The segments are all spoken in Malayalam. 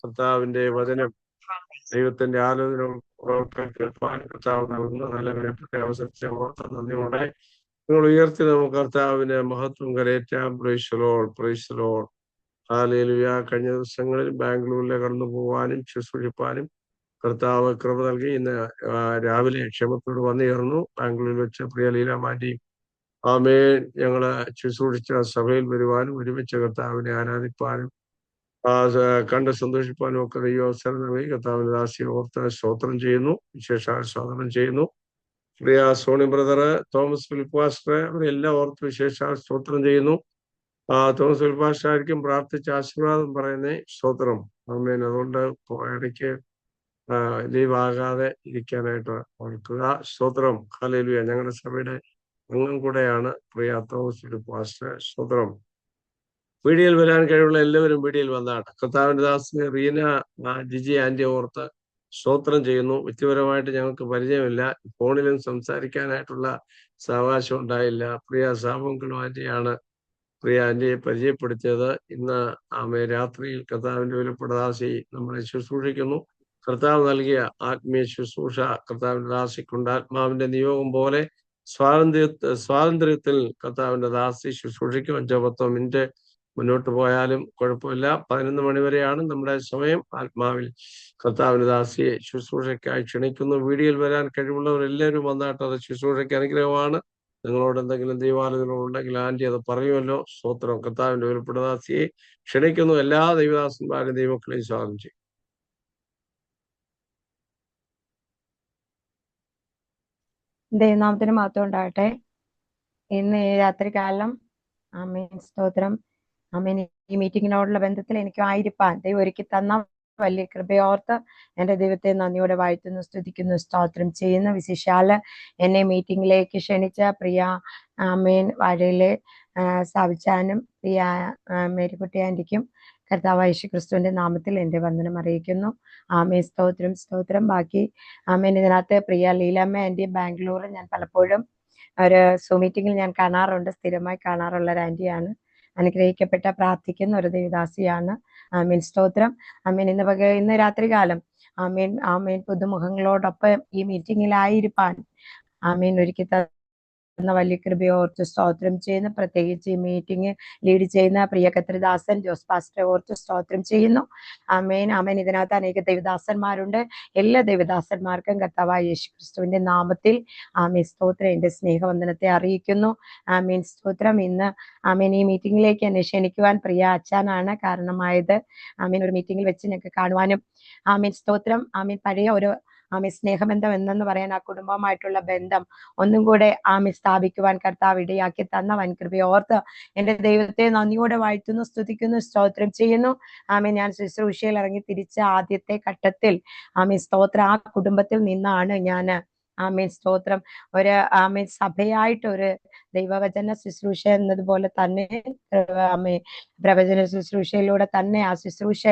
കർത്താവിന്റെ വചനം ദൈവത്തിന്റെ ആലോചന കേൾപ്പാൻ കർത്താവ് നൽകുന്ന നല്ല വിലപ്പെട്ട അവസരത്തെ ഓർത്ത് നന്ദിയോടെ നിങ്ങൾ ഉയർത്തി നമുക്ക് കർത്താവിന് മഹത്വം കരയേറ്റാം. Praise Lord, praise Lord. Hallelujah. കഴിഞ്ഞ ദിവസങ്ങളിൽ ബാംഗ്ലൂരിലെ കടന്നു പോകാനും ശുശ്രൂഷിപ്പാനും കർത്താവ് കൃപ നൽകി. ഇന്ന് രാവിലെ ക്ഷമത്തോട് വന്നു ചേർന്നു. ബാംഗ്ലൂരിൽ വെച്ച് പ്രിയ ലീലാമാറ്റി ആമേൻ ഞങ്ങള് ശുശ്രൂഷിച്ച സഭയിൽ വരുവാനും ഒരുമിച്ച് കർത്താവിനെ ആരാധിപ്പാനും കണ്ട് സന്തോഷിപ്പാനും ഒക്കെ ദൈവം അവസരം നൽകി. കർത്താവിന്റെ ദാസിയെ ഓർത്ത് സ്തോത്രം ചെയ്യുന്നു, വിശേഷാൽ സ്വാഗതം ചെയ്യുന്നു. പ്രിയ Sony brother, Thomas Philip pastor, അവരെല്ലാം ഓർത്ത് വിശേഷാൽ സ്തോത്രം ചെയ്യുന്നു. തോമസ് ഫിലിപ്പ് പാസ്റ്റർ ആയിരിക്കും പ്രാർത്ഥിച്ച ആശീർവാദം പറയുന്നേ. സ്തോത്രം. ആമേൻ. അതുകൊണ്ട് ഇടയ്ക്ക് ലീവ് ആകാതെ ഇരിക്കാനായിട്ട് ഓർക്കുക. സ്തോത്രം. ഹല്ലേലൂയ. ഞങ്ങളുടെ സഭയുടെ അംഗം കൂടെയാണ് പ്രിയ തോമസ് ഫിലിപ്പ് പാസ്റ്റർ. സ്തോത്രം. വീഡിയോയിൽ വരാൻ കഴിവുള്ള എല്ലാവരും വീഡിയോയിൽ വന്നാണ്. കർത്താവിന്റെ ദാസിനെ റീന ജിജി ആന്റി ഓർത്ത് സ്തോത്രം ചെയ്യുന്നു. വ്യക്തിപരമായിട്ട് ഞങ്ങൾക്ക് പരിചയമില്ല, ഫോണിലും സംസാരിക്കാനായിട്ടുള്ള സാവകാശം ഉണ്ടായില്ല. പ്രിയ സാമൂഹ്യ ആന്റിയാണ് പ്രിയ ആന്റിയെ പരിചയപ്പെടുത്തിയത്. ഇന്ന് രാത്രിയിൽ കർത്താവിന്റെ വിലപ്പെട്ട ദാസി നമ്മളെ ശുശ്രൂഷിക്കുന്നു. കർത്താവ് നൽകിയ ആത്മീയ ശുശ്രൂഷ കർത്താവിന്റെ ദാസിക്കുണ്ട്. ആത്മാവിന്റെ നിയോഗം പോലെ സ്വാതന്ത്ര്യത്തിൽ കർത്താവിന്റെ ദാസി ശുശ്രൂഷിക്കും. 5-10 മിനിറ്റ് മുന്നോട്ട് പോയാലും കുഴപ്പമില്ല. 11 മണി വരെയാണ് നമ്മുടെ സമയം. ആത്മാവിൽ കർത്താവിന്റെ ദാസിയെ ശുശ്രൂഷയ്ക്കായി ക്ഷണിക്കുന്നു. വീഡിയോയിൽ വരാൻ കഴിവുള്ളവർ എല്ലാവരും വന്നായിട്ട് അത് ശുശ്രൂഷയ്ക്ക് അനുഗ്രഹമാണ്. നിങ്ങളോട് എന്തെങ്കിലും ദൈവാലയങ്ങളുണ്ടെങ്കിൽ ആന്റി അത് പറയുമല്ലോ. സ്തോത്രം. കർത്താവിന്റെ വിലപ്പെട്ട ദാസിയെ ക്ഷണിക്കുന്നു. എല്ലാ ദൈവദാസന്മാരും ദൈവമക്കളെയും സ്വാഗതം ചെയ്യും. ദൈവനാമത്തിന് മഹത്വം ഉണ്ടാകട്ടെ. ഇന്ന് രാത്രികാലം ആമേൻ സ്തോത്രം. ആമേൻ. ഈ മീറ്റിങ്ങിനോടുള്ള ബന്ധത്തിൽ എനിക്ക് ആയിരിക്കാൻ ദൈവം ഒരുക്കി തന്ന വലിയ കൃപയോർത്ത് എൻ്റെ ദൈവത്തെ നന്ദിയോടെ വാഴ്ത്തുന്നു, സ്തുതിക്കുന്നു, സ്തോത്രം ചെയ്യുന്നു. വിശേഷാല് എന്നെ മീറ്റിങ്ങിലേക്ക് ക്ഷണിച്ച പ്രിയ ആമേൻ വാഴയിലെ സ്ഥാപിച്ചാനും പ്രിയ മേരിക്കുട്ടി ആന്റിക്കും കർത്താവ് യേശുക്രിസ്തുവിന്റെ നാമത്തിൽ എൻ്റെ വന്ദനം അറിയിക്കുന്നു. ആമേൻ. സ്തോത്രം, സ്തോത്രം. ബാക്കി ആമേൻ. ഇതിനകത്ത് പ്രിയ ലീലാമ്മ ആന്റി ബാംഗ്ലൂർ ഞാൻ പലപ്പോഴും ഒരു മീറ്റിങ്ങിൽ ഞാൻ കാണാറുണ്ട്, സ്ഥിരമായി കാണാറുള്ള ഒരു ആന്റിയാണ്. അനുഗ്രഹിക്കപ്പെട്ട പ്രാർത്ഥിക്കുന്ന ഒരു ദേവദാസിയാണ്. ആമേൻ. സ്തോത്രം. ആമേൻ. ഇന്ന് രാത്രികാലം ആമേൻ ആമേൻ പുതുമുഖങ്ങളോടൊപ്പം ഈ മീറ്റിങ്ങിലായിരിക്കാൻ ആമേൻ ഒരുക്കി എന്ന വലിയ കൃപയോർത്ത് സ്തോത്രം ചെയ്യുന്നു. പ്രത്യേകിച്ച് ഈ മീറ്റിംഗ് ലീഡ് ചെയ്യുന്ന പ്രിയ കത്രിദാസൻ ജോസ് പാസ്റ്റർ ഓർത്ത് സ്തോത്രം ചെയ്യുന്നു. ആമേൻ ആമേൻ. ഇതിനകത്ത് അനേക ദൈവദാസന്മാരുണ്ട്. എല്ലാ ദൈവദാസന്മാർക്കും കർത്താവായ യേശുക്രിസ്തുവിന്റെ നാമത്തിൽ ആമേൻ സ്തോത്രം എന്റെ സ്നേഹവന്ദനത്തെ അറിയിക്കുന്നു. ആമേൻ സ്തോത്രം. ഇന്ന് ആമേൻ ഈ മീറ്റിംഗിലേക്ക് എന്നെ ക്ഷണിക്കുവാൻ പ്രിയ അച്ഛനാണ് കാരണമായത്. ആമേൻ. ഒരു മീറ്റിംഗിൽ വെച്ച് ഞങ്ങൾക്ക് കാണുവാനും ആമേൻ സ്തോത്രം. ആമേൻ പഴയ ഒരു ആമി സ്നേഹബന്ധം എന്നു പറയാൻ ആ കുടുംബമായിട്ടുള്ള ബന്ധം ഒന്നും കൂടെ ആമി സ്ഥാപിക്കുവാൻ കർത്താവ് ഇടയാക്കി തന്ന വൻകൃപയോർത്ത് എന്റെ ദൈവത്തെ നന്ദിയോടെ വാഴ്ത്തുന്നു, സ്തുതിക്കുന്നു, സ്തോത്രം ചെയ്യുന്നു. ആമി ഞാൻ ശുശ്രൂഷയിൽ ഇറങ്ങി തിരിച്ച ആദ്യത്തെ ഘട്ടത്തിൽ ആമി സ്തോത്രം ആ കുടുംബത്തിൽ നിന്നാണ് ഞാൻ ആമേൻ സ്തോത്രം ഒരു ആമേൻ സഭയായിട്ട് ഒരു ദൈവവചന ശുശ്രൂഷ എന്നതുപോലെ തന്നെ ആമേ പ്രവചന ശുശ്രൂഷയിലൂടെ തന്നെ ആ ശുശ്രൂഷ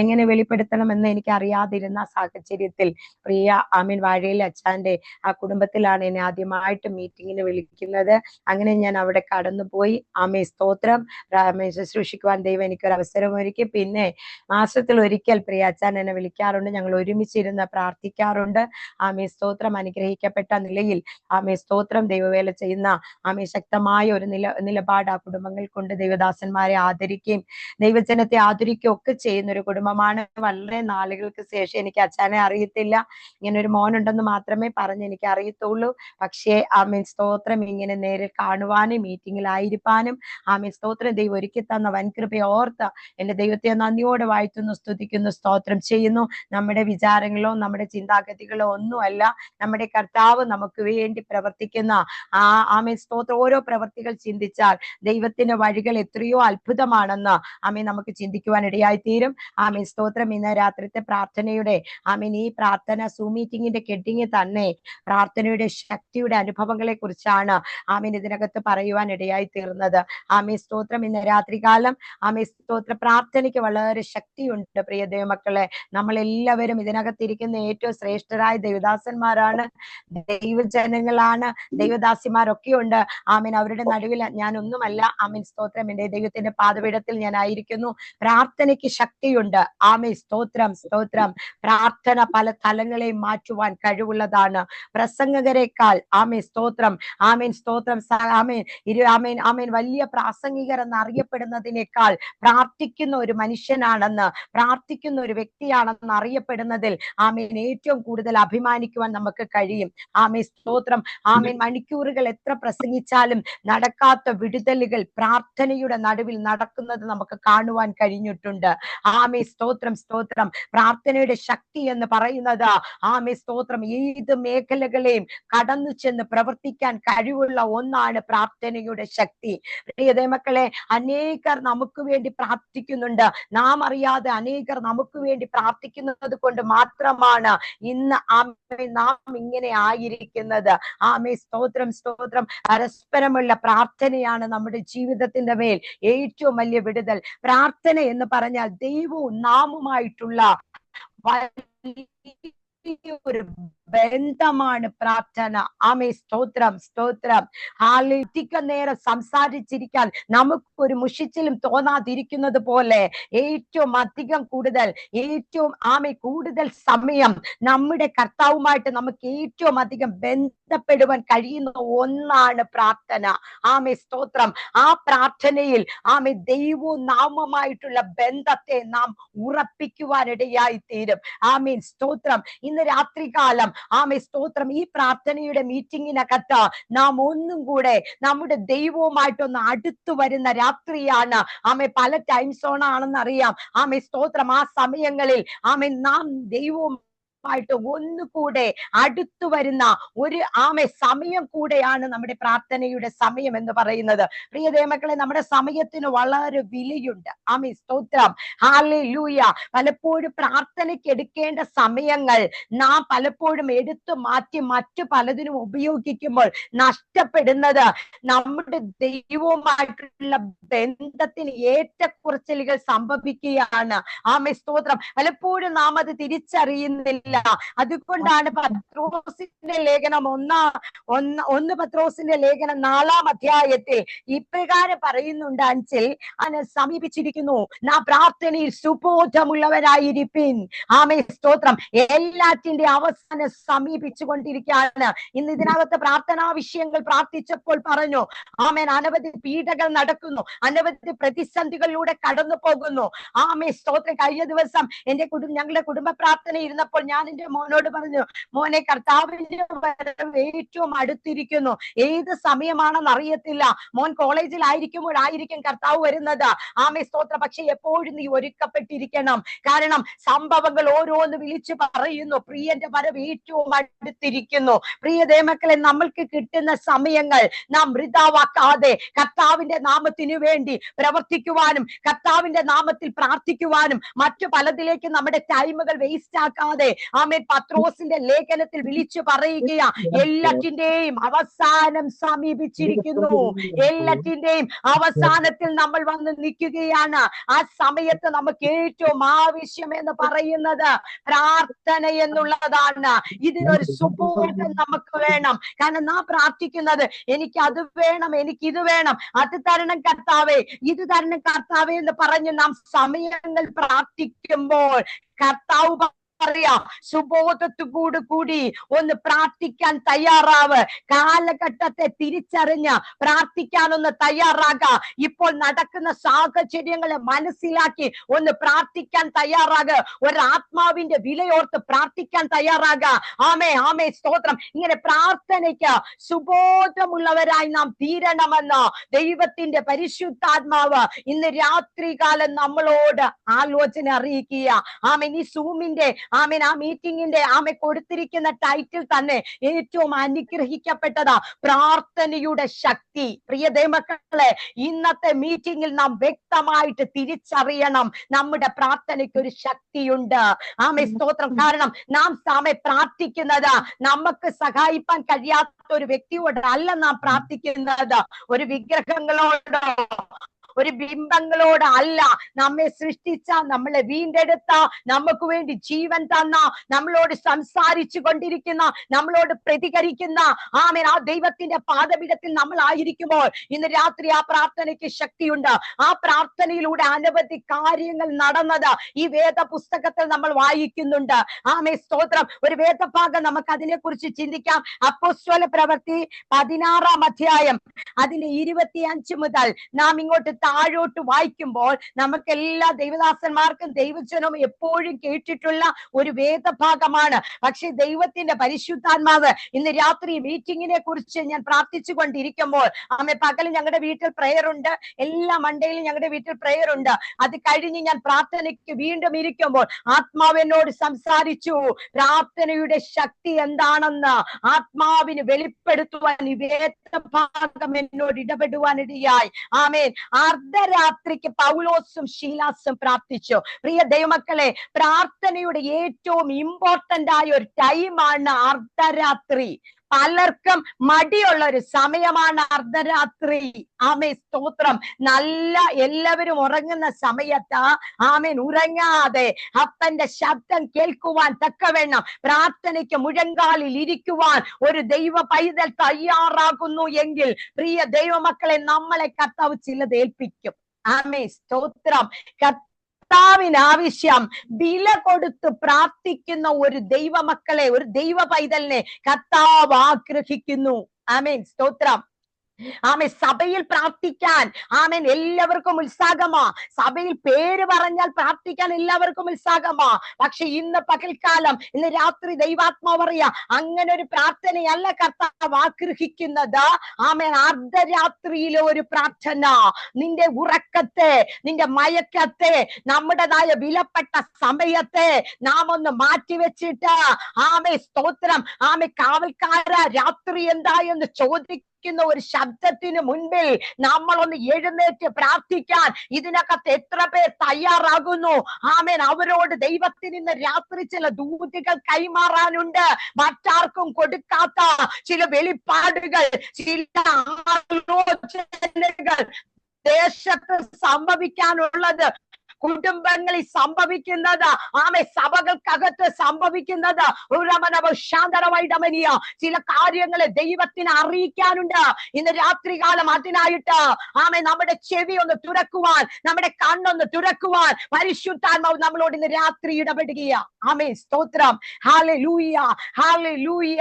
എങ്ങനെ വെളിപ്പെടുത്തണമെന്ന് എനിക്ക് അറിയാതിരുന്ന സാഹചര്യത്തിൽ പ്രിയ ആമീൻ വാഴയിൽ അച്ഛന്റെ ആ കുടുംബത്തിലാണ് എന്നെ ആദ്യമായിട്ട് മീറ്റിങ്ങിന് വിളിക്കുന്നത്. അങ്ങനെ ഞാൻ അവിടെ കടന്നുപോയി. ആമേ സ്തോത്രം ആമേ ശുശ്രൂഷിക്കുവാൻ ദൈവം എനിക്കൊരു അവസരം ഒരുക്കി. പിന്നെ മാസത്തിൽ ഒരിക്കൽ പ്രിയ അച്ഛൻ എന്നെ വിളിക്കാറുണ്ട്, ഞങ്ങൾ ഒരുമിച്ചിരുന്ന് പ്രാർത്ഥിക്കാറുണ്ട്. ആമേ സ്തോത്രം. അനുഗ്രഹിക്കപ്പെട്ട നിലയിൽ ആമേ സ്തോത്രം ദൈവവേല ചെയ്യുന്ന ആമേ ശക്തമായ ഒരു നിലപാട് ആ കുടുംബങ്ങൾ കൊണ്ട് ദൈവദാസന്മാരെ ആദരിക്കുകയും ദൈവജനത്തെ ആദരിക്കുകയും ഒക്കെ ചെയ്യുന്ന ഒരു കുടുംബമാണ്. വളരെ നാളുകൾക്ക് ശേഷം എനിക്ക് അച്ഛനെ അറിയത്തില്ല, ഇങ്ങനെ ഒരു മോനുണ്ടെന്ന് മാത്രമേ പറഞ്ഞ് എനിക്ക് അറിയത്തുള്ളൂ. പക്ഷേ ആമേൻ സ്തോത്രം ഇങ്ങനെ നേരിൽ കാണുവാനും മീറ്റിങ്ങിലായിരിക്കാനും ആമേൻ സ്തോത്രം ദൈവം ഒരുക്കി തന്ന വൻകൃപയെ ഓർത്ത് എന്റെ ദൈവത്തെ നന്ദിയോടെ വാഴ്ത്തുന്നു, സ്തുതിക്കുന്നു, സ്തോത്രം ചെയ്യുന്നു. നമ്മുടെ വിചാരങ്ങളോ നമ്മുടെ ചിന്താഗതികളോ ഒന്നുമല്ല, നമ്മുടെ കർത്താവ് നമുക്ക് വേണ്ടി പ്രവർത്തിക്കുന്ന ആമേൻ സ്തോത്രം ഓരോ പ്രവർത്തികൾ ചിന്തിച്ചാൽ ദൈവത്തിന്റെ വഴികൾ എത്രയോ അത്ഭുതമാണെന്ന് ആമേൻ നമുക്ക് ചിന്തിക്കുവാൻ ഇടയായി തീരും. ആമേൻ സ്തോത്രം. ഇന്ന് രാത്രിത്തെ പ്രാർത്ഥനയുടെ ആമേൻ ഈ പ്രാർത്ഥന മീറ്റിങ്ങിന്റെ കെട്ടിങ് തന്നെ പ്രാർത്ഥനയുടെ ശക്തിയുടെ അനുഭവങ്ങളെ കുറിച്ചാണ് ആമേൻ ഇതിനകത്ത് പറയുവാൻ ഇടയായി തീർന്നത്. ആമേൻ സ്തോത്രം. ഇന്ന് രാത്രികാലം ആമേൻ സ്തോത്ര പ്രാർത്ഥനയ്ക്ക് വളരെ ശക്തിയുണ്ട് പ്രിയ ദൈവമക്കളെ. നമ്മളെല്ലാവരും ഇതിനകത്തിരിക്കുന്ന ഏറ്റവും ശ്രേഷ്ഠരായ ദൈവദാസന്മാരാണ്. ദൈവജനങ്ങളാണ്, ദൈവദാസിമാരൊക്കെ ഉണ്ട്. ആമീൻ. അവരുടെ നടുവിൽ ഞാൻ ഒന്നുമല്ല. ആമീൻ. സ്തോത്രം. എന്റെ ദൈവത്തിന്റെ പാദപീഠത്തിൽ ഞാൻ ആയിരിക്കുന്നു. പ്രാർത്ഥനയ്ക്ക് ശക്തിയുണ്ട്. ആമീൻ. സ്തോത്രം, സ്തോത്രം. പ്രാർത്ഥന പല തലങ്ങളെയും മാറ്റുവാൻ കഴിവുള്ളതാണ്. പ്രസംഗകരെക്കാൾ ആമീൻ സ്തോത്രം, ആമീൻ സ്തോത്രം, ആമീൻ ആമീൻ ആമീൻ വലിയ പ്രാസംഗികർ എന്ന് അറിയപ്പെടുന്നതിനേക്കാൾ പ്രാർത്ഥിക്കുന്ന ഒരു മനുഷ്യനാണെന്ന്, പ്രാർത്ഥിക്കുന്ന ഒരു വ്യക്തിയാണെന്ന് അറിയപ്പെടുന്നതിൽ ആമീൻ ഏറ്റവും കൂടുതൽ അഭിമാനിക്കുവാൻ നമുക്ക് കഴിയും. ആമീൻ സ്തോത്രം. ആമീൻ. മണിക്കൂറുകൾ എത്ര പ്രസംഗിച്ചാലും നടക്കാത്ത വിടുതലുകൾ പ്രാർത്ഥനയുടെ നടുവിൽ നടക്കുന്നത് നമുക്ക് കാണുവാൻ കഴിഞ്ഞിട്ടുണ്ട്. ആമീൻ സ്തോത്രം, സ്തോത്രം. പ്രാർത്ഥനയുടെ ശക്തി എന്ന് പറയുന്നത് ആമീൻ സ്തോത്രം ഏത് മേഖലകളെയും കടന്നു ചെന്ന് പ്രവർത്തിക്കാൻ കഴിവുള്ള ഒന്നാണ് പ്രാർത്ഥനയുടെ ശക്തി. പ്രിയ മക്കളെ, അനേകർ നമുക്ക് വേണ്ടി പ്രാർത്ഥിക്കുന്നുണ്ട്. നാം അറിയാതെ അനേകർ നമുക്ക് വേണ്ടി പ്രാർത്ഥിക്കുന്നത് കൊണ്ട് മാത്രമാണ് ഇന്ന് നാം ഇങ്ങനെ ആയിരിക്കുന്നത്. ആമേൻ സ്തോത്രം, സ്തോത്രം. പരസ്പരമുള്ള പ്രാർത്ഥനയാണ് നമ്മുടെ ജീവിതത്തിന്റെ മേൽ ഏറ്റവും വലിയ വിടുതൽ. പ്രാർത്ഥന എന്ന് പറഞ്ഞാൽ ദൈവവും നാമുമായിട്ടുള്ള ഒരു ബന്ധമാണ് പ്രാർത്ഥന. ആമേൻ സ്തോത്രം, സ്തോത്രം. അധിക നേരം സംസാരിച്ചിരിക്കാൻ നമുക്കൊരു മുഷിച്ചിലും തോന്നാതിരിക്കുന്നത് പോലെ ഏറ്റവും അധികം ഏറ്റവും കൂടുതൽ സമയം നമ്മുടെ കർത്താവുമായിട്ട് നമുക്ക് ഏറ്റവും അധികം ബന്ധപ്പെടുവാൻ കഴിയുന്ന ഒന്നാണ് പ്രാർത്ഥന. ആമേൻ സ്തോത്രം. ആ പ്രാർത്ഥനയിൽ ദൈവവും നാമുമായിട്ടുള്ള ബന്ധത്തെ നാം ഉറപ്പിക്കുവാനിടയായി തീരും. ആമേൻ സ്തോത്രം. ഇന്ന് രാത്രികാലം ആമേൻ സ്തോത്രം ഈ പ്രാർത്ഥനയുടെ മീറ്റിങ്ങിനകത്ത് നാം ഒന്നും കൂടെ നമ്മുടെ ദൈവവുമായിട്ടൊന്ന് അടുത്തു വരുന്ന രാത്രിയാണ്. ആമേൻ പല ടൈം സോൺ ആണെന്ന് അറിയാം. ആമേൻ സ്തോത്രം. ആ സമയങ്ങളിൽ ആമേൻ നാം ദൈവവും ായിട്ട് ഒന്നുകൂടെ അടുത്തു വരുന്ന ഒരു സമയം കൂടെയാണ് നമ്മുടെ പ്രാർത്ഥനയുടെ സമയം എന്ന് പറയുന്നത്. പ്രിയ ദൈവമക്കളെ, നമ്മുടെ സമയത്തിന് വളരെ വിലയുണ്ട്. ആമേൻ സ്തോത്രം. ഹല്ലേലൂയ. പലപ്പോഴും പ്രാർത്ഥനയ്ക്ക് എടുക്കേണ്ട സമയങ്ങൾ നാം പലപ്പോഴും എടുത്തു മാറ്റി മറ്റു പലതിനും ഉപയോഗിക്കുമ്പോൾ നഷ്ടപ്പെടുന്നത് നമ്മുടെ ദൈവവുമായിട്ടുള്ള ബന്ധത്തിന് ഏറ്റക്കുറച്ചിലുകൾ സംഭവിക്കുകയാണ്. ആമേൻ സ്തോത്രം. പലപ്പോഴും നാം അത് തിരിച്ചറിയുന്നില്ല. അതുകൊണ്ടാണ് പത്രോസിന്റെ ലേഖനം 1 പത്രോസിന്റെ ലേഖനം 4-ാം അധ്യായത്തിൽ ഇപ്രകാരം പറയുന്നുണ്ട്. 5-ൽ സമീപിച്ചിരിക്കുന്നു, നാം പ്രാർത്ഥനയിൽ സുബോധമുള്ളവരായിരിപ്പിൻ. ആമേൻ സ്തോത്രം. എല്ലാറ്റിന്റെ അവസാനം സമീപിച്ചു കൊണ്ടിരിക്കുകയാണ്. ഇന്ന് ഇതിനകത്ത് പ്രാർത്ഥനാ വിഷയങ്ങൾ പ്രാർത്ഥിച്ചപ്പോൾ പറഞ്ഞു, ആമേൻ അനവധി പീഡകൾ നടക്കുന്നു, അനവധി പ്രതിസന്ധികളിലൂടെ കടന്നു പോകുന്നു. ആമേൻ സ്തോത്രം. കഴിഞ്ഞ ദിവസം ഞങ്ങളുടെ കുടുംബ പ്രാർത്ഥന ഇരുന്നപ്പോൾ ഞാൻ എന്റെ മോനോട് പറഞ്ഞു, മോനെ, കർത്താവിന്റെ വരവ് ഏറ്റവും അടുത്തിരിക്കുന്നു. ഏത് സമയമാണെന്ന് അറിയത്തില്ല. മോൻ കോളേജിലായിരിക്കുമ്പോഴായിരിക്കും കർത്താവ് വരുന്നത്. ആമേൻ സ്തോത്രം. പക്ഷെ എപ്പോഴും നീ ഒരുക്കപ്പെട്ടിരിക്കണം. കാരണം സംഭവങ്ങൾ ഓരോന്ന് വിളിച്ചു പറയുന്നു, പ്രിയന്റെ വരവ് ഏറ്റവും അടുത്തിരിക്കുന്നു. പ്രിയ ദൈവമക്കളെ, നമ്മൾക്ക് കിട്ടുന്ന സമയങ്ങൾ നാം വൃഥാവാക്കാതെ കർത്താവിന്റെ നാമത്തിനു വേണ്ടി പ്രവർത്തിക്കുവാനും കർത്താവിന്റെ നാമത്തിൽ പ്രാർത്ഥിക്കുവാനും മറ്റു പലതിലേക്ക് നമ്മുടെ ടൈമുകൾ വേസ്റ്റ് ആക്കാതെ ആമേൻ പത്രോസിന്റെ ലേഖനത്തിൽ വിളിച്ചു പറയുകയാ, എല്ലാറ്റിന്റെയും അവസാനം സമീപിച്ചിരിക്കുന്നു. എല്ലാറ്റിന്റെയും അവസാനത്തിൽ നമ്മൾ വന്ന് നിൽക്കുകയാണ്. ആ സമയത്ത് നമുക്ക് ഏറ്റവും ആവശ്യം എന്ന് പറയുന്നത് പ്രാർത്ഥന എന്നുള്ളതാണ്. ഇതിനൊരു സുബോധം നമുക്ക് വേണം. കാരണം നാം പ്രാർത്ഥിക്കുന്നത് എനിക്ക് അത് വേണം, എനിക്ക് ഇത് വേണം, അത് തരണം കർത്താവേ, ഇത് തരണം കർത്താവേ എന്ന് പറഞ്ഞ് നാം സമയങ്ങൾ പ്രാർത്ഥിക്കുമ്പോൾ കർത്താവ് പറയാ, സുബോധത്തോടു കൂടി ഒന്ന് പ്രാർത്ഥിക്കാൻ തയ്യാറാവ്. കാലഘട്ടത്തെ തിരിച്ചറിഞ്ഞ് പ്രാർത്ഥിക്കാനൊന്ന് തയ്യാറാക. ഇപ്പോൾ നടക്കുന്ന സാഹചര്യങ്ങളെ മനസ്സിലാക്കി ഒന്ന് പ്രാർത്ഥിക്കാൻ തയ്യാറാക. ഒരാത്മാവിന്റെ വിലയോർത്ത് പ്രാർത്ഥിക്കാൻ തയ്യാറാക. ആമേ, ആമേ സ്തോത്രം. ഇങ്ങനെ പ്രാർത്ഥനയ്ക്ക് സുബോധമുള്ളവരായി നാം തീരണമെന്ന് ദൈവത്തിന്റെ പരിശുദ്ധാത്മാവ് ഇന്ന് രാത്രികാലം നമ്മളോട് ആലോചന അറിയിക്കുക. ആമേൻ. ഈ സൂമിന്റെ ആമേൻ ആ മീറ്റിംഗിന്റെ കൊടുത്തിരിക്കുന്ന ടൈറ്റിൽ തന്നെ ഏറ്റവും അനുഗ്രഹിക്കപ്പെട്ടതാ പ്രാർത്ഥനയുടെ ശക്തി. പ്രിയ ദൈവമക്കളെ, ഇന്നത്തെ മീറ്റിംഗിൽ നാം വ്യക്തമായിട്ട് തിരിച്ചറിയണം, നമ്മുടെ പ്രാർത്ഥനയ്ക്ക് ഒരു ശക്തിയുണ്ട്. ആമേൻ സ്തോത്രം. കാരണം നാം പ്രാർത്ഥിക്കുന്നത് നമുക്ക് സഹായിപ്പാൻ കഴിയാത്ത ഒരു വ്യക്തിയോട് അല്ല നാം പ്രാർത്ഥിക്കുന്നത്, ഒരു വിഗ്രഹങ്ങളോടോ ഒരു ബിംബങ്ങളോട് അല്ല. നമ്മെ സൃഷ്ടിച്ച, നമ്മളെ വീണ്ടെടുത്ത, നമുക്ക് വേണ്ടി ജീവൻ തന്ന, നമ്മളോട് സംസാരിച്ചു കൊണ്ടിരിക്കുന്ന, നമ്മളോട് പ്രതികരിക്കുന്ന ആമേൻ ആ ദൈവത്തിന്റെ പാദപീഠത്തിൽ നമ്മൾ ആയിരിക്കുമ്പോൾ ഇന്ന് രാത്രി ആ പ്രാർത്ഥനയ്ക്ക് ശക്തിയുണ്ട്. ആ പ്രാർത്ഥനയിലൂടെ അനവധി കാര്യങ്ങൾ നടന്നത് ഈ വേദ പുസ്തകത്തിൽ നമ്മൾ വായിക്കുന്നുണ്ട്. ആമേൻ സ്തോത്രം. ഒരു വേദഭാഗം നമുക്ക് അതിനെക്കുറിച്ച് ചിന്തിക്കാം. അപ്പോസ്തല പ്രവൃത്തി 16-ാം അധ്യായം അതിന്റെ 25 മുതൽ നാം ഇങ്ങോട്ട് താഴോട്ട് വായിക്കുമ്പോൾ നമുക്ക് എല്ലാ ദൈവദാസന്മാർക്കും ദൈവജനവും എപ്പോഴും കേട്ടിട്ടുള്ള ഒരു വേദഭാഗമാണ്. പക്ഷെ ദൈവത്തിന്റെ പരിശുദ്ധാത്മാവ് ഇന്ന് രാത്രി മീറ്റിങ്ങിനെ കുറിച്ച് ഞാൻ പ്രാർത്ഥിച്ചു കൊണ്ടിരിക്കുമ്പോൾ പകല് ഞങ്ങളുടെ വീട്ടിൽ പ്രയർ ഉണ്ട്, എല്ലാ മണ്ടയിലും ഞങ്ങളുടെ വീട്ടിൽ പ്രയർ ഉണ്ട്. അത് കഴിഞ്ഞ് ഞാൻ പ്രാർത്ഥനയ്ക്ക് വീണ്ടും ഇരിക്കുമ്പോൾ ആത്മാവിനോട് സംസാരിച്ചു. പ്രാർത്ഥനയുടെ ശക്തി എന്താണെന്ന് ആത്മാവിന് വെളിപ്പെടുത്തുവാൻ ഈ വേദഭാഗം എന്നോട് ഇടപെടുവാനിടയായി. ആമേൻ. അർദ്ധരാത്രിക്ക് പൗലോസും ശീലാസും പ്രാർത്ഥിച്ചു. പ്രിയ ദൈവമക്കളെ, പ്രാർത്ഥനയുടെ ഏറ്റവും ഇമ്പോർട്ടന്റ് ആയ ഒരു ടൈമാണ് അർദ്ധരാത്രി. പലർക്കും മടിയുള്ള ഒരു സമയമാണ് അർദ്ധരാത്രി. ആമേൻ സ്തോത്രം. നല്ല എല്ലാവരും ഉറങ്ങുന്ന സമയത്ത് ആമേൻ ഉറങ്ങാതെ അപ്പന്റെ ശബ്ദം കേൾക്കുവാൻ തക്കവണ്ണം പ്രാർത്ഥനയ്ക്ക് മുഴങ്കാലിൽ ഇരിക്കുവാൻ ഒരു ദൈവ പൈതൽ തയ്യാറാകുന്നു എങ്കിൽ പ്രിയ ദൈവമക്കളെ, നമ്മളെ കർത്താവ് ചിലത് ഏൽപ്പിക്കും. ആമേൻ സ്തോത്രം. കർത്താവിനാവശ്യം വില കൊടുത്ത് പ്രാർത്ഥിക്കുന്ന ഒരു ദൈവമക്കളെ, ഒരു ദൈവ പൈതലിനെ കർത്താവ് ആഗ്രഹിക്കുന്നു. ആമേൻ സ്തോത്രം. ആമേൻ. സഭയിൽ പ്രാർത്ഥിക്കാൻ ആമേൻ എല്ലാവർക്കും ഉത്സാഹമാ. സഭയിൽ പേര് പറഞ്ഞാൽ പ്രാർത്ഥിക്കാൻ എല്ലാവർക്കും ഉത്സാഹമാ. പക്ഷെ ഇന്ന് പകൽക്കാലം, ഇന്ന് രാത്രി ദൈവാത്മാവ് പറയാ, അങ്ങനെ ഒരു പ്രാർത്ഥനയല്ല കർത്താവ് ആഗ്രഹിക്കുന്നത്. ആമേൻ. അർദ്ധരാത്രിയിലെ ഒരു പ്രാർത്ഥന, നിന്റെ ഉറക്കത്തെ, നിന്റെ മയക്കത്തെ, നമ്മുടേതായ വിലപ്പെട്ട സമയത്തെ നാം ഒന്ന് മാറ്റിവെച്ചിട്ട് ആമേ സ്തോത്രം, ആമേ കാവൽക്കാര രാത്രി എന്താ എന്ന് ചോദിക്കുന്ന ഒരു ശബ്ദത്തിന് മുൻപിൽ നമ്മളൊന്ന് എഴുന്നേറ്റ് പ്രാർത്ഥിക്കാൻ ഇതിനകത്ത് എത്ര പേർ തയ്യാറാകുന്നു? ആമേൻ. അവരോട് ദൈവത്തിന് ഇന്ന് രാത്രി ചില ദൂതുകൾ കൈമാറാനുണ്ട്. മറ്റാർക്കും കൊടുക്കാത്ത ചില വെളിപ്പാടുകൾ, ചില ആലോചനകൾ ദേശത്ത് സംഭവിക്കാനുള്ളത്, കുടുംബങ്ങളിൽ സംഭവിക്കുന്നത്, ആമേ സഭകൾക്കകത്ത് സംഭവിക്കുന്നത്, ചില കാര്യങ്ങളെ ദൈവത്തിന് അറിയിക്കാനുണ്ട് ഇന്ന് രാത്രികാലം. അതിനായിട്ട് ആമേ നമ്മുടെ ചെവി ഒന്ന് തുറക്കുവാൻ, നമ്മുടെ കണ്ണൊന്ന് തുറക്കുവാൻ പരിശുദ്ധാത്മാവ് നമ്മളോട് ഇന്ന് രാത്രി ഇടപെടുകയാ. ആമേ സ്തോത്രം. Hallelujah, hallelujah.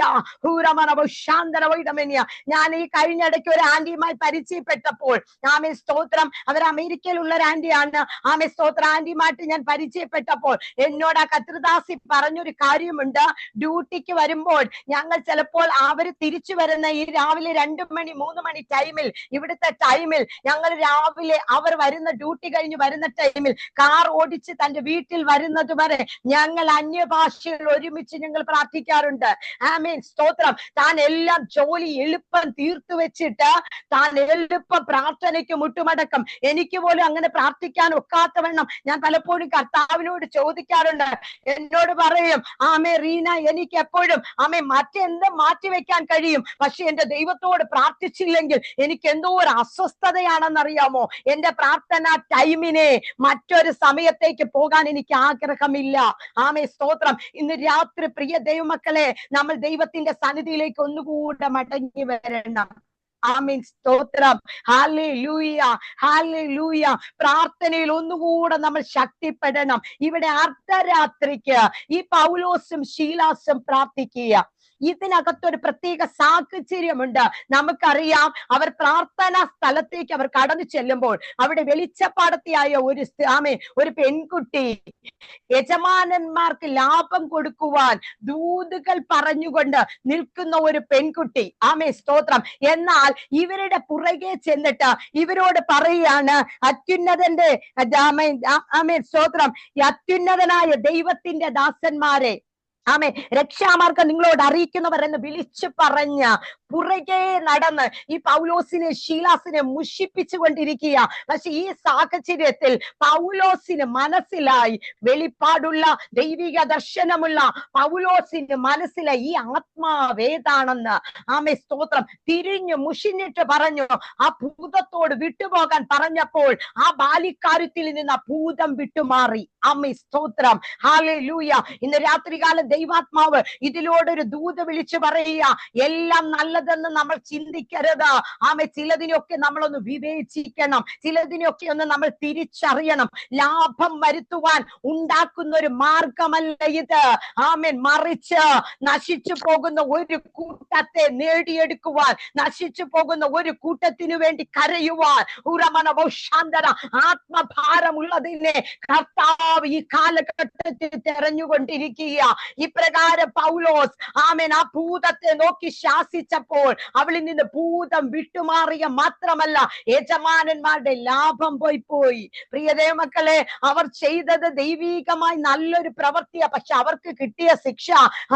ഞാൻ ഈ കഴിഞ്ഞിടയ്ക്ക് ഒരു ആന്റിയുമായി പരിചയപ്പെട്ടപ്പോൾ, ആമേ സ്തോത്രം, അവർ അമേരിക്കയിലുള്ള ഒരു ആന്റിയാണ്. ആമേ ആന്റിമായിട്ട് ഞാൻ പരിചയപ്പെട്ടപ്പോൾ എന്നോട് ആ കത്രിദാസി പറഞ്ഞൊരു കാര്യമുണ്ട്. ഡ്യൂട്ടിക്ക് വരുമ്പോൾ ഞങ്ങൾ ചിലപ്പോൾ അവര് തിരിച്ചു വരുന്ന ഈ രാവിലെ 2 മണി 3 മണി ടൈമിൽ, ഇവിടുത്തെ ടൈമിൽ ഞങ്ങൾ രാവിലെ അവർ വരുന്ന ഡ്യൂട്ടി കഴിഞ്ഞ് വരുന്ന ടൈമിൽ കാർ ഓടിച്ച് തന്റെ വീട്ടിൽ വരുന്നത് വരെ ഞങ്ങൾ അന്യഭാഷയിൽ ഒരുമിച്ച് ഞങ്ങൾ പ്രാർത്ഥിക്കാറുണ്ട്. ആമേൻ സ്തോത്രം. താൻ എല്ലാം ജോലി എളുപ്പം തീർത്തു വെച്ചിട്ട് താൻ എളുപ്പം പ്രാർത്ഥനയ്ക്ക് മുട്ടുമടക്കം. എനിക്ക് പോലും അങ്ങനെ പ്രാർത്ഥിക്കാൻ ഒക്കാത്തവണ്ണം ഞാൻ പലപ്പോഴും കർത്താവിനോട് ചോദിക്കാറുണ്ട്. എന്നോട് പറയും, ആമേ റീന, എനിക്ക് എപ്പോഴും ആമേ മറ്റെന്ത് മാറ്റിവെക്കാൻ കഴിയും, പക്ഷെ എന്റെ ദൈവത്തോട് പ്രാർത്ഥിച്ചില്ലെങ്കിൽ എനിക്ക് എന്തോ ഒരു അസ്വസ്ഥതയാണെന്നറിയാമോ? എന്റെ പ്രാർത്ഥന ടൈമിനെ മറ്റൊരു സമയത്തേക്ക് പോകാൻ എനിക്ക് ആഗ്രഹമില്ല. ആമേ സ്തോത്രം. ഇന്ന് രാത്രി പ്രിയ ദൈവമക്കളെ, നമ്മൾ ദൈവത്തിന്റെ സന്നിധിയിലേക്ക് ഒന്നുകൂടെ മടങ്ങി വരണം. ആമേൻ സ്തോത്രം. Hallelujah, hallelujah. പ്രാർത്ഥനയിൽ ഒന്നുകൂടെ നമ്മൾ ശക്തിപ്പെടണം. ഇവിടെ അർദ്ധരാത്രിക്ക് ഈ പൗലോസും ശീലാസും പ്രാർത്ഥിക്കുക. ഇതിനകത്തൊരു പ്രത്യേക സാഹചര്യമുണ്ട്. നമുക്കറിയാം, അവർ പ്രാർത്ഥനാ സ്ഥലത്തേക്ക് അവർ കടന്നു ചെല്ലുമ്പോൾ അവിടെ വെളിച്ചപ്പാടത്തിയായ ഒരു പെൺകുട്ടി യജമാനന്മാർക്ക് ലാഭം കൊടുക്കുവാൻ ദൂതുകൾ പറഞ്ഞുകൊണ്ട് നിൽക്കുന്ന ഒരു പെൺകുട്ടി. ആമേ സ്തോത്രം. എന്നാൽ ഇവരുടെ പുറകെ ചെന്നിട്ട് ഇവരോട് പറയുകയാണ്, അത്യുന്നതന്റെ ആമേ സ്തോത്രം, അത്യുന്നതനായ ദൈവത്തിന്റെ ദാസന്മാരെ, ആമേ, രക്ഷാമാർഗം നിങ്ങളോട് അറിയിക്കുന്നവർ എന്ന് വിളിച്ചു പറഞ്ഞ പുറകെ നടന്ന് ഈ പൗലോസിനെ ശീലാസിനെ മുഷിപ്പിച്ചു കൊണ്ടിരിക്കുക. പക്ഷെ ഈ സാഹചര്യത്തിൽ പൗലോസിന് മനസ്സിലായി, വെളിപ്പാടുള്ള ദൈവിക ദർശനമുള്ള പൗലോസിന് മനസ്സിലായി ഈ ആത്മാവേതാണെന്ന്. ആമേ, സ്തോത്രം. തിരിഞ്ഞു മുഷിഞ്ഞിട്ട് പറഞ്ഞു, ആ ഭൂതത്തോട് വിട്ടുപോകാൻ പറഞ്ഞപ്പോൾ ആ ബാലിക്കാര്യത്തിൽ നിന്ന് ആ ഭൂതം വിട്ടുമാറി. ആമേ, സ്തോത്രം. ഹല്ലേലൂയ. ഇന്ന് രാത്രികാലം ദൈവാത്മാവ് ഇതിലൂടെ ദൂത് വിളിച്ചു പറയുക, എല്ലാം നല്ലതെന്ന് നമ്മൾ ചിന്തിക്കരുത്. ആമേ, ചിലതിനൊക്കെ നമ്മളൊന്ന് വിവേചിക്കണം, ചിലതിനൊക്കെ ഒന്ന് നമ്മൾ തിരിച്ചറിയണം. ലാഭം വരുത്തുവാൻ ഉണ്ടാക്കുന്ന ഒരു മാർഗമല്ല ഇത്. ആമേൻ. മറിച്ച് നശിച്ചു പോകുന്ന ഒരു കൂട്ടത്തെ നേടിയെടുക്കുവാൻ, നശിച്ചു പോകുന്ന ഒരു കൂട്ടത്തിനു വേണ്ടി കരയുവാൻ, ഉറമനവശാന്തര ആത്മഭാരമുള്ളതിനെ കർത്താവ് ഈ കാലഘട്ടത്തിൽ തെരഞ്ഞുകൊണ്ടിരിക്കുക. ഇപ്രകാരം പൗലോസ് ആമേൻ ആ ഭൂതത്തെ നോക്കി ശാസിച്ചപ്പോൾ അവളിൽ നിന്ന് ഭൂതം വിട്ടുമാറിയ മാത്രമല്ല, യജമാനന്മാരുടെ ലാഭം പോയി. പ്രിയതേ മക്കളെ, അവർ ചെയ്തത് ദൈവീകമായി നല്ലൊരു പ്രവൃത്തിയാ. പക്ഷെ അവർക്ക് കിട്ടിയ ശിക്ഷ,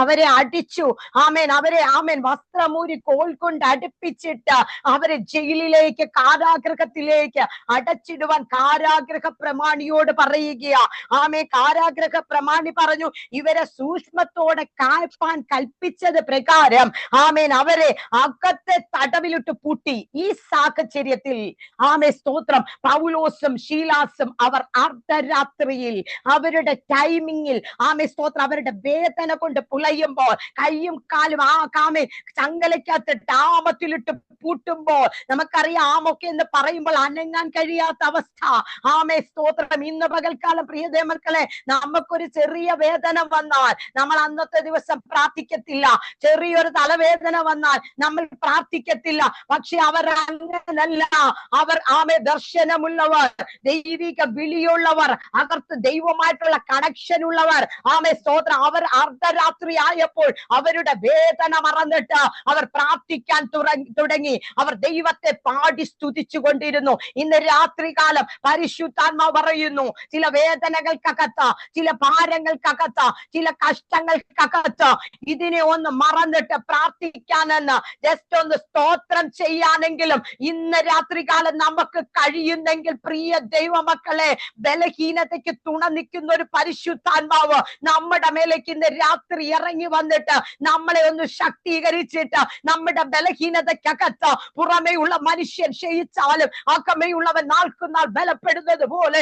അവരെ അടിച്ചു. ആമേൻ. അവരെ വസ്ത്രമൂരി കോൽ കൊണ്ട് അടുപ്പിച്ചിട്ട് അവരെ ജയിലിലേക്ക്, കാരാഗ്രഹത്തിലേക്ക് അടച്ചിടുവാൻ കാരാഗ്രഹ പ്രമാണിയോട് പറയുക. ആമേ, കാരാഗ്രഹ പ്രമാണി പറഞ്ഞു, ഇവരെ സൂക്ഷ്മത്തോടെ കായ്പാൻ കൽപ്പിച്ചത് പ്രകാരം ആമേൻ അവരെ അകത്തെ തടവിലിട്ട് പൂട്ടി. ഈ സാഹചര്യത്തിൽ ആമേ, സ്തോത്രം, പൗലോസും ശീലാസും അവർ അർദ്ധരാത്രിയിൽ അവരുടെ ടൈമിങ്ങിൽ ആമേ, സ്തോത്രം, അവരുടെ വേദന കൊണ്ട് പുലയുമ്പോൾ കൈയും കാലും ചങ്ങലയ്ക്കകത്ത് ആമത്തിലിട്ട് പൂട്ടുമ്പോൾ, നമുക്കറിയാം ആമൊക്കെ എന്ന് പറയുമ്പോൾ അനങ്ങാൻ കഴിയാത്ത അവസ്ഥ. ആമേ, സ്തോത്രം. ഇന്ന് പകൽക്കാലം പ്രിയതേ മക്കളെ, നമുക്കൊരു ചെറിയ വേദന വന്നാൽ നമ്മൾ അന്നത്തെ ദിവസം പ്രാർത്ഥിക്കത്തില്ല. ചെറിയൊരു തലവേദന വന്നാൽ നമ്മൾ പ്രാർത്ഥിക്കത്തില്ല. പക്ഷെ അവർ അങ്ങനല്ല. അവർ ദർശനമുള്ളവർ, ദൈവിക വിളിയുള്ളവർ, അകർത്ത് ദൈവമായിട്ടുള്ള കണക്ഷൻ ഉള്ളവർ. ആമേ, സ്തോത്രം. അവർ അർദ്ധരാത്രി ആയപ്പോൾ അവരുടെ വേദന മറന്നിട്ട് അവർ പ്രാർത്ഥിക്കാൻ തുടങ്ങി. അവർ ദൈവത്തെ പാടി സ്തുതിച്ചു കൊണ്ടിരുന്നു. ഇന്ന് രാത്രികാലം പരിശുദ്ധാത്മാവ് പറയുന്നു, ചില വേദനകൾക്കകത്ത്, ചില ഭാരങ്ങൾക്കകത്ത്, ചില കഷ്ടങ്ങൾക്കകത്ത് ഇതിനെ ഒന്ന് മറന്നിട്ട് പ്രാർത്ഥിക്കാനെന്ന്, ജസ്റ്റ് ഒന്ന് സ്തോത്രം ചെയ്യാനെങ്കിലും ഇന്ന് രാത്രികാലം നമുക്ക് കഴിയുന്നെങ്കിൽ, പ്രിയ ദൈവമക്കളെ, ബലഹീനതയ്ക്ക് തുണ നിൽക്കുന്ന ഒരു പരിശുദ്ധാത്മാവ് നമ്മുടെ മേലേക്ക് ഇന്ന് രാത്രി ഇറങ്ങി വന്നിട്ട് നമ്മളെ ഒന്ന് ശക്തീകരിച്ചിട്ട്, നമ്മുടെ ബലഹീനതയ്ക്കകത്ത് പുറമേയുള്ള മനുഷ്യൻ ക്ഷയിച്ചാലും അകമേയുള്ളവൻ നാൾക്കുനാൾ ബലപ്പെടുന്നത് പോലെ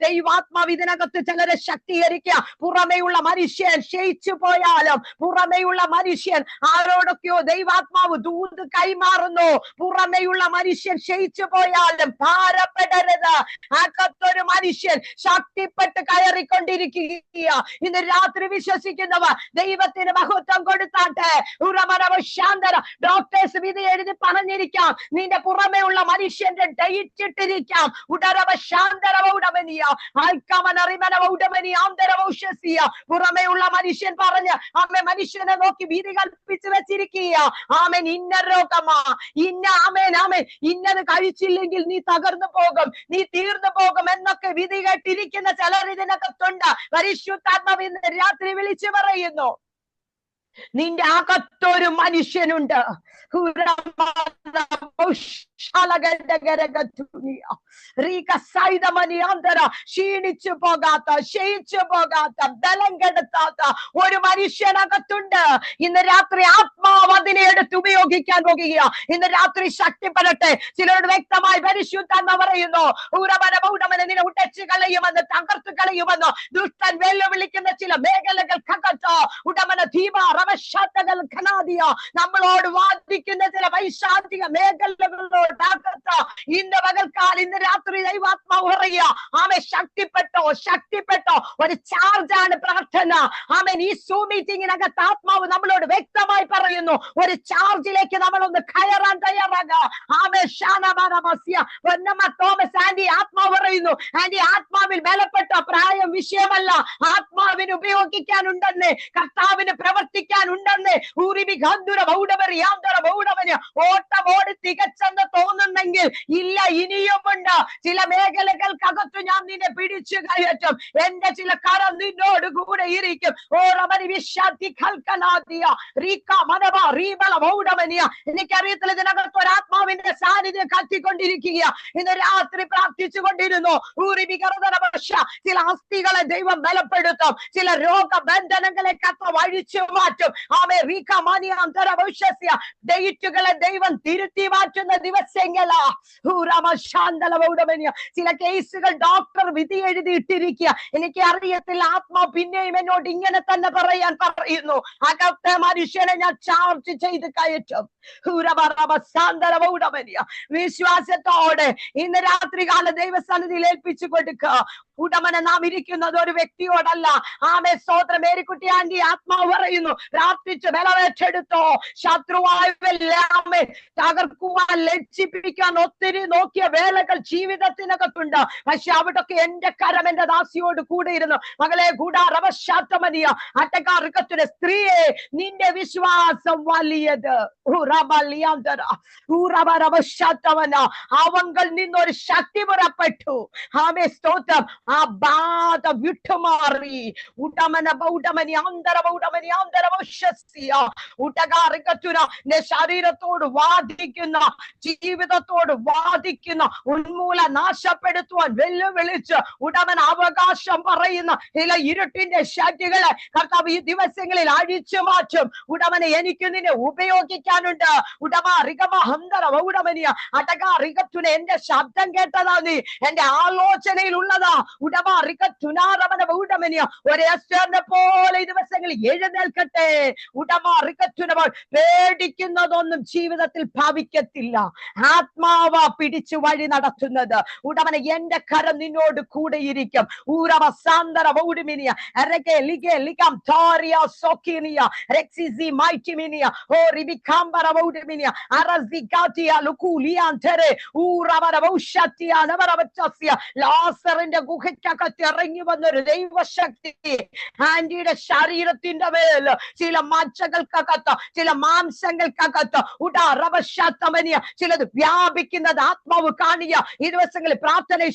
ദൈവാത്മാവ് ഇതിനകത്ത് ചിലരെ ശക്തീകരിക്കുക. പുറമേയുള്ള മനുഷ്യൻ ക്ഷയിച്ചു പോയാലും, പുറമേയുള്ള മനുഷ്യൻ ആരോടൊക്കെയോ ദൈവാത്മാവ് ദൂത് കൈമാറുന്നു. പുറമേയുള്ള മനുഷ്യൻ ക്ഷയിച്ചു പോയാലും ഭാരപ്പെടരുത്. അകത്തൊരു മനുഷ്യൻ ശക്തിപ്പെട്ട് കയറിക്കൊണ്ടിരിക്കുക. ഇന്ന് രാത്രി വിശ്വസിക്കുന്നവർ ദൈവത്തിന് മഹത്വം കൊടുത്താട്ടെ. ഉറമനവശാന്തര ഡോക്ടേഴ്സ് വിധി എഴുതി പറഞ്ഞിരിക്കാം, നിന്റെ പുറമേ ഉള്ള മനുഷ്യന്റെ ഡേറ്റ് ഇട്ടിരിക്കാം. ഉടരവശാന്തരവൗടമനിയ ആന്തരവൗഷസിയ പുറമേ ഉള്ള മനുഷ്യൻ പറഞ്ഞ് അമ്മ മനുഷ്യനെ നോക്കി വിധി കൽപ്പിച്ചു വെച്ചിരിക്കുക. ആമേൻ. ഇന്ന രോഗമാ, ഇന്നത് കഴിച്ചില്ലെങ്കിൽ നീ തകർന്നു പോകും, നീ തീർന്നു പോകും എന്നൊക്കെ വിധി കേട്ടിരിക്കുന്ന ചിലർ ഇതിനകത്തുണ്ട്. പരിശുദ്ധാത്മാവ് ഇന്ന് രാത്രി വിളിച്ചു പറയുന്നു, നിന്റെ അകത്തൊരു മനുഷ്യനുണ്ട്. ക്ഷീണിച്ചു പോകാത്ത, ക്ഷയിച്ചു പോകാത്ത, ബലം കെടുത്താത്ത ഒരു മനുഷ്യനകത്തുണ്ട്. ഇന്ന് രാത്രി ആത്മാവ് അതിനെ എടുത്ത് ഉപയോഗിക്കാൻ പോകുക. ഇന്ന് രാത്രി ശക്തിപ്പെടട്ടെ. ചിലരോട് വ്യക്തമായി പരിശുദ്ധാത്മ പറയുന്നു, നിന്നെ ഉടച്ചു കളയുമെന്ന്, തകർത്തു കളയുമെന്ന് ദുഷ്ടൻ വെല്ലുവിളിക്കുന്ന ചില മേഖലകൾക്കകത്ത് ഉടമന ധീമ റമശാത്തകൾ ഖനാദിയ നമ്മളോട് വാദിക്കുന്ന ചില വൈശാന്തിക മേഖലകളോടകത്ത് ഇന്ന് പകൽക്കാലം, ഇന്ന് രാത്രി ദൈവാത്മാവ് പറയുക, ആമേ, ശക്തിപ്പെട്ടോ, ശക്തിപ്പെട്ടോ. ഒരു ചാർജാണ് പ്രാർത്ഥന. ആമേൻ. ഈ സൂം മീറ്റിംഗിനകത്ത് ആത്മാവ് നമ്മളോട് വ്യക്തമായി പറയുന്നു, ഒരു ചാർജിലേക്ക് നമ്മളൊന്ന് കയറാൻ തയ്യാറാകുക. ആമേ. തോമസ് ആന്റി ആത്മാവ് പറയുന്നു, ആന്റി ആത്മാവിൽ ബലപ്പെട്ട പ്രായം വിഷയമല്ല, ആത്മാവിന് ഉപയോഗിക്കാനുണ്ടെന്ന്, കർത്താവിന് പ്രവർത്തിക്കാനുണ്ടെന്ന്. ഓട്ടമോടി തികച്ചെന്ന് തോന്നുന്നെങ്കിൽ ഇല്ല, ഇനിയുമുണ്ട്. ചില മേഖലകൾക്കകത്ത് ഞാൻ നിന്നെ പിടിച്ചു കയറ്റും. എന്റെ ചില കരം നിന്നോട് കൂടെ ഇരിക്കും. എനിക്കറിയത്തില്ല, ഇതിനകത്ത് ഒരാത്മാവിന്റെ സാന്നിധ്യം കത്തിക്കൊണ്ടിരിക്കുക. ഇന്ന് രാത്രി പ്രാർത്ഥിച്ചു കൊണ്ടിരുന്നു. ചില അസ്ഥികളെ ദൈവം ബലപ്പെടുത്തും. ചില രോഗബന്ധനങ്ങളെ വഴിച്ചു മാറ്റും. ഡേറ്റുകളെ ദൈവം തിരുത്തി മാറ്റുന്ന ദിവസങ്ങളാ. ചില കേസുകൾ ഡോക്ടർ വിധി എഴുതിയിട്ടിരിക്കുക. എനിക്ക് അറിയത്തില്ല, ആത്മാ പിന്നെയും എന്നോട് ഇങ്ങനെ തന്നെ പറയാൻ പറയുന്നു. അകത്തെ മനുഷ്യനെ ഞാൻ ചാർജ് ചെയ്ത് കയറ്റും. വിശ്വാസത്തോടെ ഇന്ന് രാത്രികാല ദൈവസന്നിധിയിൽ ഏൽപ്പിച്ചു കൊടുക്കുക. ഉടമനെ നാം ഇരിക്കുന്നത് ഒരു വ്യക്തിയോടല്ല. ആമേ സ്തോത്രം. മേരിക്കുട്ടി ആന്റി ആത്മാവ് പറയുന്നു, പ്രാർത്ഥിച്ച് ബലമേറ്റെടുത്തോ. ശത്രുവായവല്ലാമേ തകർക്കുവാൻ, ലജ്ജിപ്പിക്കാൻ ഒത്തിരി നോക്കിയ വേലകൾ ജീവിതത്തിനകത്തുണ്ട്. പക്ഷെ അവിടൊക്കെ എന്റെ കരം എന്റെ ദാസിയോട് കൂടെ ഇരുന്നു. മകളെ കൂടാറവശാത്തമനിയ അട്ടക്കാർക്കത്തിന് സ്ത്രീയെ, നിന്റെ വിശ്വാസം വലിയത്. അവങ്കിൽ നിന്നൊരു ശക്തി പുറപ്പെട്ടു. ആമേ സ്തോത്രം. ആ ബാധ വിട്ടുമാറി. ശരീരത്തോട് വാദിക്കുന്ന, ജീവിതത്തോട് വാദിക്കുന്ന, ഉന്മൂല നാശപ്പെടുത്തുവാൻ വെല്ലുവിളിച്ച് ഉടമൻ അവകാശം പറയുന്ന ചില ഇരുട്ടിന്റെ ശക്തികളെ കർത്താവ് ഈ ദിവസങ്ങളിൽ അഴിച്ചു മാറ്റും. ഉടമനെ എനിക്ക് നിന്നെ ഉപയോഗിക്കാനുണ്ട്. ഉടമനിയ അടകാറികത്തുന എന്റെ ശബ്ദം കേട്ടതാ നീ, എന്റെ ആലോചനയിൽ ഉള്ളതാ. ഉടമനിയ ഒരു എസ്തേറിനെ പോലെ ഈ ദിവസങ്ങളിൽ എഴുന്നേൽക്കട്ടെ. ഉടമറികത്തുനവൾ പേടിക്കുന്നതൊന്നും ജീവിതത്തിൽ ഭാവിക്കത്തില്ല. ആത്മാവ പിടിച്ചു വഴി നടത്തുന്നത്. ഉടമനെ എന്റെ കരം നിന്നോട് കൂടെ ഇരിക്കും. ലാസറിന്റെ ഗുഹയ്ക്കകത്ത് ഇറങ്ങി വന്നൊരു ദൈവശക്തി ആന്റിയുടെ ശരീരത്തിന്റെ മേൽ ചില മജ്ജകൾക്കകത്ത്, ചില മാംസങ്ങൾക്കകത്ത് ഉടറവശാത്തമനിയ ചിലത് വ്യാപിക്കുന്നത് ആത്മാവ് കാണിയ. ഈ ദിവസങ്ങളിൽ പ്രാർത്ഥനയിൽ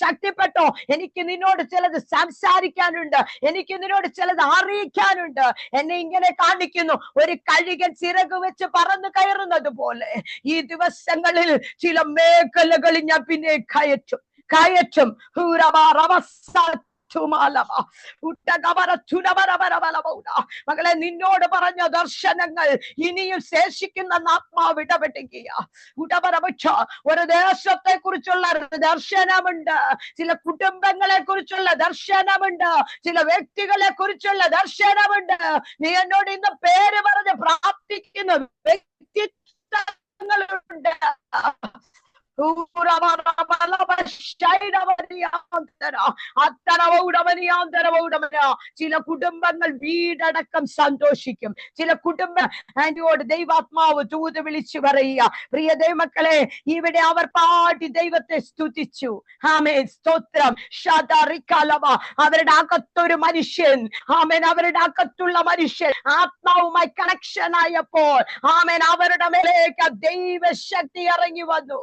ശക്തിപ്പെട്ടോ. എനിക്ക് നിന്നോട് ചിലത് സംസാരിക്കാനുണ്ട്. എനിക്ക് നിന്നോട് ചിലത് അറിയിക്കാനുണ്ട്. എന്നെ ഇങ്ങനെ കാണിക്കുന്നു, ഒരു കഴുകൻ ചിറക് വെച്ച് പറന്നു കയറുന്നത് പോലെ ഈ ദിവസങ്ങളിൽ ചില മേഖലകളിൽ ഞാൻ പിന്നെ കയറ്റും. മകളെ, നിന്നോട് പറഞ്ഞ ദർശനങ്ങൾ ഇനിയും ശേഷിക്കുന്ന ആത്മാവ് ഇടപെടുക. ഒരു ദേശത്തെ കുറിച്ചുള്ള ദർശനമുണ്ട്, ചില കുടുംബങ്ങളെ കുറിച്ചുള്ള ദർശനമുണ്ട്, ചില വ്യക്തികളെ കുറിച്ചുള്ള ദർശനമുണ്ട്. നീ എന്നോട് ഇന്ന് പേര് പറഞ്ഞ് പ്രാർത്ഥിക്കുന്ന വ്യക്തിത്വങ്ങളുണ്ട്. ചില കുടുംബങ്ങൾ വീടടക്കം സന്തോഷിക്കും. ചില കുടുംബ ആന്റിയോട് ദൈവാത്മാവ് തൂത് വിളിച്ചു പറയുക, പ്രിയ ദൈവമക്കളെ, ഇവിടെ അവർ പാടി ദൈവത്തെ സ്തുതിച്ചു. ആമേൻ സ്തോത്രം. അവരുടെ അകത്തൊരു മനുഷ്യൻ, ആമേൻ, അവരുടെ അകത്തുള്ള മനുഷ്യൻ ആത്മാവുമായി കണക്ഷൻ ആയപ്പോൾ ആമേൻ അവരുടെ മേലേക്ക് ദൈവശക്തി ഇറങ്ങി വന്നു.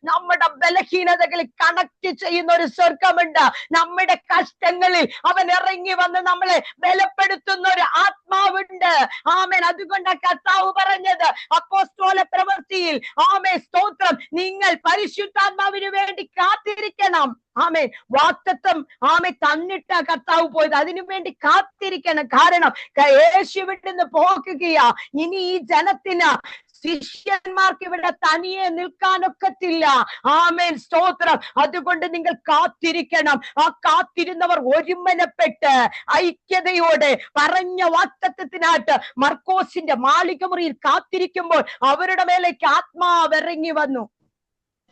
നമ്മുടെ ബലഹീനതകളിൽ കണക്ട് ചെയ്യുന്ന ഒരു സ്വർഗമുണ്ട്. നമ്മുടെ കഷ്ടങ്ങളിൽ അവൻ ഇറങ്ങി വന്ന് നമ്മളെ ബലപ്പെടുത്തുന്ന ഒരു ആത്മാവുണ്ട്. ആമേൻ. അതുകൊണ്ട് കർത്താവ് പറഞ്ഞത് അപ്പോസ്തല പ്രവൃത്തിയിൽ, ആമേൻ സ്തോത്രം, നിങ്ങൾ പരിശുദ്ധാത്മാവിന് വേണ്ടി കാത്തിരിക്കണം. ആമേൻ. വാഗ്ദത്തം ആമേൻ തന്നിട്ട കർത്താവ് പോയത്, അതിനു വേണ്ടി കാത്തിരിക്കണം. കാരണം യേശുവിടുന്ന് പോകുകയാ. ഇനി ഈ ജനത്തിന്, ശിഷ്യന്മാർക്ക് ഇവിടെ തനിയെ നിൽക്കാനൊക്കത്തില്ല. ആമേൻ സ്തോത്രം. അതുകൊണ്ട് നിങ്ങൾ കാത്തിരിക്കണം. ആ കാത്തിരുന്നവർ ഒരുമനപ്പെട്ട് ഐക്യതയോടെ പറഞ്ഞ വാഗ്ദത്തത്തിനായിട്ട് മർക്കോസിന്റെ മാളികമുറിയിൽ കാത്തിരിക്കുമ്പോൾ അവരുടെ മേലേക്ക് ആത്മാവ് ഇറങ്ങി വന്നു.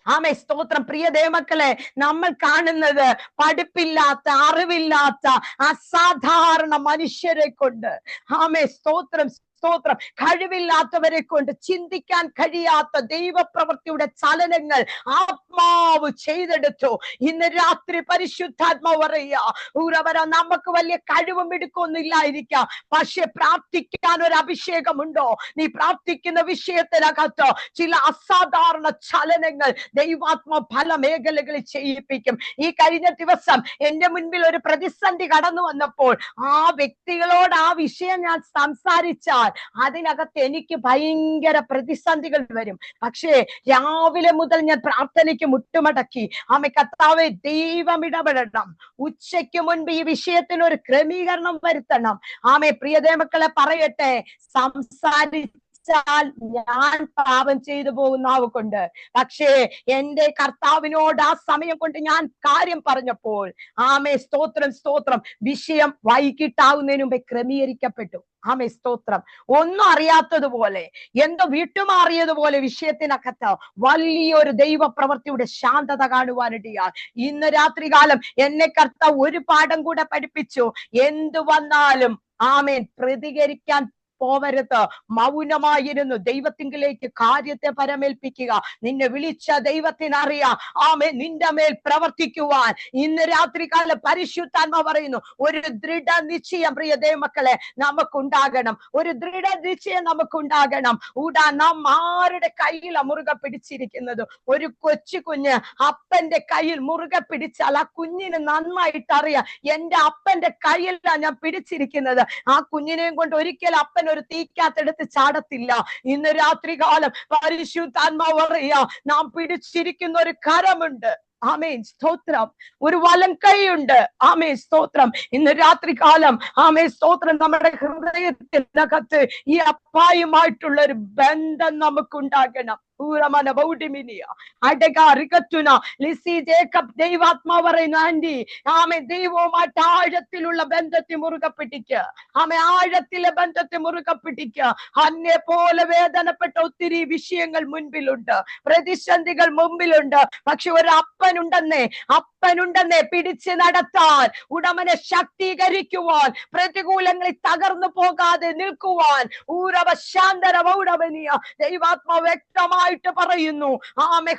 ആമേ സ്തോത്രം. പ്രിയ ദൈവമക്കളെ, നമ്മൾ കാണുന്നത് പഠിപ്പില്ലാത്ത, അറിവില്ലാത്ത അസാധാരണ മനുഷ്യരെ കൊണ്ട്, ആമേ സ്തോത്രം, സ്തോത്രം, കഴിവില്ലാത്തവരെ കൊണ്ട് ചിന്തിക്കാൻ കഴിയാത്ത ദൈവപ്രവൃത്തിയുടെ ചലനങ്ങൾ ആത്മാവ് ചെയ്തെടുത്തു. ഇന്ന് രാത്രി പരിശുദ്ധാത്മാവ് പറയുക, നമുക്ക് വലിയ കഴിവും എടുക്കൊന്നും ഇല്ലായിരിക്കാം, പക്ഷെ പ്രാർത്ഥിക്കാൻ ഒരു അഭിഷേകമുണ്ടോ? നീ പ്രാർത്ഥിക്കുന്ന വിഷയത്തിനകത്ത് ചില അസാധാരണ ചലനങ്ങൾ ദൈവാത്മ പല മേഖലകളിൽ ചെയ്യിപ്പിക്കും. ഈ കഴിഞ്ഞ ദിവസം എന്റെ മുൻപിൽ ഒരു പ്രതിസന്ധി കടന്നു വന്നപ്പോൾ ആ വ്യക്തികളോട് ആ വിഷയം ഞാൻ സംസാരിച്ചാൽ അതിനകത്ത് എനിക്ക് ഭയങ്കര പ്രതിസന്ധികൾ വരും. പക്ഷേ രാവിലെ മുതൽ ഞാൻ പ്രാർത്ഥനയ്ക്ക് മുട്ടുമടക്കി, കർത്താവേ ദൈവം ഇടപെടണം, ഉച്ചയ്ക്ക് മുൻപ് ഈ വിഷയത്തിന് ഒരു ക്രമീകരണം വരുത്തണം. പ്രിയതേ മക്കളെ പറയട്ടെ, സംസാരിച്ചാൽ ഞാൻ പാപം ചെയ്തു പോകുന്ന കൊണ്ട്, പക്ഷേ എന്റെ കർത്താവിനോട് ആ സമയം കൊണ്ട് ഞാൻ കാര്യം പറഞ്ഞപ്പോൾ സ്തോത്രം സ്തോത്രം, വിഷയം വൈകിട്ടാവുന്നതിന് മുമ്പേ ക്രമീകരിക്കപ്പെട്ടു. സ്തോത്രം. ഒന്നും അറിയാത്തതുപോലെ, എന്തോ വിട്ടുമാറിയതുപോലെ വിഷയത്തിനകത്ത് വലിയൊരു ദൈവപ്രവൃത്തിയുടെ ശാന്തത കാണുവാനിടയാൽ ഇന്ന് രാത്രികാലം എന്നെ കർത്താവ് ഒരു പാഠം കൂടെ പഠിപ്പിച്ചു. എന്തു വന്നാലും പ്രതികരിക്കാൻ പോവരുത്, മൗനമായിരുന്നു ദൈവത്തിങ്കിലേക്ക് കാര്യത്തെ പരമേൽപ്പിക്കുക. നിന്നെ വിളിച്ച ദൈവത്തിനറിയാം നിന്റെ മേൽ പ്രവർത്തിക്കുവാൻ. ഇന്ന് രാത്രികാലം പരിശുദ്ധാത്മ പറയുന്നു, ഒരു ദൃഢനിശ്ചയം പ്രിയ ദൈവമക്കളെ നമുക്കുണ്ടാകണം. ഒരു ദൃഢനിശ്ചയം നമുക്കുണ്ടാകണം. നാം ആരുടെ കയ്യിലാണ് മുറുകെ പിടിച്ചിരിക്കുന്നത്? ഒരു കൊച്ചു കുഞ്ഞ് അപ്പന്റെ കയ്യിൽ മുറുകെ പിടിച്ചാൽ ആ കുഞ്ഞിന് നന്നായിട്ട് അറിയാം, എന്റെ അപ്പന്റെ കയ്യിലാണ് ഞാൻ പിടിച്ചിരിക്കുന്നത്. ആ കുഞ്ഞിനെയും കൊണ്ട് ഒരിക്കലും അപ്പൻ ഒരു തീക്കകത്തെടുത്ത് ചാടത്തില്ല. ഇന്ന് രാത്രികാലം പരിശുദ്ധാത്മാവ് പറയാ, നാം പിടിച്ചിരിക്കുന്ന ഒരു കരമുണ്ട്. സ്തോത്രം. ഒരു വലം കൈയുണ്ട്. സ്തോത്രം. ഇന്ന് രാത്രികാലം സ്തോത്രം, നമ്മുടെ ഹൃദയത്തിനകത്ത് ഈ അപ്പായുമായിട്ടുള്ള ഒരു ബന്ധം നമുക്കുണ്ടാകണം. ദൈവാത്മാ പറയുന്നു, ആന്റി ദൈവവുമായിട്ട് ആഴത്തിലുള്ള ബന്ധത്തെ മുറുകെ പിടിക്കുക. ആഴത്തിലെ ബന്ധത്തെ മുറുകെ പിടിക്കുക. അന്നെ പോലെ വേദനപ്പെട്ട ഒത്തിരി വിഷയങ്ങൾ മുൻപിലുണ്ട്, പ്രതിസന്ധികൾ മുമ്പിലുണ്ട്. പക്ഷെ ഒരു അപ്പനുണ്ടെന്നേ പിടിച്ചു നടത്താൻ, ഉടമനെ ശക്തീകരിക്കുവാൻ, പ്രതികൂലങ്ങളിൽ തകർന്നു പോകാതെ നിൽക്കുവാൻ. ദൈവാത്മാ വ്യക്തമായിട്ട് പറയുന്നു,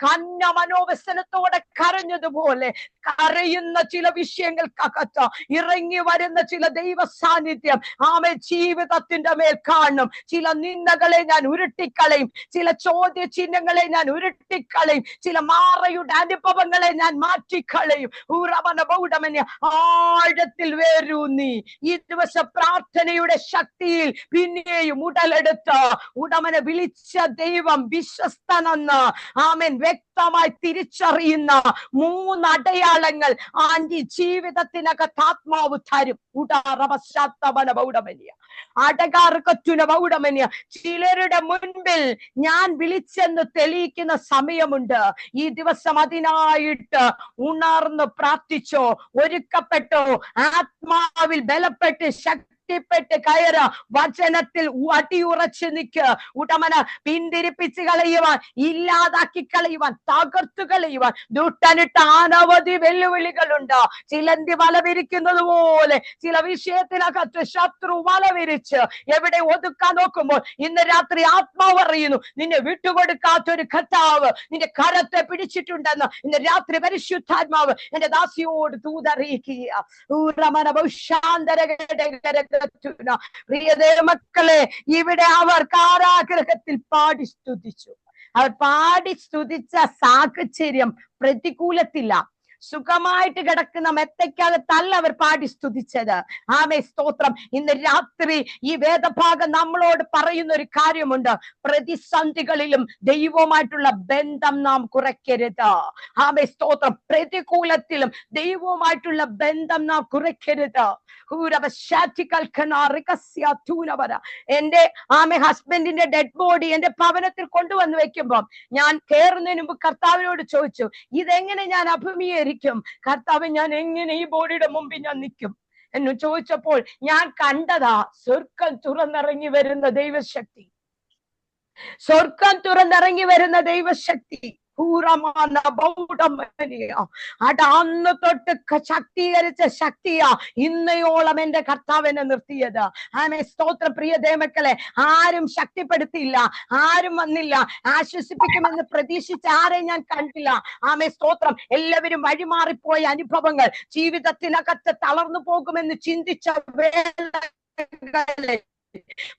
ഹന്ന മനോവ്യസനത്തോടെ കരഞ്ഞതുപോലെ കരയുന്ന ചില വിഷയങ്ങൾക്കകത്ത് ഇറങ്ങി വരുന്ന ചില ദൈവ സാന്നിധ്യം ജീവിതത്തിന്റെ മേൽ കാണും. ചില നിന്ദകളെ ഞാൻ ഉരുട്ടിക്കളയും, ചില ചോദ്യ ചിഹ്നങ്ങളെ ഞാൻ ഉരുട്ടിക്കളയും, ചില മാറയുടെ അനുഭവങ്ങളെ ഞാൻ മാറ്റിക്കളയും. ആഴത്തിൽ വേരൂന്നി ഈ ദിവസം പ്രാർത്ഥനയുടെ ശക്തിയിൽ പിന്നെയും ഉടലെടുത്ത് ഉടമനെ വിളിച്ച ദൈവം വിശ്വസ്തനെന്ന് വ്യക്തമായി തിരിച്ചറിയുന്ന 3 അടയാളങ്ങൾ ആന്റി ജീവിതത്തിനകത്ത് ആത്മാവ് തരും. ചിലരുടെ മുൻപിൽ ഞാൻ വിളിച്ചെന്ന് തെളിയിക്കുന്ന സമയമുണ്ട്. ഈ ദിവസം അതിനായിട്ട് ഉണർന്ന് പ്രാർത്ഥിച്ചോ, ഒരുക്കപ്പെട്ടോ, ആത്മാവിൽ ബലപ്പെട്ട് ശക്തിപ്പെട്ട് കയറ, വചനത്തിൽ അടിയുറച്ചു നിൽക്ക്. ഉടമന പിന്തിരിപ്പിച്ച് കളയുവാൻ, ഇല്ലാതാക്കി കളയുവാൻ, തകർത്തു കളയുവാൻ ദുഷ്ടനിട്ട് അനവധി വെല്ലുവിളികളുണ്ട്. ചിലന്തി വലവിരിക്കുന്നത് പോലെ ചില വിഷയത്തിനകത്ത് ശത്രു വലവിരിച്ച് എവിടെ ഒതുക്കാൻ നോക്കുമ്പോൾ ഇന്ന് രാത്രി ആത്മാവ് അറിയുന്നു, നിന്നെ വിട്ടുകൊടുക്കാത്തൊരു കർത്താവ് നിന്റെ കരത്തെ പിടിച്ചിട്ടുണ്ടെന്ന് ഇന്ന് രാത്രി പരിശുദ്ധാത്മാവ് എന്റെ ദാസിയോട് തൂതറിയിക്കുക. പ്രിയതേ മക്കളെ, ഇവിടെ അവർ കാരാഗ്രഹത്തിൽ പാടി സ്തുതിച്ചു. അവർ പാടി സ്തുതിച്ച സാഹചര്യം പ്രതികൂലത്തില്ല, സുഖമായിട്ട് കിടക്കുന്ന മെത്തയ്ക്കകത്തല്ല അവർ പാടി സ്തുതിച്ചത്. സ്തോത്രം. ഇന്ന് രാത്രി ഈ വേദഭാഗം നമ്മളോട് പറയുന്ന ഒരു കാര്യമുണ്ട്, പ്രതിസന്ധികളിലും ദൈവവുമായിട്ടുള്ള ബന്ധം നാം കുറയ്ക്കരുത്. സ്തോത്രം. പ്രതികൂലത്തിലും ദൈവവുമായിട്ടുള്ള ബന്ധം നാം കുറയ്ക്കരുത്. എന്റെ ഹസ്ബൻഡിന്റെ ഡെഡ് ബോഡി എന്റെ ഭവനത്തിൽ കൊണ്ടുവന്ന് വെക്കുമ്പോ ഞാൻ കയറുന്നതിന് മുമ്പ് കർത്താവിനോട് ചോദിച്ചു, ഇതെങ്ങനെ ഞാൻ അഭിമുഖീകരിക്കും? കർത്താവ്, ഞാൻ എങ്ങനെ ഈ ബോഡിയുടെ മുമ്പിൽ ഞാൻ നിൽക്കും എന്ന് ചോദിച്ചപ്പോൾ ഞാൻ കണ്ടതാ സ്വർഗം തുറന്നിറങ്ങി വരുന്ന ദൈവശക്തി. സ്വർഗം തുറന്നിറങ്ങി വരുന്ന ദൈവശക്തി. അന്ന് തൊട്ട് ശക്തീകരിച്ച ശക്തിയാ ഇന്നയോളം എന്റെ കർത്താവിനെ നിർത്തിയത്. ആമേ സ്തോത്രം. പ്രിയ ദൈവമക്കളെ, ആരും ശക്തിപ്പെടുത്തിയില്ല, ആരും വന്നില്ല, ആശ്വസിപ്പിക്കുമെന്ന് പ്രതീക്ഷിച്ച ആരെയും ഞാൻ കണ്ടില്ല. ആമേ സ്തോത്രം. എല്ലാവരും വഴിമാറിപ്പോയ അനുഭവങ്ങൾ, ജീവിതത്തിനകത്ത് തളർന്നു പോകുമെന്ന് ചിന്തിച്ച വേളകളെ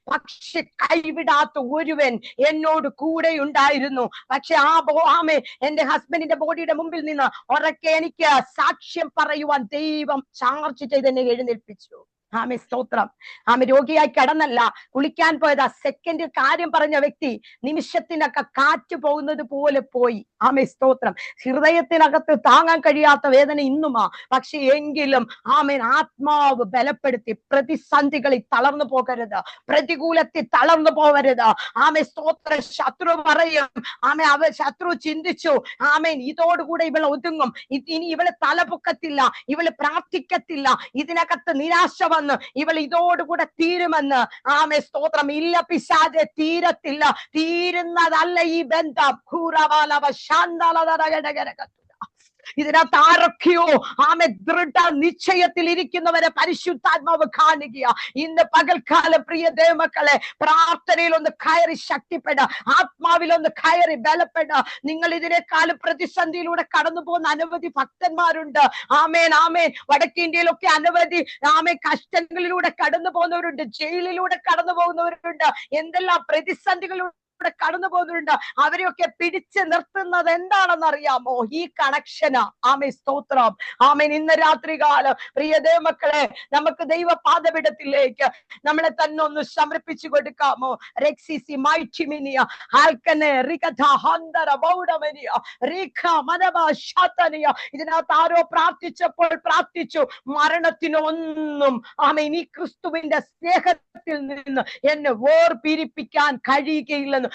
പക്ഷെ കൈവിടാത്ത ഒരുവൻ എന്നോട് കൂടെ ഉണ്ടായിരുന്നു. പക്ഷെ ആമേ എന്റെ ഹസ്ബൻഡിന്റെ ബോഡിയുടെ മുമ്പിൽ നിന്ന് ഉറക്കെ എനിക്ക് സാക്ഷ്യം പറയുവാൻ ദൈവം ചാർജ് ചെയ്ത് എന്നെ എഴുന്നേൽപ്പിച്ചു. ആമേ സ്തോത്രം. ആമേ രോഗിയായി കിടന്നല്ല, കുളിക്കാൻ പോയതാ. സെക്കൻഡിൽ കാര്യം പറഞ്ഞ വ്യക്തി നിമിഷത്തിനൊക്കെ കാറ്റ് പോകുന്നത് പോലെ പോയി. ആമേ സ്തോത്രം. ഹൃദയത്തിനകത്ത് താങ്ങാൻ കഴിയാത്ത വേദന ഇന്നുമാ. പക്ഷെ എങ്കിലും ആമേൻ ആത്മാവ് ബലപ്പെടുത്തി. പ്രതിസന്ധികളിൽ തളർന്നു പോകരുത്, പ്രതികൂലത്തിൽ തളർന്നു പോകരുത്. ആമേ സ്തോത്രം. ശത്രു പറയും, ആമേ ശത്രു ചിന്തിച്ചു, ആമേൻ ഇതോടുകൂടെ ഇവളെ ഒതുങ്ങും, ഇനി ഇവള് തലപൊക്കത്തില്ല, ഇവള് പ്രാർത്ഥിക്കത്തില്ല, ഇതിനകത്ത് നിരാശ വന്ന് ഇവൾ ഇതോടുകൂടെ തീരുമെന്ന്. ആമേ സ്തോത്രം. ഇല്ല പിശാചെ, തീരത്തില്ല. തീരുന്നതല്ല ഈ ബന്ധം. ഇതിനകത്ത് ആരൊക്കെയോ ആമേ ദൃഢ നിശ്ചയത്തിൽ ഇരിക്കുന്നവരെ പരിശുദ്ധാത്മാവ് കാണുക. ഇന്ന് പകൽക്കാലം പ്രിയ ദൈവമക്കളെ, പ്രാർത്ഥനയിൽ ഒന്ന് കയറി ശക്തിപ്പെട, ആത്മാവിൽ ഒന്ന് കയറി ബലപ്പെട. നിങ്ങൾ ഇതിനേക്കാളും പ്രതിസന്ധിയിലൂടെ കടന്നു പോകുന്ന അനവധി ഭക്തന്മാരുണ്ട്. ആമേൻ ആമേൻ. വടക്കേന്ത്യയിലൊക്കെ അനവധി കഷ്ടങ്ങളിലൂടെ കടന്നു പോകുന്നവരുണ്ട്, ജയിലിലൂടെ കടന്നു പോകുന്നവരുണ്ട്, എന്തെല്ലാം പ്രതിസന്ധികളിലൂടെ കടന്നു പോകുന്നുണ്ട്. അവരെയൊക്കെ പിടിച്ചു നിർത്തുന്നത് എന്താണെന്ന് അറിയാമോ? ഈ കണക്ഷനാ. ആമേ സ്തോത്രം. ആമേൻ. ഇന്ന് രാത്രികാലം പ്രിയ ദൈവമക്കളെ, നമുക്ക് ദൈവ പാദപീഠത്തിലേക്ക് നമ്മളെ തന്നെ ഒന്ന് സമർപ്പിച്ചു കൊടുക്കാമോ? റെക്സിസി മൈറ്റിമിനിയ ആൽക്കനെ റികഥ ഹന്തര ബൗഡമനിയ റീഖ മനബ ശാതനിയ. ഇതിനകത്ത് ആരോ പ്രാർത്ഥിച്ചപ്പോൾ പ്രാർത്ഥിച്ചു, മരണത്തിനൊന്നും ആമേൻ ഈ ക്രിസ്തുവിന്റെ സ്നേഹത്തിൽ നിന്ന് എന്നെ വേർപിരിപ്പിക്കാൻ കഴിയുകയില്ലെന്ന്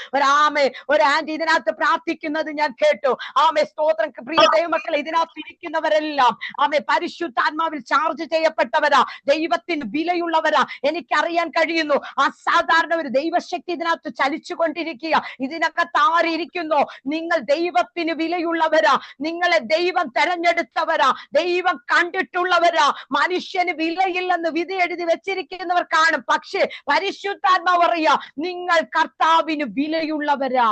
ഒരു ആന്റി ഇതിനകത്ത് പ്രാർത്ഥിക്കുന്നത് ഞാൻ കേട്ടു. ആമേ സ്തോത്രം. പ്രിയ ദൈവമക്കളെ, ഇതിനകത്ത് ഇരിക്കുന്നവരെല്ലാം ആമേ പരിശുദ്ധാത്മാവിൽ ചാർജ് ചെയ്യപ്പെട്ടവരാ, ദൈവത്തിന് വിലയുള്ളവരാ. എനിക്കറിയാൻ കഴിയുന്നു അസാധാരണ ഒരു ദൈവശക്തി ഇതിനകത്ത് ചലിച്ചുകൊണ്ടിരിക്കുക. ഇതിനകത്ത് ആരിയ്ക്കുന്നു? നിങ്ങൾ ദൈവത്തിന് വിലയുള്ളവരാ, നിങ്ങളെ ദൈവം തെരഞ്ഞെടുത്തവരാ, ദൈവം കണ്ടിട്ടുള്ളവരാ. മനുഷ്യന് വിലയില്ലെന്ന് വിധി എഴുതി വെച്ചിരിക്കുന്നവർ കാണും, പക്ഷേ പരിശുദ്ധാത്മാവ് പറയാ, നിങ്ങൾ കർത്താവിന് വിലയുള്ളവരാ.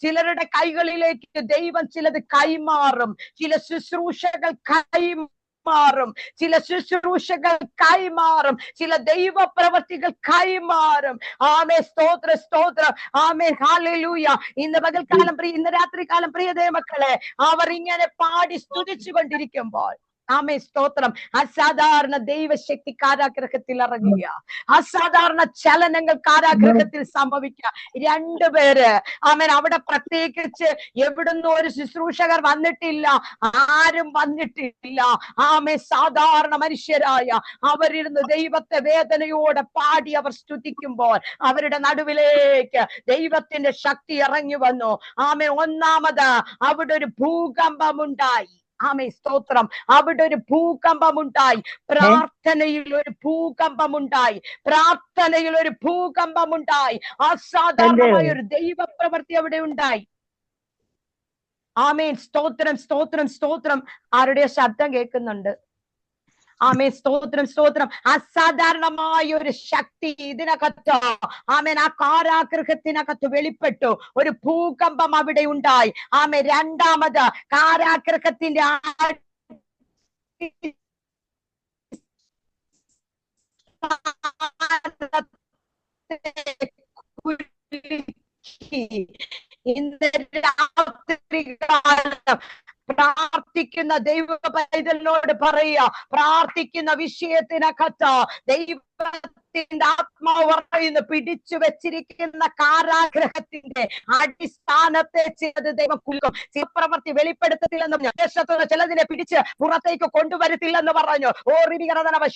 ചിലരുടെ കൈകളിലേക്ക് ദൈവം ചിലത് കൈമാറും, ചില ശുശ്രൂഷകൾ കൈമാറും, ചില ശുശ്രൂഷകൾ കൈമാറും, ചില ദൈവ പ്രവൃത്തികൾ കൈമാറും. ആമേ സ്തോത്ര സ്തോത്രം. ആമേ ഹല്ലേലൂയ. ഇന്ന് പകൽക്കാലം ഇന്ന് രാത്രികാലം പ്രിയ ദൈവമക്കളെ, അവർ ഇങ്ങനെ പാടി സ്തുതിച്ചു കൊണ്ടിരിക്കുമ്പോൾ ആമേ സ്തോത്രം, അസാധാരണ ദൈവശക്തി കാരാഗ്രഹത്തിൽ ഇറങ്ങുക, അസാധാരണ ചലനങ്ങൾ കാരാഗ്രഹത്തിൽ സംഭവിക്കുക. രണ്ടുപേര് ആമേൻ അവിടെ പ്രത്യേകിച്ച് എവിടുന്ന് ഒരു ശുശ്രൂഷകർ വന്നിട്ടില്ല, ആരും വന്നിട്ടില്ല. ആമേ സാധാരണ മനുഷ്യരായ അവരിരുന്ന് ദൈവത്തെ വേദനയോടെ പാടി അവർ സ്തുതിക്കുമ്പോൾ അവരുടെ നടുവിലേക്ക് ദൈവത്തിന്റെ ശക്തി ഇറങ്ങി വന്നു. ആമേ ഒന്നാമത് അവിടെ ഒരു ഭൂകമ്പമുണ്ടായി. ആമേ സ്തോത്രം. അവിടെ ഒരു ഭൂകമ്പമുണ്ടായി, പ്രാർത്ഥനയിൽ ഒരു ഭൂകമ്പമുണ്ടായി, പ്രാർത്ഥനയിൽ ഒരു ഭൂകമ്പമുണ്ടായി. അസാധാരണമായ ഒരു ദൈവപ്രവൃത്തി അവിടെ ഉണ്ടായി. ആമേൻ സ്തോത്രം സ്തോത്രം സ്തോത്രം. ആരുടെ ശബ്ദം കേൾക്കുന്നുണ്ട്? ആമേ സ്തോത്രം സ്തോത്രം. അസാധാരണമായ ഒരു ശക്തി ഇതിനകത്ത് ആമേൻ ആ കാരാഗൃഹത്തിനകത്ത് വെളിപ്പെട്ടു. ഒരു ഭൂകമ്പം അവിടെ ഉണ്ടായി. ആമേ രണ്ടാമത് കാരാഗൃഹത്തിന്റെ ഇന്ന് രാത്രികാലം പ്രാർത്ഥിക്കുന്ന ദൈവ പൈതലിനോട് പറയുക, പ്രാർത്ഥിക്കുന്ന വിഷയത്തിനകത്ത് ദൈവത്തിന്റെ ആത്മാവ് പറയുന്നു, പിടിച്ചു വെച്ചിരിക്കുന്ന കാരാഗ്രഹത്തിന്റെ അടിസ്ഥാനത്തെ ചെയ്ത് ദൈവം കുലുക്കും. പ്രവൃത്തി വെളിപ്പെടുത്തത്തില്ലെന്നും ദേശത്തുള്ള ചിലതിനെ പിടിച്ച് പുറത്തേക്ക് കൊണ്ടുവരത്തില്ലെന്ന് പറഞ്ഞു.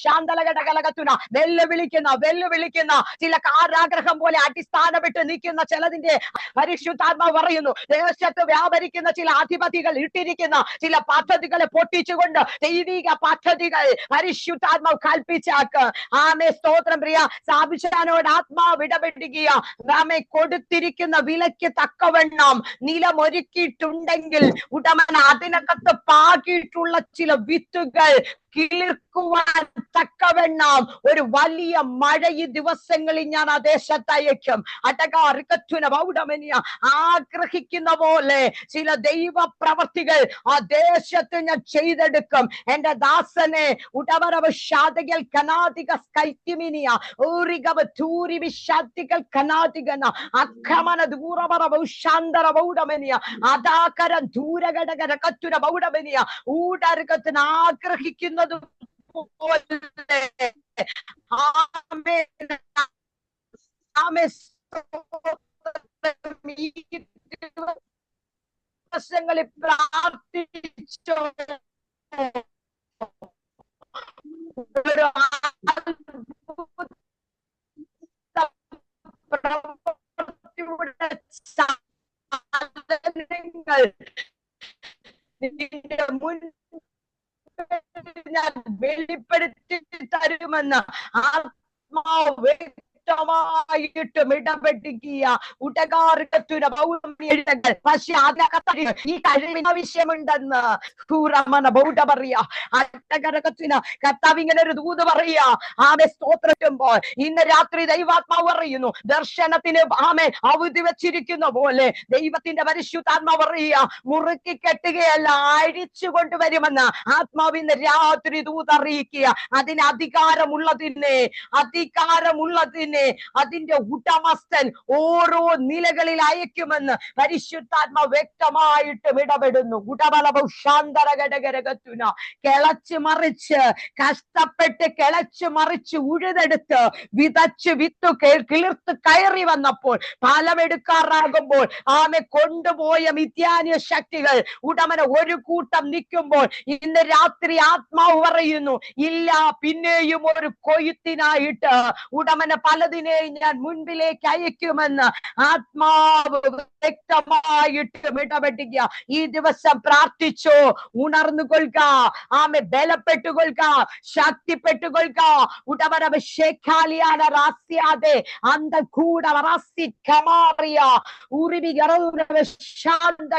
ശാന്തലകടകലകത്തുന വെല്ലുവിളിക്കുന്ന ചില കാരാഗ്രഹം പോലെ അടിസ്ഥാനം വിട്ട് നിൽക്കുന്ന ചിലതിന്റെ പരിശുദ്ധാത്മാവ് പറയുന്നു, ദേശത്ത് വ്യാപരിക്കുന്ന ചില അധിപതികൾ ഇട്ടിരിക്കുന്ന ചില പദ്ധതികളെ പൊട്ടിച്ചുകൊണ്ട് ദൈവിക പദ്ധതികൾ പരിശുദ്ധാത്മാവ് കൽപ്പിച്ചാക്ക്. ആമേ സ്തോത്രം. പ്രിയ സാബിഷാനോട് ആത്മാവ് ഇടപെടുകയ ആമേ കൊടുത്തിരിക്കുന്ന വിലയ്ക്ക് തക്കവണ്ണം നിലമൊരുക്കിയിട്ടുണ്ടെങ്കിൽ ഉടമൻ അതിനകത്ത് പാകിയിട്ടുള്ള ചില വിത്തുകൾ കിളിർക്കുവാൻ തക്കവണ്ണം ഒരു വലിയ മഴ ഈ ദിവസങ്ങളിൽ ഞാൻ ആ ദേശത്ത് അയക്കും. ആഗ്രഹിക്കുന്ന പോലെ ചില ദൈവ പ്രവർത്തികൾ ആ ദേശത്ത് ഞാൻ ചെയ്തെടുക്കും. എന്റെ ദാസനെ ഉടവരവശാദകൾ കനാദിക സ്കൈത്തിമിനിയ ഊരികവ തൂരി വിശാദികൾ കനാദികന അക്രമണ ദൂരവരവശാന്തര ബൗഡമനിയ അതാകരം ദൂരഘടകര കത്തുര ബൗഡമനിയ ഊടർഗത്തിന് ആഗ്രഹിക്കുന്ന ദിവസങ്ങളിൽ പ്രാർത്ഥിച്ചോ നിന്റെ മുൻ ഞാൻ വെളിപ്പെടുത്തി തരുമെന്ന് ആത്മാവ് വ്യക്തമായിട്ടും ഇടപെട്ടിക്കുക. ഉടകാർക്കത്തുര എഴുതങ്ങൾ പക്ഷെ അതിനകത്ത് ഈ കഴിവിന് ആവശ്യമുണ്ടെന്ന് ബൗഡ പറയാ. അട്ടകരകത്തിന് കർത്താവ് ഇങ്ങനെ ഒരു ദൂത് പറയാ. ആമെ സ്തോത്രക്കുമ്പോൾ ഇന്ന് രാത്രി ദൈവാത്മാവ് പറയുന്നു, ദർശനത്തിന് ആമേ അവധി വെച്ചിരിക്കുന്ന പോലെ ദൈവത്തിന്റെ പരിശുദ്ധാത്മാവ് പറയുക, മുറുക്കി കെട്ടുകയല്ല അഴിച്ചു കൊണ്ടുവരുമെന്ന് ആത്മാവ് ഇന്ന് രാത്രി ദൂത് അറിയിക്കുക. അതിന് അധികാരമുള്ളതിനെ അതിന്റെ ഉടമസ്ഥൻ ഓരോ നിലകളിൽ അയക്കുമെന്ന് പരിശുദ്ധാത്മാവ് വ്യക്തമായിട്ടും ഇടപെടുന്നു. ഉടബലഭൂഷാന്തരഘടകരകത്തുന കിളച്ച് മറിച്ച് കഷ്ടപ്പെട്ട് കിളച്ച് മറിച്ച് ഉഴുതെടുത്ത് വിതച്ച് വിത്ത് കിളിർത്ത് കയറി വന്നപ്പോൾ ഫലമെടുക്കാറാകുമ്പോൾ ആമെ കൊണ്ടുപോയ മിഥ്യാന്യ ശക്തികൾ ഉടമനെ ഒരു കൂട്ടം നിൽക്കുമ്പോൾ ഇന്ന് രാത്രി ആത്മാവ് പറയുന്നു, ഇല്ല പിന്നെയും ഒരു കൊയ്ത്തിനായിട്ട് ഉടമനെ പലതിനെയും ഞാൻ മുൻപിലേക്ക് അയക്കുമെന്ന് ആത്മാവ് വ്യക്തമായിട്ടും ഇടപെടുക. ഈ ദിവസം പ്രാർത്ഥിച്ചോ, ഉണർന്നുകൊള്ളുക, ആമെ ബലപ്പെട്ടുകൊള്ളുക, ശക്തിപ്പെട്ടുകൊള്ളുക. ഉടമന ശേഖാലിയാന റാസ്യാതെ അന്ത കൂട റാസി കമാറിയ ഉറിവി ശാന്ത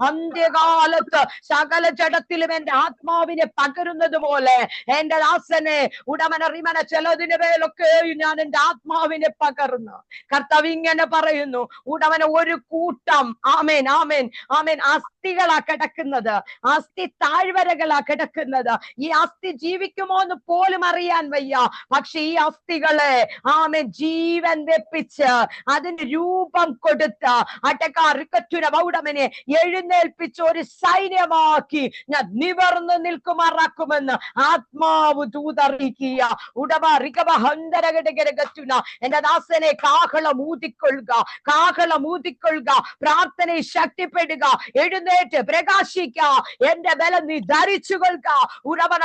അന്ത്യകാലത്ത് സകല ജഡത്തിലും എന്റെ ആത്മാവിനെ പകരുന്നത് പോലെ എന്റെ ദാസനെ ഉടമന റിമന ചിലതിന് മേലൊക്കെ ഞാൻ എന്റെ ആത്മാവിനെ പകർന്നു. കർത്താവ് ഇങ്ങനെ പറയുന്നു, ഉടമന ഒരു കൂട്ടം ആമേൻ ആമേൻ ആമേൻ അസ്ഥികളാ കിടക്കുന്നത്, അസ്ഥി താഴ്വരകളാ കിടക്കുന്നത്. ഈ അസ്ഥി ജീവിക്കുമോ എന്ന് പോലും അറിയാൻ വയ്യ. പക്ഷെ ഈ അസ്ഥികളെ ആമേൻ ജീവൻ വെപ്പിച്ച് അതിന് രൂപം കൊടുത്ത അട്ടക്കാർക്കറ്റുര ബൗഡമനെ എഴുന്നേൽപ്പിച്ച് ഒരു സൈന്യമാക്കി ഞാൻ നിവർന്നു നിൽക്കുമാറാക്കുമെന്ന് ആത്മാവ് ദൂതറിയിക്കുക. ഉടമ എന്റെ ദാസനെ കാഹളം ഊതിക്കൊള്ളുക, കാഹളം ഊതിക്കൊള്ളുക, പ്രാർത്ഥനയിൽ ശക്തിപ്പെടുക, എഴുന്നേറ്റ് പ്രകാശിക്കുക, എന്റെ ബലം നീ ധരിച്ചു കൊള്ളുക. ഉടമൻ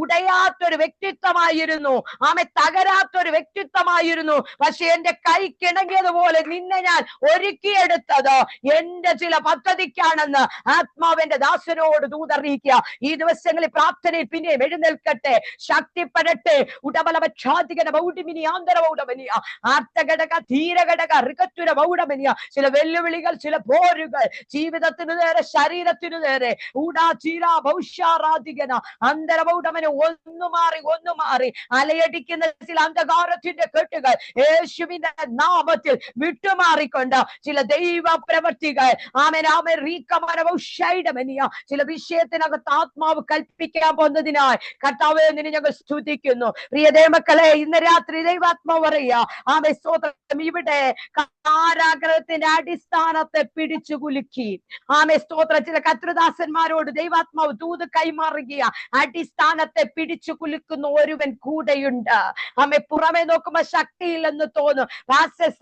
ഉടയാത്തൊരു വ്യക്തിത്വമായിരുന്നു, ആമെ തകരാത്തൊരു വ്യക്തിത്വമായിരുന്നു. പക്ഷെ എന്റെ കൈ കിണങ്ങിയതുപോലെ നിന്നെ ഞാൻ ഒരുക്കിയെടുത്തത് എന്റെ ചില പദ്ധതിക്കാണെന്ന് ആത്മാവിന്റെ ദാസനോട് ദൂതറിയിക്കുക. ഈ ദിവസങ്ങളിൽ പ്രാർത്ഥനയിൽ പിന്നെയും എഴുന്നേൽക്കട്ടെ, ശക്തിപ്പെടട്ടെ. ഉടബലവക്ഷാധികന ബൗഡിമിനി ആന്തര ബൗഡമനിയ ആർത്തഘടക ധീരഘടക ഋഗത്തുര ബൗഡമനിയ ചില വെല്ലുവിളികൾ, ചില പോരുകൾ ജീവിതത്തിനു നേരെ, ശരീരത്തിനു നേരെ ഭൗഷ്യാരാധികന അന്തരബൗഡമനെ ഒന്നു മാറി അലയടിക്കുന്ന ചില അന്ധകാരത്തിന്റെ കെട്ടുകൾ യേശുവിന്റെ നാമത്തിൽ വിട്ടുമാറിക്കൊണ്ട് ചില ദൈവ പ്രവർത്തികൾ ചില വിഷയത്തിനകത്ത് ആത്മാവ് കൽപ്പിക്കാൻ പോകുന്നതിനായി കർത്താവേ നിന്നെ ഞങ്ങൾ സ്തുതിക്കുന്നു. പ്രിയതേ മക്കളെ, ഇന്ന് രാത്രി ദൈവാത്മാവ് പറയുക, ആമേ സ്തോത്രം, ഇവിടെ കാരാഗ്രഹത്തിന്റെ അടിസ്ഥാനത്തെ പിടിച്ചു കുലുക്കി. ആമേ സ്തോത്രം, ചില കർത്തൃദാസന്മാരോട് ദൈവാത്മാവ് ദൂത് കൈമാറുക, അടിസ്ഥാനത്തെ പിടിച്ചു കുലുക്കുന്ന ഒരുവൻ കൂടെയുണ്ട്. ആമേ പുറമെ നോക്കുമ്പോ ശക്തിയില്ലെന്ന് തോന്നും,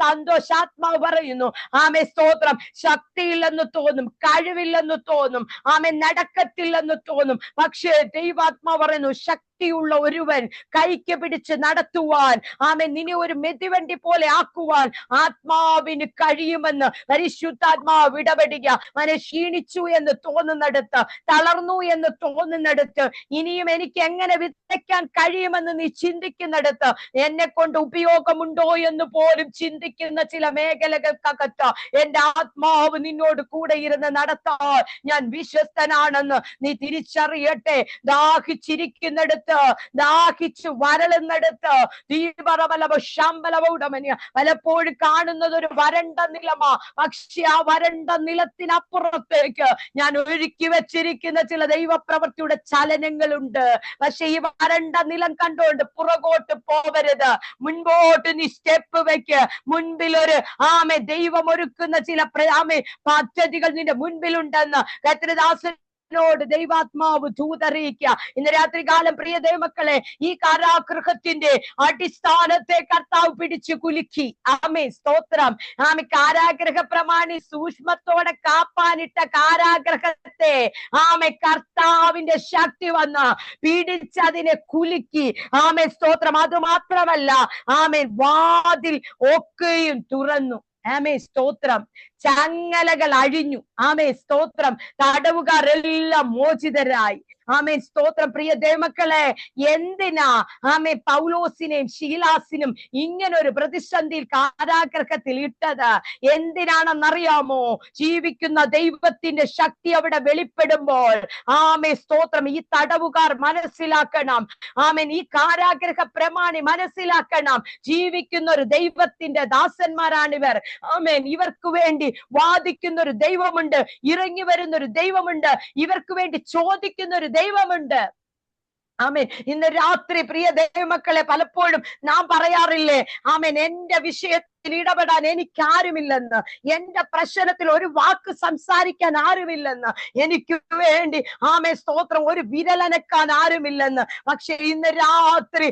സന്തോഷാത്മാവ് പറയുന്നു, ആമേ സ്തോത്രം, ശക്തിയില്ലെന്ന് തോന്നും, കഴിവില്ലെന്ന് തോന്നും, ആമേ നടക്കത്തില്ലെന്ന് തോന്നും. പക്ഷേ ദൈവാത്മാവ് പറയുന്നു, ശക്തി ശക്തിയുള്ള ഒരുവൻ കൈക്ക് പിടിച്ച് നടത്തുവാൻ, ആമേൻ, നിന്നെ ഒരു മെതിവണ്ടി പോലെ ആക്കുവാൻ ആത്മാവിന് കഴിയുമെന്ന് പരിശുദ്ധാത്മാവ് ഇടപെടുക. അവനെ ക്ഷീണിച്ചു എന്ന് തോന്നുന്നിടത്ത്, തളർന്നു എന്ന് തോന്നുന്നിടത്ത്, ഇനിയും എനിക്ക് എങ്ങനെ വിതയ്ക്കാൻ കഴിയുമെന്ന് നീ ചിന്തിക്കുന്നിടത്ത്, എന്നെ കൊണ്ട് ഉപയോഗമുണ്ടോ എന്ന് പോലും ചിന്തിക്കുന്ന ചില മേഖലകൾക്കകത്ത് എന്റെ ആത്മാവ് നിന്നോട് കൂടെ ഇരുന്ന് നടത്താൻ ഞാൻ വിശ്വസ്തനാണെന്ന് നീ തിരിച്ചറിയട്ടെ. ദാഹിച്ചിരിക്കുന്നിടത്ത്, ദാഹിച്ചു വരളുന്നിടത്ത് ദീപറബലവ ശമ്പലവൗടമന്യ പലപ്പോഴും കാണുന്നത് ഒരു വരണ്ട നിലമാ. പക്ഷെ ആ വരണ്ട നിലത്തിനപ്പുറത്തേക്ക് ഞാൻ ഒരുക്കി വെച്ചിരിക്കുന്ന ചില ദൈവപ്രവൃത്തിയുടെ ചലനങ്ങളുണ്ട്. പക്ഷെ ഈ വരണ്ട നിലം കണ്ടുകൊണ്ട് പുറകോട്ട് പോവരുത്, മുൻപോട്ട് നീ സ്റ്റെപ്പ് വെക്ക്. മുൻപിൽ ഒരു ദൈവം ഒരുക്കുന്ന ചില പദ്ധതികൾ നിന്റെ മുൻപിലുണ്ടെന്ന് കർത്തൃദാസൻ ദൈവാത്മാവ് ദൂതറിയിക്കുക. ഇന്ന് രാത്രികാലം പ്രിയ ദൈവമക്കളെ, ഈ കാരാഗൃഹത്തിന്റെ അടിസ്ഥാനത്തെ കർത്താവ് പിടിച്ചു കുലുക്കി. ആമേ സ്തോത്രം. കാരാഗ്രഹ പ്രമാണി സൂക്ഷ്മത്തോടെ കാപ്പാനിട്ട കാരാഗ്രഹത്തെ കർത്താവിന്റെ ശക്തി വന്ന് പിടിച്ചതിനെ കുലുക്കി. ആമേ സ്തോത്രം. അത് മാത്രമല്ല, വാതിൽ ഒക്കെയും തുറന്നു. ആമേ സ്തോത്രം. ചങ്ങലകൾ അഴിഞ്ഞു. ആമേ സ്തോത്രം. തടവുകാരെല്ലാം മോചിതരായി. ആമേൻ സ്തോത്രം. പ്രിയ ദൈവമക്കളെ, എന്തിനാ പൗലോസിനെയും ശീലാസിനും ഇങ്ങനൊരു പ്രതിസന്ധിയിൽ കാരാഗ്രഹത്തിൽ ഇട്ടത്? എന്തിനാണെന്നറിയാമോ? ജീവിക്കുന്ന ദൈവത്തിന്റെ ശക്തി അവിടെ വെളിപ്പെടുമ്പോൾ സ്തോത്രം, ഈ തടവുകാർ മനസ്സിലാക്കണം. ഈ കാരാഗ്രഹ പ്രമാണി മനസ്സിലാക്കണം, ജീവിക്കുന്ന ഒരു ദൈവത്തിന്റെ ദാസന്മാരാണിവർ. ഇവർക്ക് വേണ്ടി വാദിക്കുന്ന ഒരു ദൈവമുണ്ട്, ഇറങ്ങി വരുന്ന ഒരു ദൈവമുണ്ട്, ഇവർക്ക് വേണ്ടി ചോദിക്കുന്ന ഒരു ദൈവമുണ്ട്. ആമേൻ. ഇന്ന് രാത്രി പ്രിയ ദൈവമക്കളെ, പലപ്പോഴും നാം പറയാറില്ലേ, ആമേൻ, എന്റെ വിഷയത്തിൽ ഇടപെടാൻ എനിക്കാരുമില്ലെന്ന്, എന്റെ പ്രശ്നത്തിൽ ഒരു വാക്ക് സംസാരിക്കാൻ ആരുമില്ലെന്ന്, എനിക്ക് വേണ്ടി സ്തോത്രം ഒരു വിരലനക്കാൻ ആരുമില്ലെന്ന്. പക്ഷെ ഇന്ന് രാത്രി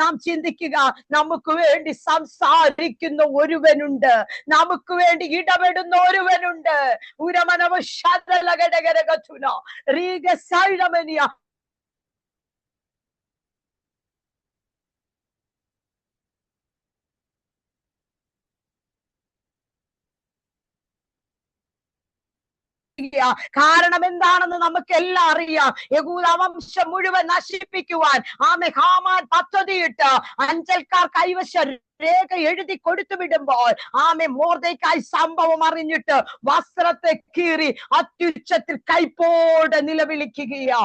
നാം ചിന്തിക്കുക, നമുക്ക് വേണ്ടി സംസാരിക്കുന്ന ഒരുവനുണ്ട്, നമുക്ക് വേണ്ടി ഇടപെടുന്ന ഒരുവനുണ്ട്. ഉരമനവ ശതലഘടകരകഥുന റീഗ സൈലമനിയ കാരണം എന്താണെന്ന് നമുക്കെല്ലാം അറിയാം. യഹൂദ വംശം മുഴുവൻ നശിപ്പിക്കുവാൻ ഹാമാൻ പദ്ധതിയിട്ട് അഞ്ചൽക്കാർ കൈവശം രേഖ എഴുതി കൊടുത്തു വിടുമ്പോൾ മൊർദെഖായി സംഭവം അറിഞ്ഞിട്ട് വസ്ത്രത്തെ കീറി അത്യുച്ചത്തിൽ കൈപ്പോടെ നിലവിളിക്കുകയാ.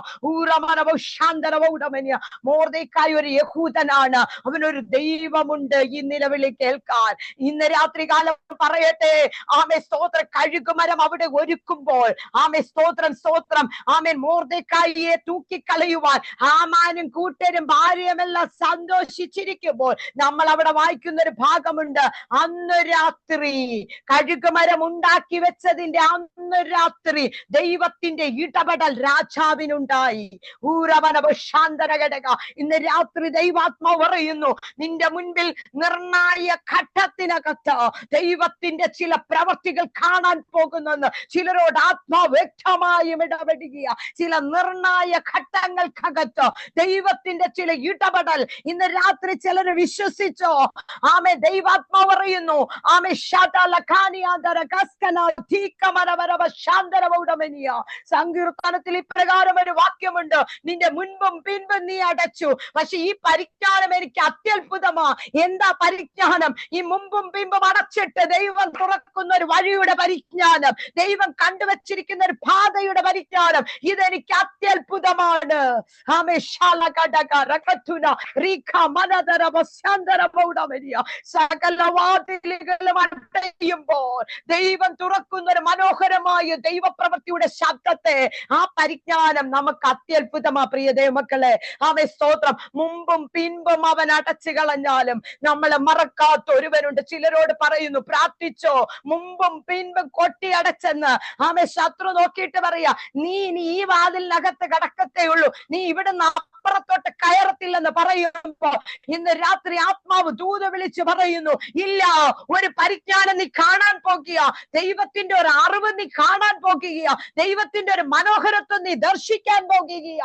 മൊർദെഖായി ഒരു യഹൂദനാണ്, അവനൊരു ദൈവമുണ്ട് ഈ നിലവിളി കേൾക്കാൻ. ഇന്ന് രാത്രി കാലം പറയട്ടെ, സ്തോത്രം, കഴുകുമരം അവിടെ ഒരുക്കുമ്പോൾ സ്തോത്രം സ്തോത്രം മൊർദെഖായിയെ തൂക്കിക്കളയുവാൻ ഹാമാനും കൂട്ടരും ഭാര്യയുമെല്ലാം സന്തോഷിച്ചിരിക്കുമ്പോൾ നമ്മൾ അവിടെ ഒരു ഭാഗമുണ്ട്. അന്ന് രാത്രി കഴുകുമരം ഉണ്ടാക്കി വെച്ചതിന്റെ അന്ന് രാത്രി ദൈവത്തിന്റെ ഇടപെടൽ രാജാവിനുണ്ടായി. ഇന്ന് രാത്രി ദൈവാത്മാവ് പറയുന്നു, നിന്റെ മുൻപിൽ നിർണായ ഘട്ടത്തിനകത്ത് ദൈവത്തിന്റെ ചില പ്രവർത്തികൾ കാണാൻ പോകുന്നെന്ന് ചിലരോട് ആത്മാവ് വ്യക്തമായും ഇടപെടുക. ചില നിർണായ ഘട്ടങ്ങൾക്കകത്ത് ദൈവത്തിന്റെ ചില ഇടപെടൽ ഇന്ന് രാത്രി ചിലർ വിശ്വസിച്ചോ? ദൈവാത്മാവ് പറയുന്നു, സങ്കീർത്തനത്തിൽ ഇപ്രകാരം ഒരു വാക്യമുണ്ട്, നിന്റെ മുൻപും പിൻപും നീ അടച്ചു. പക്ഷെ ഈ പരിജ്ഞാനം എനിക്ക് അത്യത്ഭുതമാ. എന്താ പരിജ്ഞാനം? ഈ മുമ്പും പിമ്പും അടച്ചിട്ട് ദൈവം തുറക്കുന്ന ഒരു വഴിയുടെ പരിജ്ഞാനം, ദൈവം കണ്ടുവച്ചിരിക്കുന്ന ഒരു പാതയുടെ പരിജ്ഞാനം, ഇതെനിക്ക് അത്യത്ഭുതമാണ്. സകല വാതിലുകളും അടയുമ്പോൾ ദൈവം തുറക്കുന്ന ഒരു മനോഹരമായ ദൈവപ്രവൃത്തിയുടെ ശബ്ദത്തെ, ആ പരിജ്ഞാനം നമുക്ക് അത്യത്ഭുതമാ. പ്രിയ ദൈവമക്കളെ, സ്തോത്രം, മുമ്പും പിൻപും അവൻ അടച്ചു കളഞ്ഞാലും നമ്മളെ മറക്കാത്ത ഒരുവനുണ്ട്. ചിലരോട് പറയുന്നു, പ്രാർത്ഥിച്ചോ, മുമ്പും പിൻപും കൊട്ടി അടച്ചെന്ന്. ശത്രു നോക്കിയിട്ട് പറയാ, നീ ഈ വാതിലിനകത്ത് കടക്കത്തേ ഉള്ളൂ, നീ ഇവിടുന്ന് അപ്പുറത്തോട്ട് കയറത്തില്ലെന്ന് പറയുമ്പോ ഇന്ന് രാത്രി ആത്മാവ് ദൂത വിളിച്ച് പറയുന്നു, ഇല്ല, ഒരു പരിജ്ഞാനം നീ കാണാൻ പോകുക, ദൈവത്തിന്റെ ഒരു അറിവ് നീ കാണാൻ പോകുക, ദൈവത്തിന്റെ ഒരു മനോഹരത്വം നീ ദർശിക്കാൻ പോകുക.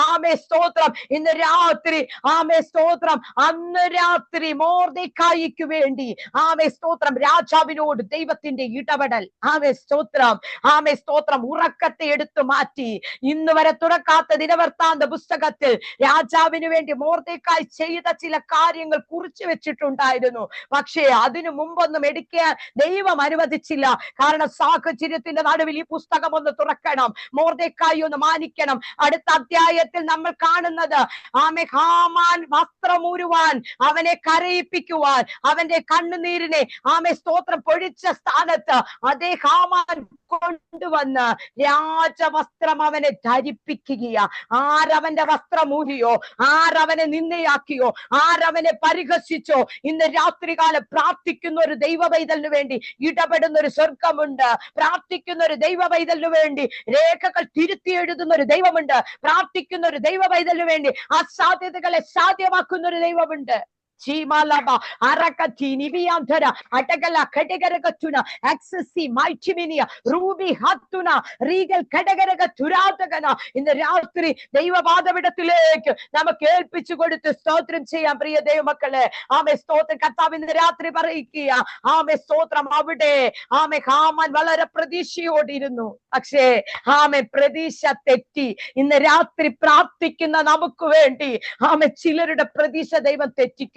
ആമേ സ്തോത്രം. ഇന്ന് രാത്രി ആമേ സ്തോത്രം, അന്ന് രാത്രി മൊർദെഖായിക്ക് വേണ്ടി ആമേ സ്തോത്രം രാജാവിനോട് ദൈവത്തിന്റെ ഇടപെടൽ. ആമേ സ്തോത്രം, ആമേ സ്തോത്രം. ഉറക്കത്തെ എടുത്തു മാറ്റി ഇന്ന് വരെ തുറക്കാത്ത ദിനവൃത്താന്ത പുസ്തകത്തിൽ രാജാവിന് വേണ്ടി മൊർദെഖായി ചെയ്ത ചില കാര്യങ്ങൾ കുറിച്ചു വെച്ചിട്ടുണ്ടായിരുന്നു. പക്ഷേ അതിനു മുമ്പൊന്നും എടുക്കാൻ ദൈവം അനുവദിച്ചില്ല. കാരണം സാഹചര്യത്തിന്റെ നടുവിൽ ഈ പുസ്തകം ഒന്ന് തുറക്കണം, മൊർദെഖായി ഒന്ന് മാനിക്കണം. അടുത്ത അധ്യായത്തിൽ നമ്മൾ കാണുന്നത് ആമേ ഹാമാൻ വസ്ത്രമൂരുവാൻ, അവനെ കരയിപ്പിക്കുവാൻ, അവന്റെ കണ്ണുനീരിനെ ആമേ സ്തോത്രം പൊഴിച്ച സ്ഥാനത്ത് അതേ ഹാമാൻ കൊണ്ടുവന്ന് രാജവസ്ത്രം അവനെ ധരിപ്പിക്കുകയാ. ആരവന്റെ വസ്ത്രം ഊരിയോ, ആരവനെ നിന്ദയാക്കിയോ, ആരവനെ പരിഹസിച്ചോ, ഇന്ന് രാത്രികാലം പ്രാർത്ഥിക്കുന്ന ഒരു ദൈവ പൈതലിന് വേണ്ടി ഇടപെടുന്ന ഒരു സ്വർഗമുണ്ട്. പ്രാർത്ഥിക്കുന്ന ഒരു ദൈവ പൈതലിന് വേണ്ടി രേഖകൾ തിരുത്തി എഴുതുന്ന ഒരു ദൈവമുണ്ട്. പ്രാർത്ഥിക്കുന്ന ഒരു ദൈവ പൈതലിന് വേണ്ടി അസാധ്യതകളെ സാധ്യമാക്കുന്ന ഒരു ദൈവമുണ്ട്. Chimalaba, Arakatini, Viantara, Atagala, Katagaragatuna, Accessi, Maichiminia, Ruby Hatuna, Regal Katagaragaturatagana, in the Rastri, Deva Badavidatilek, Namakel Pichugo to Stotrim Chia, Bria de Makale, Ame Stotan Katab in the Ratri Barikia, Ame Stotram Abide, Ame Haman Valara Pradishi or Dirunu, Akshe, Ame Pradisha Tetti, in the Ratri Pratik in the Namakuventi, Ame Chiller the Pradisha Deva Tetik.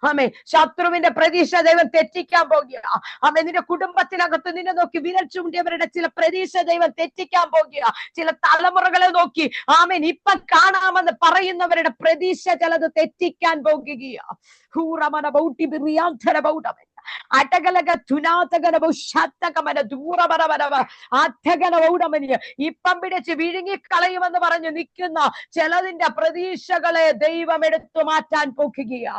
Ame Shatruviന്റെ പ്രതീക്ഷ ദൈവം തെറ്റിക്കാൻ പോകുക. ആമേ നിന്റെ കുടുംബത്തിനകത്ത് നിന്നെ നോക്കി വിരൽ ചൂണ്ടിയവരുടെ ചില പ്രതീക്ഷ ദൈവം തെറ്റിക്കാൻ പോകുക. ചില തലമുറകളെ നോക്കി ആമേൻ ഇപ്പം കാണാമെന്ന് പറയുന്നവരുടെ പ്രതീക്ഷ ചിലത് തെറ്റിക്കാൻ പോകുക. ഹൂറമന ബൗട്ടി ബിറിയാന്തര ബൗഡമൻ അടകലക തുനാതകന ബൗഷാത്തകമന ദൂരമരവരവ ആത്തകന ബൗഡമനിയ ഇപ്പം പിടിച്ച് വിഴുങ്ങി കളയുമെന്ന് പറഞ്ഞു നിൽക്കുന്ന ചിലതിന്റെ പ്രതീക്ഷകളെ ദൈവം എടുത്തു മാറ്റാൻ പോകുകയാ.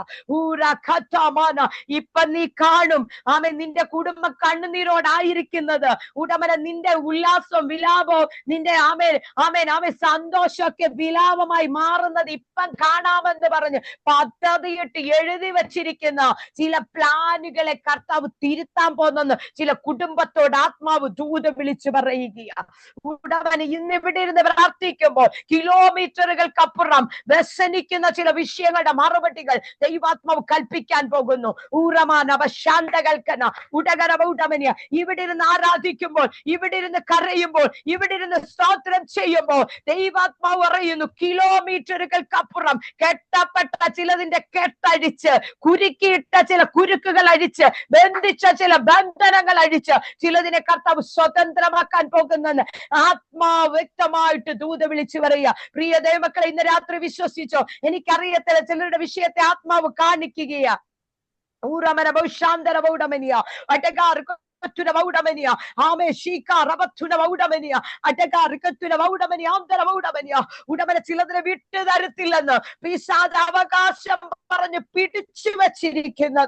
ഇപ്പൊ നീ കാണും ആമേ നിന്റെ കുടുംബം കണ്ണുനീരോടായിരിക്കുന്നത് ഉടമന നിന്റെ ഉല്ലാസവും വിലാപവും നിന്റെ ആമേൻ ആമേൻ ആമേ സന്തോഷമൊക്കെ വിലാപമായി മാറുന്നത് ഇപ്പം കാണാമെന്ന് പറഞ്ഞ് പദ്ധതിയിട്ട് എഴുതി വച്ചിരിക്കുന്ന ചില പ്ലാനുകളെ കർത്താവ് തിരുത്താൻ പോകുന്നെന്ന് ചില കുടുംബത്തോട് ആത്മാവ് ദൂതം വിളിച്ചു പറയുകയാ. ഉടമന ഇന്നിവിടെ ഇരുന്ന് പ്രാർത്ഥിക്കുമ്പോൾ കിലോമീറ്ററുകൾക്കപ്പുറം വ്യസനിക്കുന്ന ചില വിഷയങ്ങളുടെ മറുപടികൾ ദൈവാത്മാവ് കൽപ്പിക്കാൻ പോകുന്നു. ഊറമാനവശാന്തകൽക്കന ഉടകരമൗടമനിയ ഇവിടെ ഇരുന്ന് ആരാധിക്കുമ്പോൾ, ഇവിടെ ഇരുന്ന് കരയുമ്പോൾ, ഇവിടെ ഇരുന്ന് സ്തോത്രം ചെയ്യുമ്പോൾ ദൈവാത്മാവ് പറയുന്നു കിലോമീറ്ററുകൾക്കപ്പുറം കെട്ടപ്പെട്ട ചിലതിന്റെ കെട്ടഴിച്ച്, കുരുക്കിയിട്ട ചില കുരുക്കുകൾ അഴിച്ച്, ബന്ധിച്ച ചില ബന്ധനങ്ങൾ അഴിച്ച് ചിലതിനെ കർത്താവ് സ്വതന്ത്രമാക്കാൻ പോകുന്നെന്ന് ആത്മാവ് വ്യക്തമായിട്ട് ദൂത വിളിച്ചു പറയുക. പ്രിയ ദൈവമക്കളെ, ഇന്ന് രാത്രി വിശ്വസിച്ചോ? എനിക്കറിയത്തില്ല, ചിലരുടെ വിഷയത്തെ ആത്മാവ് കാണിക്കുകയാ. ഊറമന ബൗഷാന്തര ബൗഡമനിയ അടകാർക്ക് Vautamania, Ame Shika, Rabatuna Vaudamania, Ataka, Ricatuna Vaudamania, Andra Vaudamania, Udamana Children, Vitilana, Pisa, Avakasham, Pitichivachirikina,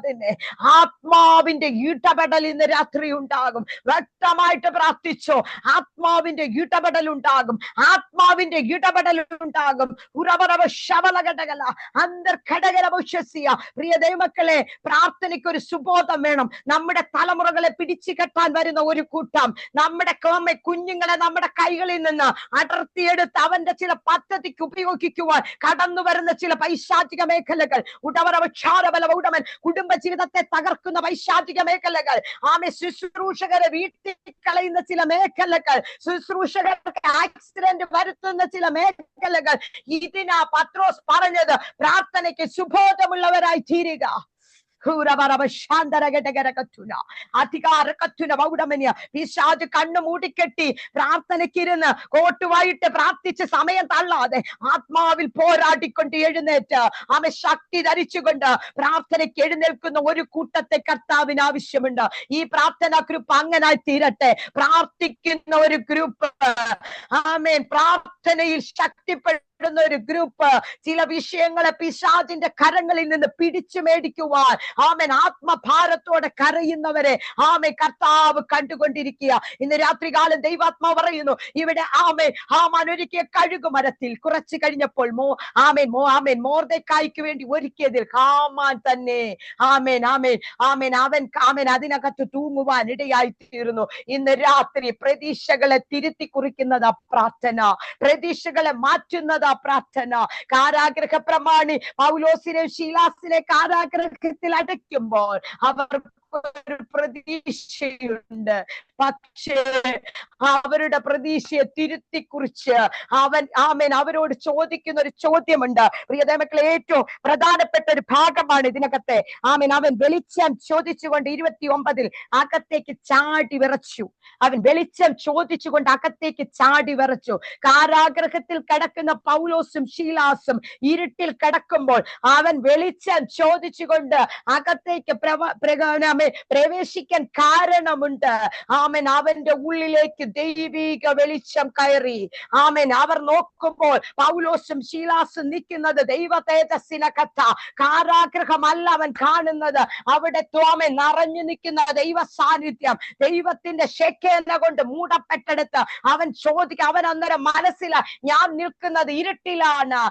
Atma in the Utabatal in the Ratriundagum, Ratamita Praticho, Atma in the Utabatalundagum, Atma in the Utabatalundagum, Urabara Shavalagala, under Kadagarabushia, Riademakale, Pratanikur Subota Menum, Namada Talamorale Pidi. ചിക്കട്ടാൻ വരുന്ന ഒരു കൂട്ടം നമ്മുടെ കുഞ്ഞുങ്ങളെ നമ്മുടെ കൈകളിൽ നിന്ന് അടർത്തിയെടുത്ത് അവന്റെ ചില പദ്ധതിക്ക് ഉപയോഗിക്കുവാൻ കടന്നു വരുന്ന ചില പൈശാചിക മേഖലകൾ ഉടമൻ കുടുംബജീവിതത്തെ തകർക്കുന്ന പൈശാചിക മേഖലകൾ ആമേ ശുശ്രൂഷകരെ വീട്ടിൽ കളയുന്ന ചില മേഖലകൾ ശുശ്രൂഷകർക്ക് ആക്സിഡന്റ് വരുത്തുന്ന ചില മേഖലകൾ ഇതിനാ പത്രോസ് പറഞ്ഞത് പ്രാർത്ഥനയ്ക്ക് സുബോധമുള്ളവരായി തീരുക. പിശാച് കണ്ണു മൂടിക്കെട്ടി പ്രാർത്ഥനയ്ക്കിരുന്ന് കോട്ടുവായിട്ട് പ്രാർത്ഥിച്ച് സമയം തള്ളാതെ ആത്മാവിൽ പോരാടിക്കൊണ്ട് എഴുന്നേറ്റ് ആമേ ശക്തി ധരിച്ചുകൊണ്ട് പ്രാർത്ഥനയ്ക്ക് എഴുന്നേൽക്കുന്ന ഒരു കൂട്ടത്തെ കർത്താവിന് ആവശ്യമുണ്ട്. ഈ പ്രാർത്ഥനാ ഗ്രൂപ്പ് അങ്ങനെ തീരട്ടെ. പ്രാർത്ഥിക്കുന്ന ഒരു ഗ്രൂപ്പ് ആമേൻ പ്രാർത്ഥനയിൽ ശക്തിപ്പെടും ഒരു ഗ്രൂപ്പ് ചില വിഷയങ്ങളെ പിശാചിന്റെ കരങ്ങളിൽ നിന്ന് പിടിച്ചു മേടിക്കുവാൻ ആമേൻ ആത്മഭാരത്തോടെ കരയുന്നവരെ ആമേൻ കർത്താവ് കണ്ടുകൊണ്ടിരിക്കുക. ഇന്ന് രാത്രികാലം ദൈവാത്മാവ് പറയുന്നു, ഇവിടെ ആമേൻ ഹാമാൻ ഒരുക്കിയ കഴുകുമരത്തിൽ കുറച്ചു കഴിഞ്ഞപ്പോൾ ആമേൻ മോർദെഖായിക്ക് വേണ്ടി ഒരുക്കിയതിൽ ഹാമാൻ തന്നെ ആമേൻ അതിനകത്ത് തൂങ്ങുവാൻ ഇടയായി തീർന്നു. ഇന്ന് രാത്രി പ്രതീക്ഷകളെ തിരുത്തി കുറിക്കുന്നതാ പ്രാർത്ഥന, പ്രതീക്ഷകളെ മാറ്റുന്നതാ പ്രാർത്ഥന. കാരാഗ്രഹ പ്രമാണി പൗലോസിനെ ശീലാസിനെ കാരാഗ്രഹത്തിൽ അടയ്ക്കുമ്പോൾ അവർക്ക് ഒരു പ്രതീക്ഷയുണ്ട്. പക്ഷേ അവരുടെ പ്രതീക്ഷയെ തിരുത്തി കുറിച്ച് ആമേൻ അവരോട് ചോദിക്കുന്ന ഒരു ചോദ്യമുണ്ട്. പ്രിയദൈവമക്കളെ, ഏറ്റവും പ്രധാനപ്പെട്ട ഒരു ഭാഗമാണ് ഇതിനകത്തെ. ആമേൻ അവൻ വെളിച്ചം ചോദിച്ചുകൊണ്ട് 29 അകത്തേക്ക് ചാടി വിറച്ചു. അവൻ വെളിച്ചം ചോദിച്ചുകൊണ്ട് അകത്തേക്ക് ചാടി വിറച്ചു. കാരാഗ്രഹത്തിൽ കിടക്കുന്ന പൗലോസും ശീലാസും ഇരുട്ടിൽ കിടക്കുമ്പോൾ അവൻ വെളിച്ചം ചോദിച്ചുകൊണ്ട് അകത്തേക്ക് പ്രവേശിക്കാൻ കാരണമുണ്ട്. ആമേൻ അവന്റെ ഉള്ളിലേക്ക് ദൈവിക വെളിച്ചം കയറി. ആമേൻ അവർ നോക്കുമ്പോൾ പൗലോസും ശീലാസും നിൽക്കുന്നത് ദൈവ തേജസ്സിനകത്ത. കാരാഗ്രഹമല്ല അവൻ കാണുന്നത്, അവിടെ ആമേൻ നിറഞ്ഞു നിൽക്കുന്ന ദൈവ സാന്നിധ്യം, ദൈവത്തിന്റെ ശേഖേന കൊണ്ട് മൂടപ്പെട്ടെടുത്ത് അവൻ അവൻ അന്നേരം മനസ്സില ഞാൻ നിൽക്കുന്നത് ഇരുട്ടിലാണ്.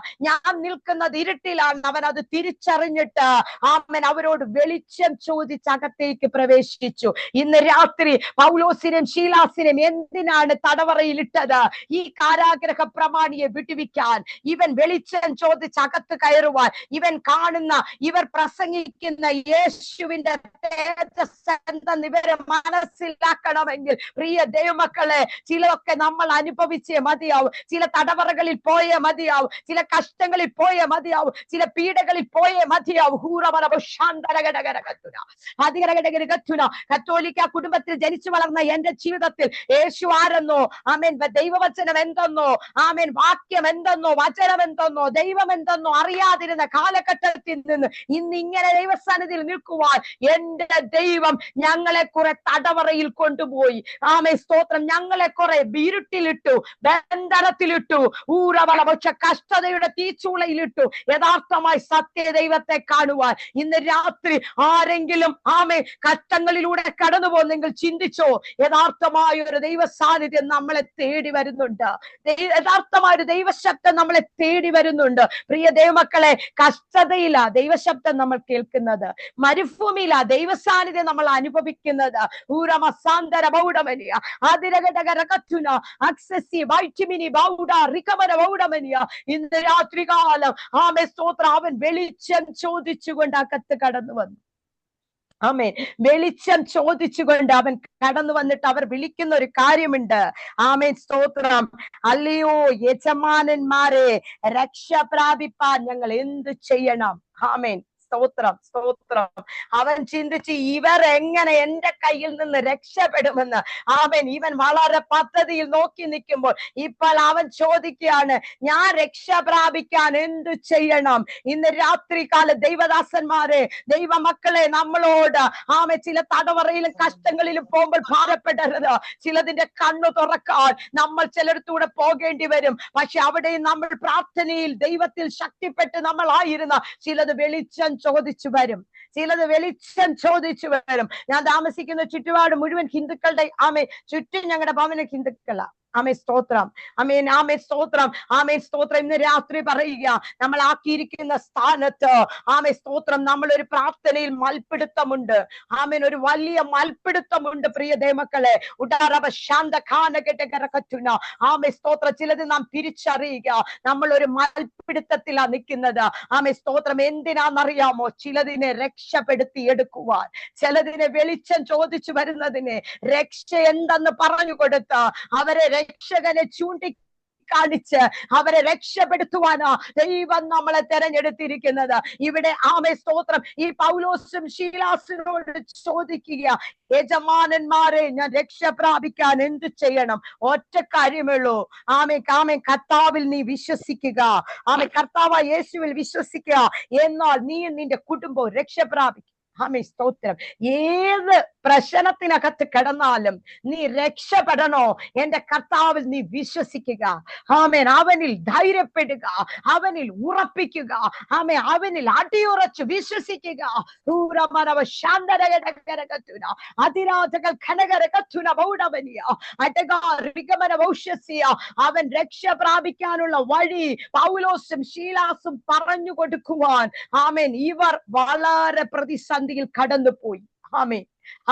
അവൻ അത് തിരിച്ചറിഞ്ഞിട്ട് ആമേൻ അവരോട് വെളിച്ചം ചോദിച്ച് അകത്തേക്ക് പ്രവേശിച്ചു. ഇന്ന് രാത്രി പൗലോസിനെയും ശീലാസിനെയും എന്തിനാണ് തടവറയിലിട്ടത്? ഈ കാരാഗ്രഹ പ്രമാണിയെ വിടുവിക്കാൻ. ഇവൻ വെളിച്ചം ചോദിച്ച് അകത്ത് കയറുവാൻ. ഇവൻ കാണുന്ന, ഇവർ പ്രസംഗിക്കുന്ന യേശുവിന്റെ തേജസ്സ് എന്തെന്ന് ഇവരെ മനസ്സിലാക്കണമെങ്കിൽ പ്രിയ ദൈവമക്കളെ, ചിലതൊക്കെ നമ്മൾ അനുഭവിച്ചേ മതിയാവും. ചില തടവറകളിൽ പോയേ മതിയാവും, ചില കഷ്ടങ്ങളിൽ പോയേ മതിയാവും, ചില പീഡകളിൽ പോയേ മതിയാവും. കത്തോലിക്ക കുടുംബത്തിൽ ജനിച്ചു വളർന്ന എന്റെ ജീവിതത്തിൽ യേശു ആരെന്നോ, ആമേൻ ദൈവവചനം എന്തെന്നോ, ആമേൻ വാക്യം എന്തെന്നോ, വചനം എന്തെന്നോ, ദൈവം എന്തെന്നോ അറിയാതിരുന്ന കാലഘട്ടത്തിൽ നിന്ന് ഇന്ന് ഇങ്ങനെ ദൈവസ്ഥാനത്തിൽ നിൽക്കുവാൻ എന്റെ ദൈവം ഞങ്ങളെ കുറെ തടവറയിൽ കൊണ്ടുപോയി. ആമേൻ സ്തോത്രം. ഞങ്ങളെ കുറെ ഇരുട്ടിലിട്ടു, ബന്ധനത്തിലിട്ടു, ഊരവളവച്ച കഷ്ടതയുടെ തീച്ചൂളയിലിട്ടു, യഥാർത്ഥമായി സത്യ ദൈവത്തെ കാണുവാൻ. ഇന്ന് രാത്രി ആരെങ്കിലും ആമേൻ കഷ്ടങ്ങളിലൂടെ കടന്നു പോകുന്നെങ്കിൽ ചിന്തിച്ചോ, യഥാർത്ഥമായ ഒരു ദൈവ സാന്നിധ്യം നമ്മളെ തേടി വരുന്നുണ്ട്. യഥാർത്ഥമായ ഒരു ദൈവശബ്ദം നമ്മളെ തേടി വരുന്നുണ്ട്. പ്രിയ ദൈവമക്കളെ, കഷ്ടതയില്ല ദൈവശബ്ദം നമ്മൾ കേൾക്കുന്നത്, മരുഭൂമിയില ദൈവ സാന്നിധ്യം നമ്മൾ അനുഭവിക്കുന്നത്. ഇന്ന് രാത്രികാലം ആമേൻ സ്തോത്രം അവൻ വെളിച്ചം ചോദിച്ചുകൊണ്ട് അകത്ത് കടന്നു വന്നു. ആമേൻ വെളിച്ചം ചോദിച്ചുകൊണ്ട് അവൻ കടന്നു വന്നിട്ട് അവർ വിളിക്കുന്ന ഒരു കാര്യമുണ്ട്. ആമേൻ സ്തോത്രം. അല്ലയോ യജമാനന്മാരെ, രക്ഷ പ്രാപിപ്പാൻ ഞങ്ങൾ എന്ത് ചെയ്യണം? ആമേൻ സ്തോത്രം. അവൻ ചിന്തിച്ച് ഇവർ എങ്ങനെ എന്റെ കയ്യിൽ നിന്ന് രക്ഷപ്പെടുമെന്ന്. ആമേൻ ഇവൻ വളരെ പദ്ധതിയിൽ നോക്കി നിൽക്കുമ്പോൾ ഇപ്പോൾ അവൻ ചോദിക്കുകയാണ്, ഞാൻ രക്ഷ പ്രാപിക്കാൻ എന്തു ചെയ്യണം? ഇന്ന് രാത്രികാല ദൈവദാസന്മാരെ, ദൈവമക്കളെ, നമ്മളോട് ആമേൻ ചില തടവറയിലും കഷ്ടങ്ങളിലും പോകുമ്പോൾ ഭാരപ്പെടരുത്. ചിലതിന്റെ കണ്ണു തുറക്കാൻ നമ്മൾ ചിലടത്തൂടെ പോകേണ്ടി വരും. പക്ഷെ അവിടെയും നമ്മൾ പ്രാർത്ഥനയിൽ ദൈവത്തിൽ ശക്തിപ്പെട്ട് നമ്മളായിരുന്ന ചിലത് വെളിച്ചം ചോദിച്ചു വരും. ഞാൻ താമസിക്കുന്ന ചുറ്റുപാട് മുഴുവൻ ഹിന്ദുക്കളുടെ ചുറ്റും ഞങ്ങളുടെ ഭവന ഹിന്ദുക്കളാ. ആമേൻ സ്തോത്രം. ആമേൻ സ്തോത്രം. ഇന്ന് രാത്രി പറയുക, നമ്മൾ ആക്കിയിരിക്കുന്ന സ്ഥാനത്ത് ആമേൻ സ്തോത്രം നമ്മളൊരു പ്രാർത്ഥനയിൽ മൽപ്പിടുത്തമുണ്ട്. ആമേൻ ഒരു വലിയ മൽപ്പിടുത്തമുണ്ട് പ്രിയ ദൈവമക്കളെ. ആമേൻ സ്തോത്രം. ചിലത് നാം തിരിച്ചറിയുക, നമ്മൾ ഒരു മൽപ്പിടുത്തത്തിലാണ് നിൽക്കുന്നത്. ആമേൻ സ്തോത്രം. എന്തിനാന്നറിയാമോ? ചിലതിനെ രക്ഷപ്പെടുത്തി എടുക്കുവാൻ, ചിലതിനെ വെളിച്ചം ചോദിച്ചു വരുന്നതിനെ രക്ഷ എന്തെന്ന് പറഞ്ഞു കൊടുത്ത അവരെ രക്ഷകനെ ചൂണ്ടിക്കാണിച്ച് അവരെ രക്ഷപ്പെടുത്തുവാനാ ദൈവം നമ്മളെ തെരഞ്ഞെടുത്തിരിക്കുന്നത്. ഇവിടെ ആമേൻ സ്തോത്രം ഈ പൗലോസും ശീലാസിനോട് ചോദിക്കുക, യജമാനന്മാരെ, ഞാൻ രക്ഷ പ്രാപിക്കാൻ എന്ത് ചെയ്യണം? ഒറ്റ കാര്യമുള്ളൂ. ആമേൻ കർത്താവിൽ നീ വിശ്വസിക്കുക. ആമേൻ കർത്താവായ യേശുവിൽ വിശ്വസിക്കുക, എന്നാൽ നീ നിന്റെ കുടുംബവും രക്ഷ പ്രാപിക്കും. ആമേൻ സ്തോത്രം. ഏത് പ്രശ്നത്തിനകത്ത് കിടന്നാലും നീ രക്ഷപ്പെടണോ? എന്റെ കർത്താവിൽ നീ വിശ്വസിക്കുക. ആമേൻ. അവനിൽ ധൈര്യപ്പെടുക, അവനിൽ ഉറപ്പിക്കുക. ആമേ, അവനിൽ അടിയുറച്ചു വിശ്വസിക്കുക. അതിരാധകൾ ഖനകരകത്തുന ബൗഡവനിയ അടകാരികമന ഭൗഷ്യസിയ. അവൻ രക്ഷ പ്രാപിക്കാനുള്ള വഴി പൗലോസും ശീലാസും പറഞ്ഞു കൊടുക്കുവാൻ ആമേൻ ഇവർ വളരെ പ്രതിസന്ധിയിൽ കടന്നുപോയി. ആമേൻ,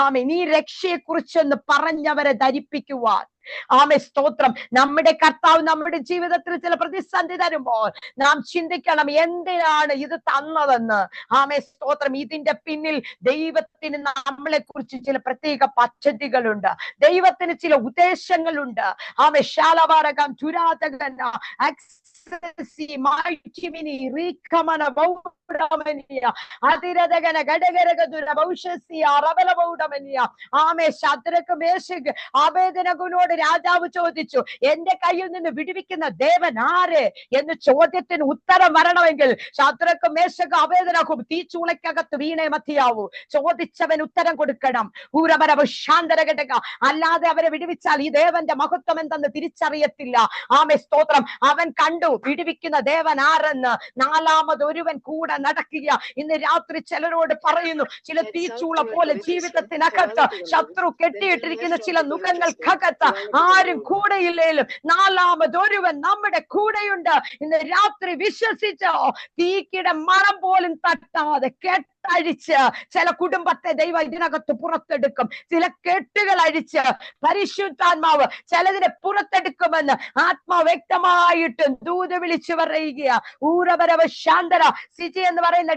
ആമേൻ. ഈ രക്ഷയെ കുറിച്ചൊന്ന് പറഞ്ഞവരെ ധരിപ്പിക്കുവാൻ. ആമേ, സ്തോത്രം. നമ്മുടെ കർത്താവ് നമ്മുടെ ജീവിതത്തിൽ ചില പ്രതിസന്ധി തരുമ്പോൾ നാം ചിന്തിക്കണം, എന്തിനാണ് ഇത് തന്നതെന്ന്. ആമേ, സ്തോത്രം. ഇതിന്റെ പിന്നിൽ ദൈവത്തിന് നമ്മളെ കുറിച്ച് ചില പ്രത്യേക പദ്ധതികളുണ്ട്, ദൈവത്തിന് ചില ഉദ്ദേശങ്ങളുണ്ട്. ആമേ, ശാലവാരകം തുരാതകന ആബേദനഗുനോട് രാജാവ് ചോദിച്ചു, എന്റെ കയ്യിൽ നിന്ന് വിടുവിക്കുന്ന ദേവൻ ആര് എന്ന് ചോദ്യത്തിന് ഉത്തരം വരണമെങ്കിൽ ശദ്രക്കും മേശക്കും അബേദനഗും തീച്ചൂളക്കകത്ത് വീണേ മതിയാവൂ. ചോദിച്ചവൻ ഉത്തരം കൊടുക്കണം. ഊരപരവ ശാന്തരഘടക. അല്ലാതെ അവരെ വിടുവിച്ചാൽ ഈ ദേവന്റെ മഹത്വം എന്തെന്ന് തിരിച്ചറിയത്തില്ല. ആമേ, സ്തോത്രം. അവൻ കണ്ടു വിടുവിക്കുന്ന ദേവൻ ആരെന്ന്. നാലാമതൊരുവൻ കൂടെ നടക്കുക. ഇന്ന് രാത്രി ചിലരോട് പറയുന്നു, ചില തീച്ചൂള പോലെ ജീവിതത്തിനകത്ത് ശത്രു കെട്ടിയിട്ടിരിക്കുന്ന ചില നുഖങ്ങൾക്കകത്ത് ആരും കൂടെയില്ലേലും നാലാമതൊരുവൻ നമ്മുടെ കൂടെയുണ്ട്. ഇന്ന് രാത്രി വിശ്വസിച്ചോ. തീക്കിടെ മണം പോലും തട്ടാതെ അഴിച്ച് ചില കുടുംബത്തെ ദൈവം ഇതിനകത്ത് പുറത്തെടുക്കും. ചില കെട്ടുകൾ അഴിച്ച് പരിശുദ്ധാത്മാവ് ചിലതിനെ പുറത്തെടുക്കുമെന്ന് ആത്മാവ് വ്യക്തമായിട്ട് ദൂത് വിളിച്ചു പറയുക. ഊരപരവ ശാന്തര സിജി എന്ന് പറയുന്ന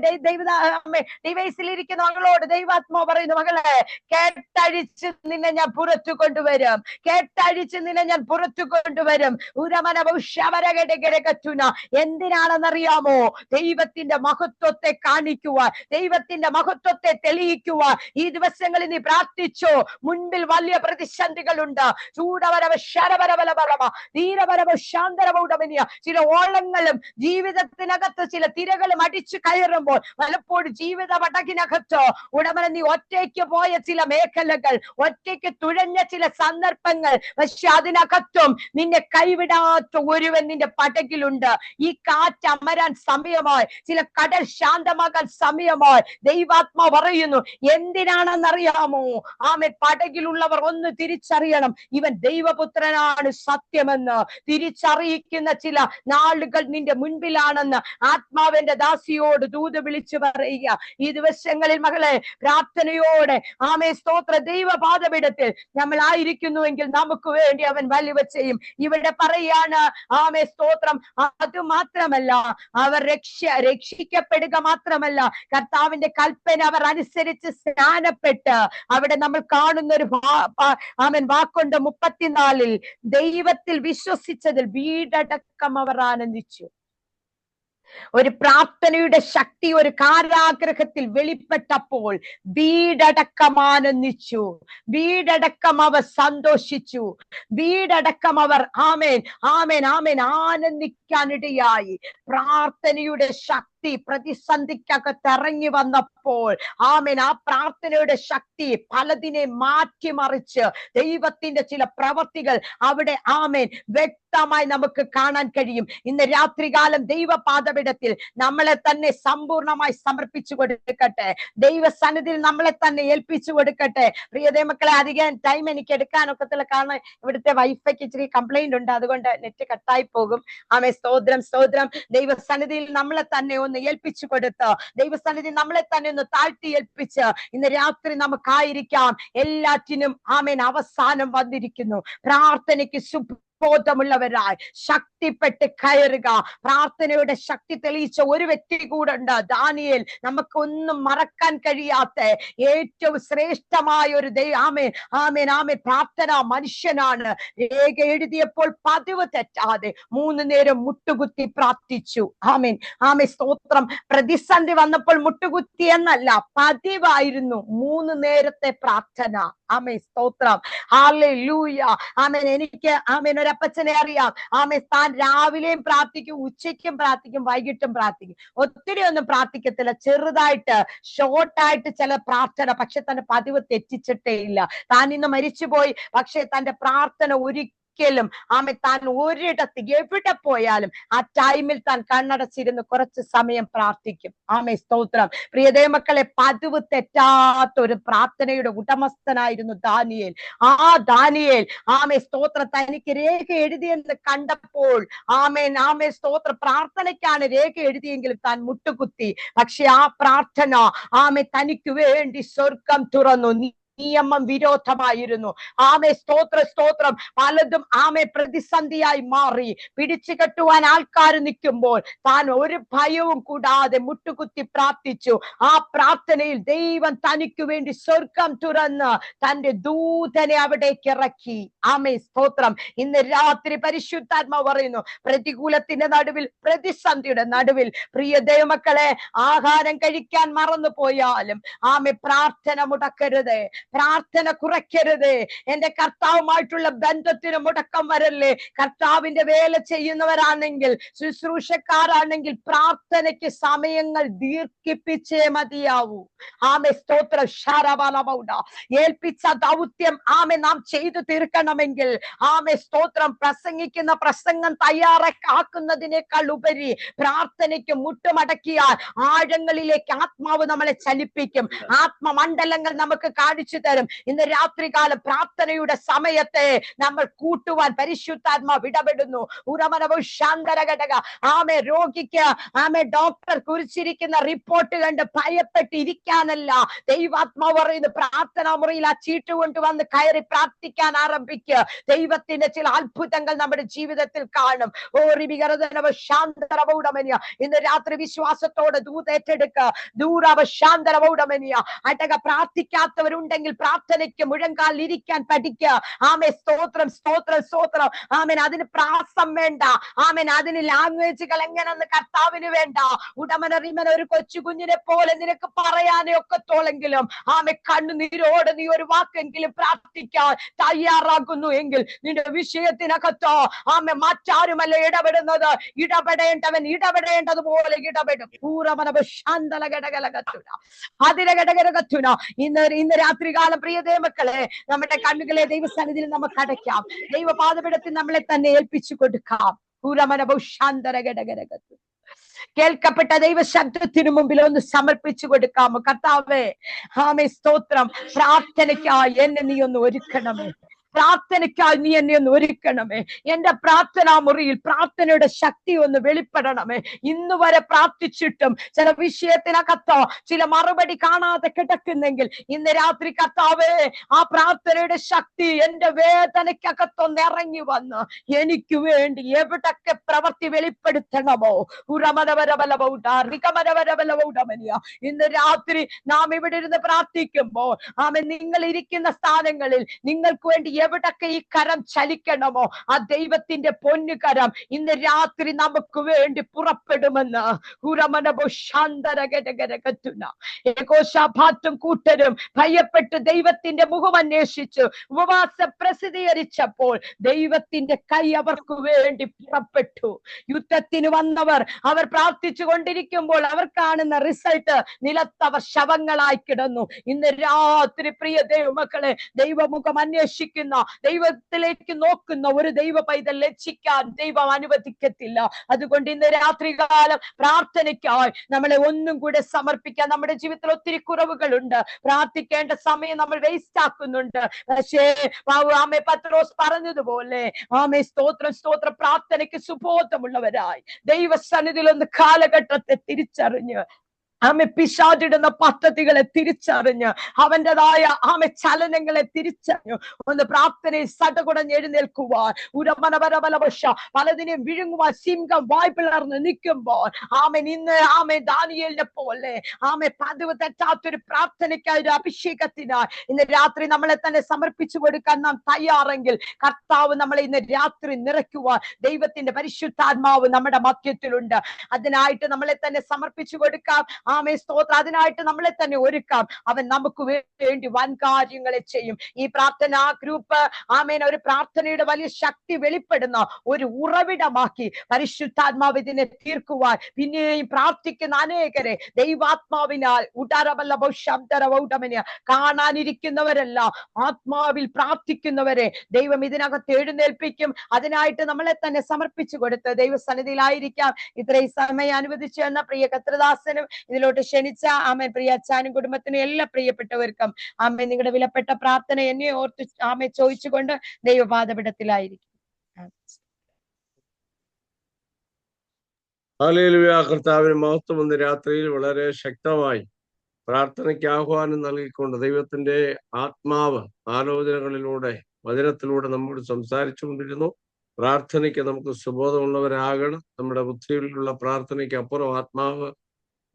ഡിവൈസിലിരിക്കുന്ന മകളോട് ദൈവാത്മാവ് പറയുന്നു, മകളെ, കേട്ടഴിച്ച് നിന്നെ ഞാൻ പുറത്തു കൊണ്ടുവരും, കേട്ടഴിച്ച് നിന്നെ ഞാൻ പുറത്തു കൊണ്ടുവരും. ഉരമനവശവരകടകരകത്തുന. എന്തിനാണെന്നറിയാമോ? ദൈവത്തിന്റെ മഹത്വത്തെ കാണിക്കുവാൻ, ദൈവത്തിന്റെ മഹത്വത്തെ തെളിയിക്കുവാൻ. ഈ ദിവസങ്ങളിൽ നീ പ്രാർത്ഥിച്ചോ. മുൻപിൽ വലിയ പ്രതിസന്ധികളുണ്ട്. ചൂടവരവ ശരവരവലവരമ ധീരവരവ ശാന്തരവൗടമനിയ. ചില ഓളങ്ങളും ജീവിതത്തിനകത്ത് ചില തിരകളും അടിച്ചു കയറുമ്പോൾ പലപ്പോഴും ജീവിത വടകിനകത്ത് ഉടമന നീ ഒറ്റയ്ക്ക് പോയ ചില മേഖലകൾ, ഒറ്റയ്ക്ക് തുഴഞ്ഞ ചില സന്ദർഭങ്ങൾ, പക്ഷെ അതിനകത്തും നിന്നെ കൈവിടാത്ത ഒരുവൻ നിന്റെ പടകിലുണ്ട്. ഈ കാറ്റ് അമരാൻ സമയമായി, ചില കടൽ ശാന്തമാകാൻ സമയമായി. ദൈവാത്മാ പറയുന്നു, എന്തിനാണെന്നറിയാമോ? ആമേ, പടകിലുള്ളവർ ഒന്ന് തിരിച്ചറിയണം, ഇവൻ ദൈവപുത്രനാണ് സത്യമെന്ന് തിരിച്ചറിയിക്കുന്ന ചില നാളുകൾ നിന്റെ മുൻപിലാണെന്ന് ആത്മാവിന്റെ ദാസിയോട് ദൂത് വിളിച്ചു പറയുക. ഈ ദിവസങ്ങളിൽ മകളെ, പ്രാർത്ഥനയോടെ ആമേ, സ്തോത്ര, ദൈവപാദപീഠത്തിൽ നമ്മൾ ആയിരിക്കുന്നുവെങ്കിൽ നമുക്ക് വേണ്ടി അവൻ വലിയ ചെയ്യും. ഇവിടെ പറയാണ്, ആമേ, സ്തോത്രം. അത് മാത്രമല്ല, അവർ രക്ഷിക്കപ്പെടുക മാത്രമല്ല, കർത്താവിന്റെ കൽപ്പന അവർ അനുസരിച്ച് സ്നാനപ്പെട്ട്, അവിടെ നമ്മൾ കാണുന്ന ഒരു ആമേൻ വാക്കുണ്ട് 34-ൽ, ദൈവത്തിൽ വിശ്വസിച്ചതിൽ വീടടക്കം അവർ ആനന്ദിച്ചു. ഒരു പ്രാർത്ഥനയുടെ ശക്തി ഒരു കാരാഗ്രഹത്തിൽ വെളിപ്പെട്ടപ്പോൾ വീടടക്കം ആനന്ദിച്ചു, വീടടക്കം അവർ സന്തോഷിച്ചു, വീടടക്കം അവർ ആമേൻ ആമേൻ ആമേൻ ആനന്ദിക്കാനിടയായി. പ്രാർത്ഥനയുടെ ശക്തി പ്രതിസന്ധിക്കകത്ത് ഇറങ്ങി വന്നപ്പോൾ ആമേൻ ആ പ്രാർത്ഥനയുടെ ശക്തി പലതിനെ മാറ്റിമറിച്ച് ദൈവത്തിന്റെ ചില പ്രവർത്തികൾ അവിടെ ആമേൻ വ്യക്തമായി നമുക്ക് കാണാൻ കഴിയും. ഇന്ന് രാത്രികാലം ദൈവപാദപീഠത്തിൽ നമ്മളെ തന്നെ സമ്പൂർണമായി സമർപ്പിച്ചു കൊടുക്കട്ടെ. ദൈവസന്നിധിയിൽ നമ്മളെ തന്നെ ഏൽപ്പിച്ചു കൊടുക്കട്ടെ. പ്രിയതേ മക്കളെ, അധികം ടൈം എനിക്ക് എടുക്കാനൊക്കത്തില്ല, കാരണം ഇവിടുത്തെ വൈഫൈക്ക് ഇച്ചിരി കംപ്ലൈന്റ് ഉണ്ട്, അതുകൊണ്ട് നെറ്റ് കട്ടായി പോകും. ആമേ, സ്തോത്രം സ്തോത്രം. ദൈവസന്നിധിയിൽ നമ്മളെ തന്നെ ഒന്ന് ഏൽപ്പിച്ചു കൊടുത്ത്, ദൈവസന്നിധി നമ്മളെ തന്നെ ഒന്ന് താഴ്ത്തി ഏൽപ്പിച്ച് ഇന്ന് രാത്രി നമുക്കായിരിക്കാം. എല്ലാറ്റിനും ആമേൻ അവസാനം വന്നിരിക്കുന്നു. പ്രാർത്ഥനയ്ക്ക് ബോധമുള്ളവരായി ശക്തിപ്പെട്ട് കയറുക. പ്രാർത്ഥനയുടെ ശക്തി തെളിയിച്ച ഒരു വ്യക്തി കൂടെ ഉണ്ട്, ദാനിയേൽ. നമുക്കൊന്നും മറക്കാൻ കഴിയാത്ത ഏറ്റവും ശ്രേഷ്ഠമായ ഒരു ആമേൻ ആമേൻ ആമേൻ പ്രാർത്ഥനാ മനുഷ്യനാണ്. രേഖ എഴുതിയപ്പോൾ പതിവ് തെറ്റാതെ 3 നേരം മുട്ടുകുത്തി പ്രാർത്ഥിച്ചു. ആമേൻ ആമേൻ, സ്തോത്രം. പ്രതിസന്ധി വന്നപ്പോൾ മുട്ടുകുത്തി എന്നല്ല, പതിവായിരുന്നു 3 നേരത്തെ പ്രാർത്ഥന. ആമേ സ്തോത്രം. ഹല്ലേലൂയ. ആമേൻ. എനിക്ക് ആമേൻ ഒരപ്പച്ചനെ അറിയാം. ആമേൻ. താൻ രാവിലെയും പ്രാർത്ഥിക്കും, ഉച്ചയ്ക്കും പ്രാർത്ഥിക്കും, വൈകിട്ടും പ്രാർത്ഥിക്കും. ഒത്തിരി ഒന്നും പ്രാർത്ഥിക്കത്തില്ല, ചെറുതായിട്ട് ഷോർട്ടായിട്ട് ചില പ്രാർത്ഥന. പക്ഷെ തന്റെ പതിവ് തെറ്റിച്ചിട്ടേ ഇല്ല. താൻ ഇന്ന് മരിച്ചുപോയി, പക്ഷെ തന്റെ പ്രാർത്ഥന ഒരിക്കലും ആമേ താൻ ഒരിടത്ത് എവിടെ പോയാലും ആ ടൈമിൽ താൻ കണ്ണടച്ചിരുന്ന് കുറച്ച് സമയം പ്രാർത്ഥിക്കും. ആമേ സ്തോത്രം. പ്രിയതേ മക്കളെ, പതിവ് തെറ്റാത്ത ഒരു പ്രാർത്ഥനയുടെ ഉടമസ്ഥനായിരുന്നു ദാനിയേൽ. ആ ദാനിയേൽ ആമേ സ്തോത്രം തനിക്ക് രേഖ എഴുതിയെന്ന് കണ്ടപ്പോൾ ആമേൻ ആമേ സ്തോത്ര പ്രാർത്ഥനയ്ക്കാണ് രേഖ എഴുതിയെങ്കിലും താൻ മുട്ടുകുത്തി. പക്ഷെ ആ പ്രാർത്ഥന ആമേ തനിക്ക് വേണ്ടി സ്വർഗം തുറന്നു. നിയമം വിരോധമായിരുന്നു. ആമേ സ്തോത്രം. പലതും ആമേ പ്രതിസന്ധിയായി മാറി. പിടിച്ചു കെട്ടുവാൻ ആൾക്കാർ നിൽക്കുമ്പോൾ താൻ ഒരു ഭയവും കൂടാതെ മുട്ടുകുത്തി പ്രാർത്ഥിച്ചു. ആ പ്രാർത്ഥനയിൽ ദൈവം തനിക്ക് വേണ്ടി സ്വർഗം തുറന്ന് തന്റെ ദൂതനെ അവിടേക്ക് ഇറക്കി. ആമേ സ്തോത്രം. ഇന്ന് രാത്രി പരിശുദ്ധാത്മാവ് പറയുന്നു, പ്രതികൂലത്തിന്റെ നടുവിൽ, പ്രതിസന്ധിയുടെ നടുവിൽ പ്രിയ ദൈവമക്കളെ, ആഹാരം കഴിക്കാൻ മറന്നു പോയാലും ആമേ പ്രാർത്ഥന മുടക്കരുത്, പ്രാർത്ഥന കുറയ്ക്കരുത്. എന്റെ കർത്താവുമായിട്ടുള്ള ബന്ധത്തിന് മുടക്കം വരല്ലേ. കർത്താവിന്റെ വേല ചെയ്യുന്നവരാണെങ്കിൽ, ശുശ്രൂഷക്കാരാണെങ്കിൽ പ്രാർത്ഥനയ്ക്ക് സമയങ്ങൾ ദീർഘിപ്പിച്ചേ മതിയാവൂ. ആമേ സ്തോത്രം. ശരബലമൗഡ ഏൽപ്പിച്ച ദൗത്യം ആമേ നാം ചെയ്തു തീർക്കണമെങ്കിൽ ആമേ സ്തോത്രം പ്രസംഗിക്കുന്ന പ്രസംഗം തയ്യാറാക്കുന്നതിനേക്കാൾ ഉപരി പ്രാർത്ഥനയ്ക്ക് മുട്ടുമടക്കിയാൽ ആഴങ്ങളിലേക്ക് ആത്മാവ് നമ്മളെ ചലിപ്പിക്കും. ആത്മമണ്ഡലങ്ങൾ നമുക്ക് കാണിച്ചു തരും. ഇന്ന് രാത്രികാലം പ്രാർത്ഥനയുടെ സമയത്തെ നമ്മൾ കൂട്ടുവാൻ പരിശുദ്ധാത്മാവ് ഇടപെടുന്നു. ആമേ രോഗിക്ക് ആമേ ഡോക്ടർ കുറിച്ചിരിക്കുന്ന റിപ്പോർട്ട് കണ്ട് ഭയപ്പെട്ടിരിക്കാനല്ല, ദൈവാത്മാവ് പറയുന്നു പ്രാർത്ഥനാ മുറിയിൽ ആ ചീട്ട് കൊണ്ടുവന്ന് കയറി പ്രാർത്ഥിക്കാൻ ആരംഭിക്കുക. ദൈവത്തിന്റെ ചില അത്ഭുതങ്ങൾ നമ്മുടെ ജീവിതത്തിൽ കാണും. ഇന്ന് രാത്രി വിശ്വാസത്തോടെ ദൂതേറ്റെടുക്കുക. ദൂരവശാന്തരവൗഡമനിയ അടക പ്രാർത്ഥിക്കാത്തവരുണ്ടെങ്കിൽ പ്രാർത്ഥനയ്ക്ക് മുഴങ്കാൽ ഇരിക്കാൻ പഠിക്കുക. ആമേ സ്തോത്രം. ആമേൻ. അതിന് പ്രാസം വേണ്ട. ആമേൻ. അതിന് ലാംഗ്വേജുകൾ എങ്ങനെയെന്ന് കർത്താവിന് വേണ്ട. ഉടമനറിമന ഒരു കൊച്ചു കുഞ്ഞിനെ പോലെ നിനക്ക് പറയാനേ ഒക്കത്തോളെങ്കിലും ആമേ കണ്ണുനീരോട് നീ ഒരു വാക്കെങ്കിലും പ്രാർത്ഥിക്കാൻ തയ്യാറാകുന്നു എങ്കിൽ നിന്റെ വിഷയത്തിനകത്തോ ആമേ മറ്റാരുമല്ല ഇടപെടുന്നത്. ഇടപെടേണ്ടവൻ ഇടപെടേണ്ടതുപോലെ ഇടപെടും. ഇന്ന് രാത്രികാലം പ്രിയതേ മക്കളെ, നമ്മുടെ കണ്ണുകളെ ദൈവസന്നിധിയിൽ നമുക്ക് അടയ്ക്കാം. ദൈവപാദപീഠത്തിൽ നമ്മളെ തന്നെ ഏൽപ്പിച്ചു കൊടുക്കാം. കേൾക്കപ്പെട്ട ദൈവശബ്ദത്തിനു മുമ്പിൽ ഒന്ന് സമർപ്പിച്ചു കൊടുക്കാമോ? കർത്താവേ, ആമേ സ്തോത്രം. പ്രാർത്ഥനയ്ക്കായി എന്നെ നീ ഒന്ന് ഒരുക്കണമേ. പ്രാർത്ഥനയ്ക്കായി നീ എന്നെ ഒന്ന് ഒരുക്കണമേ. എന്റെ പ്രാർത്ഥനാ മുറിയിൽ പ്രാർത്ഥനയുടെ ശക്തി ഒന്ന് വെളിപ്പെടണമേ. ഇന്ന് വരെ പ്രാർത്ഥിച്ചിട്ടും ചില വിഷയത്തിനകത്തോ ചില മറുപടി കാണാതെ കിടക്കുന്നെങ്കിൽ ഇന്ന് രാത്രി കർത്താവേ, ആ പ്രാർത്ഥനയുടെ ശക്തി എന്റെ വേദനയ്ക്കകത്തൊന്ന് ഇറങ്ങി വന്ന് എനിക്ക് വേണ്ടി എവിടൊക്കെ പ്രവൃത്തി വെളിപ്പെടുത്തണമോ. ഇന്ന് രാത്രി നാം ഇവിടെ ഇരുന്ന് പ്രാർത്ഥിക്കുമ്പോൾ ആമേ നിങ്ങൾ ഇരിക്കുന്ന സ്ഥാനങ്ങളിൽ നിങ്ങൾക്ക് വേണ്ടി എവിടൊക്കെ ഈ കരം ചലിക്കണമോ ആ ദൈവത്തിന്റെ പൊന്നുകരം ഇന്ന് രാത്രി നമുക്ക് വേണ്ടി പുറപ്പെടുമെന്ന് കൂട്ടരും ഭയപ്പെട്ട് ദൈവത്തിന്റെ മുഖം അന്വേഷിച്ചു ഉപവാസം പ്രസിദ്ധീകരിച്ചപ്പോൾ ദൈവത്തിന്റെ കൈ അവർക്ക് വേണ്ടി പുറപ്പെട്ടു. യുദ്ധത്തിന് വന്നവർ അവർ പ്രാർത്ഥിച്ചു കൊണ്ടിരിക്കുമ്പോൾ അവർ കാണുന്ന റിസൾട്ട് നിലത്തവർ ശവങ്ങളായി കിടന്നു. ഇന്ന് രാത്രി പ്രിയ ദൈവമക്കളെ, ദൈവമുഖം അന്വേഷിക്കുന്ന ദൈവത്തിലേക്ക് നോക്കുന്ന ഒരു ദൈവ പൈതൽ ലജ്ജിക്കാൻ ദൈവം അനുവദിക്കത്തില്ല. അതുകൊണ്ട് ഇന്ന് രാത്രികാലം പ്രാർത്ഥനയ്ക്കായി നമ്മളെ ഒന്നും കൂടെ സമർപ്പിക്കാൻ. നമ്മുടെ ജീവിതത്തിൽ ഒത്തിരി കുറവുകളുണ്ട്, പ്രാർത്ഥിക്കേണ്ട സമയം നമ്മൾ വേസ്റ്റ് ആക്കുന്നുണ്ട്. പക്ഷേ ആമേ പത്രോസ് പറഞ്ഞതുപോലെ ആമേ സ്തോത്രം പ്രാർത്ഥനയ്ക്ക് സുബോധമുള്ളവരായി ദൈവസന്നിധിയിൽ ഒന്ന് കാലഘട്ടത്തെ തിരിച്ചറിഞ്ഞ് ആമേ പിശാചിടുന്ന പദ്ധതികളെ തിരിച്ചറിഞ്ഞ് അവന്റേതായ ആമേ ചലനങ്ങളെ തിരിച്ചറിഞ്ഞു ഒന്ന് പ്രാർത്ഥനയിൽ സടകുടഞ്ഞ് എഴുന്നേൽക്കുവാൻ പലതിനെയും വിഴുങ്ങുവാൻ സിംഹം വായ് പിളർന്ന് നിൽക്കുമ്പോൾ ആമേൻ ഇന്ന് ആമേ ദാനിയേലിനെ പോലെ ആമേ പതിവ് തെറ്റാത്തൊരു പ്രാർത്ഥനയ്ക്കായി ഒരു അഭിഷേകത്തിനായി ഇന്ന് രാത്രി നമ്മളെ തന്നെ സമർപ്പിച്ചു കൊടുക്കാൻ നാം തയ്യാറെങ്കിൽ കർത്താവ് നമ്മളെ ഇന്ന് രാത്രി നിറയ്ക്കുവാൻ ദൈവത്തിന്റെ പരിശുദ്ധാത്മാവ് നമ്മുടെ മധ്യത്തിലുണ്ട്. അതിനായിട്ട് നമ്മളെ തന്നെ സമർപ്പിച്ചു കൊടുക്കാം. ആമേ സ്തോത്രം. അതിനായിട്ട് നമ്മളെ തന്നെ ഒരുക്കാം. അവൻ നമുക്ക് വേണ്ടി വൻ കാര്യങ്ങളെ ചെയ്യും. ഈ പ്രാർത്ഥനാ ഗ്രൂപ്പ് ആമേൻ ഒരു പ്രാർത്ഥനയുടെ വലിയ ശക്തി വെളിപ്പെടുന്ന ഒരു ഉറവിടമാക്കി പരിശുദ്ധാത്മാവ് ഇതിനെ തീർക്കുവാൻ പിന്നെയും പ്രാർത്ഥിക്കുന്ന അനേകരെ ദൈവാത്മാവിനാൽ കാണാനിരിക്കുന്നവരെല്ലാം ആത്മാവിൽ പ്രാർത്ഥിക്കുന്നവരെ ദൈവം ഇതിനകത്ത് എഴുന്നേൽപ്പിക്കും. അതിനായിട്ട് നമ്മളെ തന്നെ സമർപ്പിച്ചു കൊടുത്ത് ദൈവസന്നിധിയിലായിരിക്കാം. ഇത്രയും സമയം അനുവദിച്ചു എന്ന പ്രിയ കത്രദാസനും ഇതിലോട്ട് ക്ഷണിച്ച ആമേൻ പ്രിയ അച്ഛനും കുടുംബത്തിനും എല്ലാ പ്രിയപ്പെട്ടവർക്കും ആമേൻ നിങ്ങളുടെ വിലപ്പെട്ട പ്രാർത്ഥന എന്നെ ഓർത്ത് ആമേ ചോദിച്ചുകൊണ്ട് ദൈവപാദപീഠത്തിലായിരിക്കും. ഹല്ലേലൂയ. കർത്താവിന് മഹത്വം. ഇന്ന് രാത്രിയിൽ വളരെ ശക്തമായി പ്രാർത്ഥനയ്ക്ക് ആഹ്വാനം നൽകിക്കൊണ്ട് ദൈവത്തിന്റെ ആത്മാവ് ആലോചനകളിലൂടെ വചനത്തിലൂടെ നമ്മോട് സംസാരിച്ചു കൊണ്ടിരുന്നു. പ്രാർത്ഥനയ്ക്ക് നമുക്ക് സുബോധമുള്ളവരാകണം. നമ്മുടെ ബുദ്ധിയിലുള്ള പ്രാർത്ഥനയ്ക്ക് അപ്പുറം ആത്മാവ്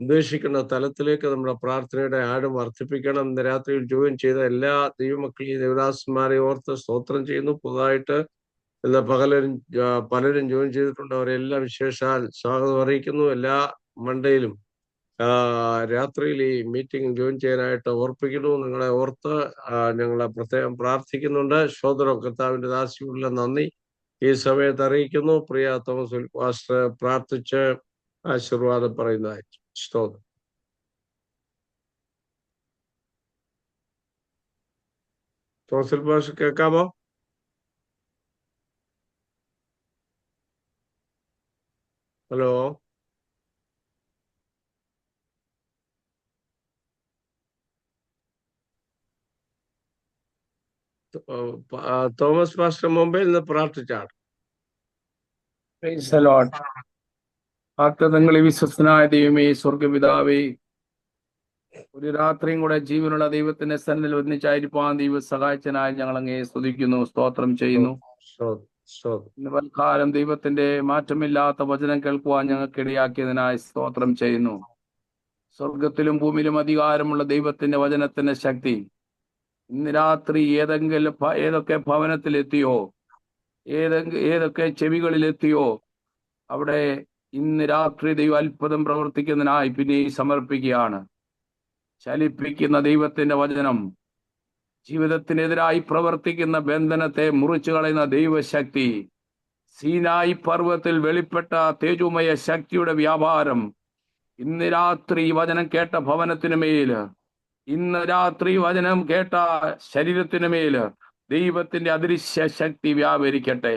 ഉദ്ദേശിക്കുന്ന തലത്തിലേക്ക് നമ്മുടെ പ്രാർത്ഥനയുടെ ആഴം വർദ്ധിപ്പിക്കണം. ഇന്ന് രാത്രിയിൽ ജോയിൻ ചെയ്ത എല്ലാ ദൈവമക്കളെയും ദേവദാസന്മാരെ ഓർത്ത് സ്തോത്രം ചെയ്യുന്നു. പുതുതായിട്ട് ഇന്ന് പലരും ജോയിൻ ചെയ്തിട്ടുണ്ട്. അവരെല്ലാം വിശേഷാൽ സ്വാഗതം അറിയിക്കുന്നു. എല്ലാ മണ്ടയിലും രാത്രിയിൽ ഈ മീറ്റിംഗ് ജോയിൻ ചെയ്യാനായിട്ട് ഓർപ്പിക്കുന്നു. നിങ്ങളെ ഓർത്ത് ഞങ്ങളെ പ്രത്യേകം പ്രാർത്ഥിക്കുന്നുണ്ട്. സ്തോത്രം. കർത്താവിന്റെ ദാസിയുള്ള നന്ദി ഈ സമയത്ത് അറിയിക്കുന്നു. പ്രിയ തോമസ് പാസ്റ്റർ പ്രാർത്ഥിച്ച് ആശീർവാദം പറയുന്നതായിരിക്കും. സ്തോത്രം. തോമസ് പാസ്റ്റർ കേൾക്കാമോ? ഹലോ. തോമസ് പാസ്റ്റർ മുംബൈയിൽ നിന്ന് പ്രാർത്ഥിച്ചാണ്. ഭക്തങ്ങളെ വിശ്വസ്തനായ ദൈവമേ, സ്വർഗപിതാവേ, ഒരു രാത്രിയും കൂടെ ജീവനുള്ള ദൈവത്തിന്റെ സന്നിധിയിൽ ഒന്നിച്ചായിരിക്കാൻ ദൈവം സഹായിച്ചനായി ഞങ്ങൾ അങ്ങേ സ്തുതിക്കുന്നു, സ്തോത്രം ചെയ്യുന്നു. ഇന്ന് പൽക്കാലം ദൈവത്തിന്റെ മാറ്റമില്ലാത്ത വചനം കേൾക്കുവാൻ ഞങ്ങൾക്ക് ഇടയാക്കിയതിനായി സ്തോത്രം ചെയ്യുന്നു. സ്വർഗത്തിലും ഭൂമിയിലും അധികാരമുള്ള ദൈവത്തിന്റെ വചനത്തിന്റെ ശക്തി ഇന്ന് രാത്രി ഏതൊക്കെ ഭവനത്തിലെത്തിയോ, ഏതൊക്കെ ചെവികളിലെത്തിയോ, അവിടെ ഇന്ന് രാത്രി ദൈവം അത്ഭുതം പ്രവർത്തിക്കുന്നതിനായി പിന്നെ സമർപ്പിക്കുകയാണ്. ചലിപ്പിക്കുന്ന ദൈവത്തിന്റെ വചനം, ജീവിതത്തിനെതിരായി പ്രവർത്തിക്കുന്ന ബന്ധനത്തെ മുറിച്ചു കളയുന്ന ദൈവശക്തി, സീനായി പർവ്വതത്തിൽ വെളിപ്പെട്ട തേജോമയ ശക്തിയുടെ വ്യാപാരം ഇന്ന് രാത്രി വചനം കേട്ട ഭവനത്തിനു മേല്, ഇന്ന് രാത്രി വചനം കേട്ട ശരീരത്തിനു മേല് ദൈവത്തിന്റെ അദൃശ്യ ശക്തി വ്യാപരിക്കട്ടെ.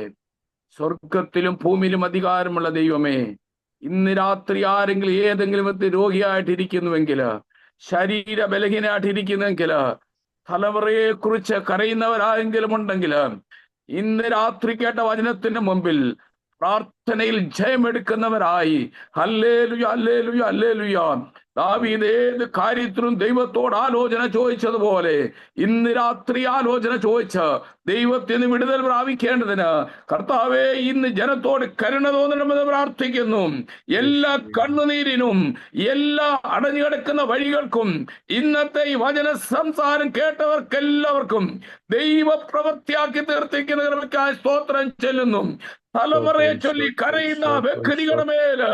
സ്വർഗത്തിലും ഭൂമിയിലും അധികാരമുള്ള ദൈവമേ, ഇന്ന് രാത്രി ആരെങ്കിലും ഏതെങ്കിലും രോഗിയായിട്ടിരിക്കുന്നുവെങ്കിൽ, ശരീര ബലഹീനായിട്ടിരിക്കുന്നെങ്കിൽ, തലമുറയെ കുറിച്ച് കരയുന്നവരാരെങ്കിലും ഉണ്ടെങ്കിൽ, ഇന്ന് രാത്രി കേട്ട വചനത്തിന്റെ മുമ്പിൽ പ്രാർത്ഥനയിൽ ജയമെടുക്കുന്നവരായി ഹല്ലേലൂയ ഹല്ലേലൂയ ഹല്ലേലൂയ. ദാവീദ് ഏത് കാര്യത്തിലും ദൈവത്തോട് ആലോചന ചോദിച്ചതുപോലെ ഇന്ന് രാത്രി ആലോചന ചോദിച്ച് ദൈവത്തിന് വിടുതൽ പ്രാപിക്കേണ്ടതിന് കർത്താവേ ഇന്ന് ജനത്തോട് കരുണ തോന്നണമെന്ന് പ്രാർത്ഥിക്കുന്നു. എല്ലാ കണ്ണുനീരിനും എല്ലാ അടഞ്ഞു കിടക്കുന്ന വഴികൾക്കും ഇന്നത്തെ ഈ വചന സംസാരം കേട്ടവർക്കെല്ലാവർക്കും ദൈവ പ്രവൃത്തിയാക്കി തീർത്തിക്കുന്ന കൃപയ്ക്കായി സ്തോത്രം ചെല്ലുന്നു. തലമുറയെ ചൊല്ലി കരയുന്ന വ്യക്തികളുടെ മേല്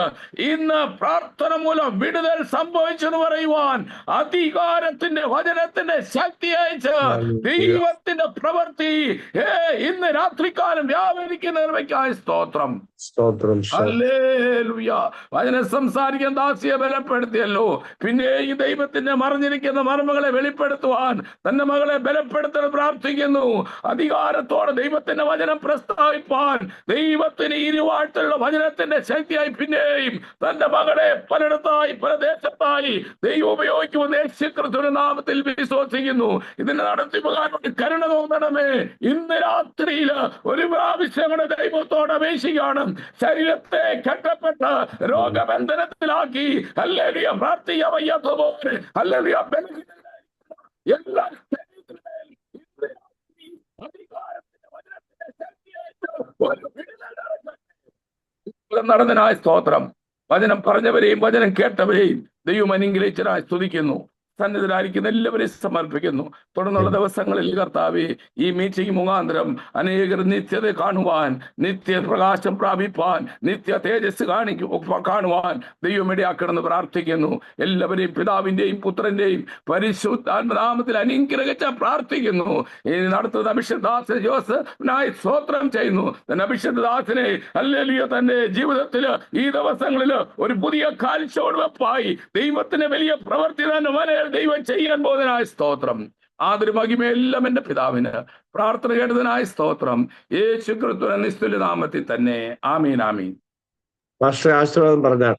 ഇന്ന് പ്രാർത്ഥന മൂലം വിടുതൽ സംഭവിച്ചെന്ന് പറയുവാൻ അധികാരത്തിന്റെ വചനത്തിന്റെ ശക്തി അയച്ച് ദൈവത്തിന്റെ പ്രവൃത്തി ഇന്ന് രാത്രികാലം വ്യാപരിക്കുന്നതിനായി സ്തോത്രം. ഹല്ലേലൂയ. വചനം സംസാരിക്കാൻ ദാസിയെ ബലപ്പെടുത്തിയല്ലോ, പിന്നെ ഈ ദൈവത്തിന്റെ മറിഞ്ഞിരിക്കുന്ന മർമ്മങ്ങളെ വെളിപ്പെടുത്തുവാൻ തന്റെ മകളെ ബലപ്പെടുത്താൻ പ്രാർത്ഥിക്കുന്നു. അധികാരത്തോടെ ദൈവത്തിന്റെ വചനം പ്രസ്താവിപ്പാൻ ദൈവത്തിന് ഇരുവാഴ്ത്തുള്ള വചനത്തിന്റെ ശക്തിയായി പിന്നെയും തന്റെ മകളെ പലയിടത്തായി പല ദേശത്തായി ദൈവം ഉപയോഗിക്കുമെന്ന് യേശുക്രിസ്തുവിന്റെ നാമത്തിൽ വിശ്വസിക്കുന്നു. ഇതിനെ നടത്തിപ്പുകാരോട് കരുണ തോന്നണമേ. ഇന്ന് രാത്രിയിൽ ഒരു പ്രാവശ്യം കൂടെ ദൈവത്തോട് അപേക്ഷിക്കുകയാണ്. ശരീരത്തെ കെട്ടപ്പെട്ട് രോഗബന്ധനത്തിലാക്കി ഹല്ലേലൂയ പ്രാർത്ഥിക്കാൻ വയ്യാത്തതുപോലെ ഹല്ലേലൂയ എല്ലാ നടന്നതിനായ സ്തോത്രം. വചനം പറഞ്ഞവരെയും വചനം കേട്ടവരെയും ദൈവം അനുഗ്രഹിച്ചതിനായി സ്തുതിക്കുന്നു. സന്നിധിയിലായിരിക്കുന്ന എല്ലാവരെയും സമർപ്പിക്കുന്നു. തുടർന്നുള്ള ദിവസങ്ങളിൽ കർത്താവേ, ഈ മീറ്റിംഗ് മുഖാന്തരം അനേകർ നിത്യത കാണുവാൻ, നിത്യപ്രകാശം പ്രാപിപ്പാൻ, നിത്യ തേജസ് കാണുവാൻ ദൈവം ഇടയാക്കണമെന്ന് പ്രാർത്ഥിക്കുന്നു. എല്ലാവരെയും പിതാവിന്റെയും പുത്രന്റെയും പരിശുദ്ധാത്മനാമത്തിൽ അനുഗ്രഹിച്ച് പ്രാർത്ഥിക്കുന്നു. ഇനി നടത്തുന്ന അഭിഷേകദാസൻ ജോസഫിനായി സ്തോത്രം ചെയ്യുന്നു. അഭിഷേകദാസനെ ഹല്ലേലൂയ തന്റെ ജീവിതത്തിൽ ഈ ദിവസങ്ങളിൽ ഒരു പുതിയ കാഴ്ചവെപ്പായി ദൈവത്തിന്റെ വലിയ പ്രവൃത്തി തന്നെ ദൈവം ചെയ്യാൻ പോകുന്നതിനായ സ്തോത്രം. ആദര മഹിമയെല്ലാം എന്റെ പിതാവിന്. പ്രാർത്ഥന കേട്ടതിനായ സ്തോത്രം. യേശു ക്രിസ്തുവിന്റെ നിസ്തുല്യ നാമത്തിൽ തന്നെ. ആമീൻ, ആമീൻ. ആശീർവാദം പറഞ്ഞാൽ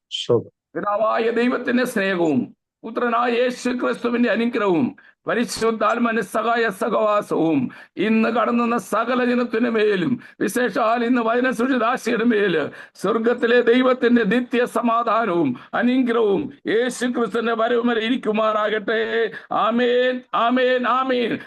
പിതാവായ ദൈവത്തിന്റെ സ്നേഹവും പുത്രനായ യേശു ക്രിസ്തുവിന്റെ അനുഗ്രഹവും പരിശുദ്ധാത്മന്റെ സഹായ സഹവാസവും ഇന്ന് കടന്നുന്ന സകല ജനത്തിനു മേലും, വിശേഷാൽ ഇന്ന് വചനസുഷിദാസിയുടെ മേല് സ്വർഗത്തിലെ ദൈവത്തിന്റെ നിത്യ സമാധാനവും അനുഗ്രഹവും യേശു ക്രിസ്തുവിന്റെ വരവും വരെ ഇരിക്കുമാറാകട്ടെ. ആമേൻ, ആമേൻ, ആമേൻ.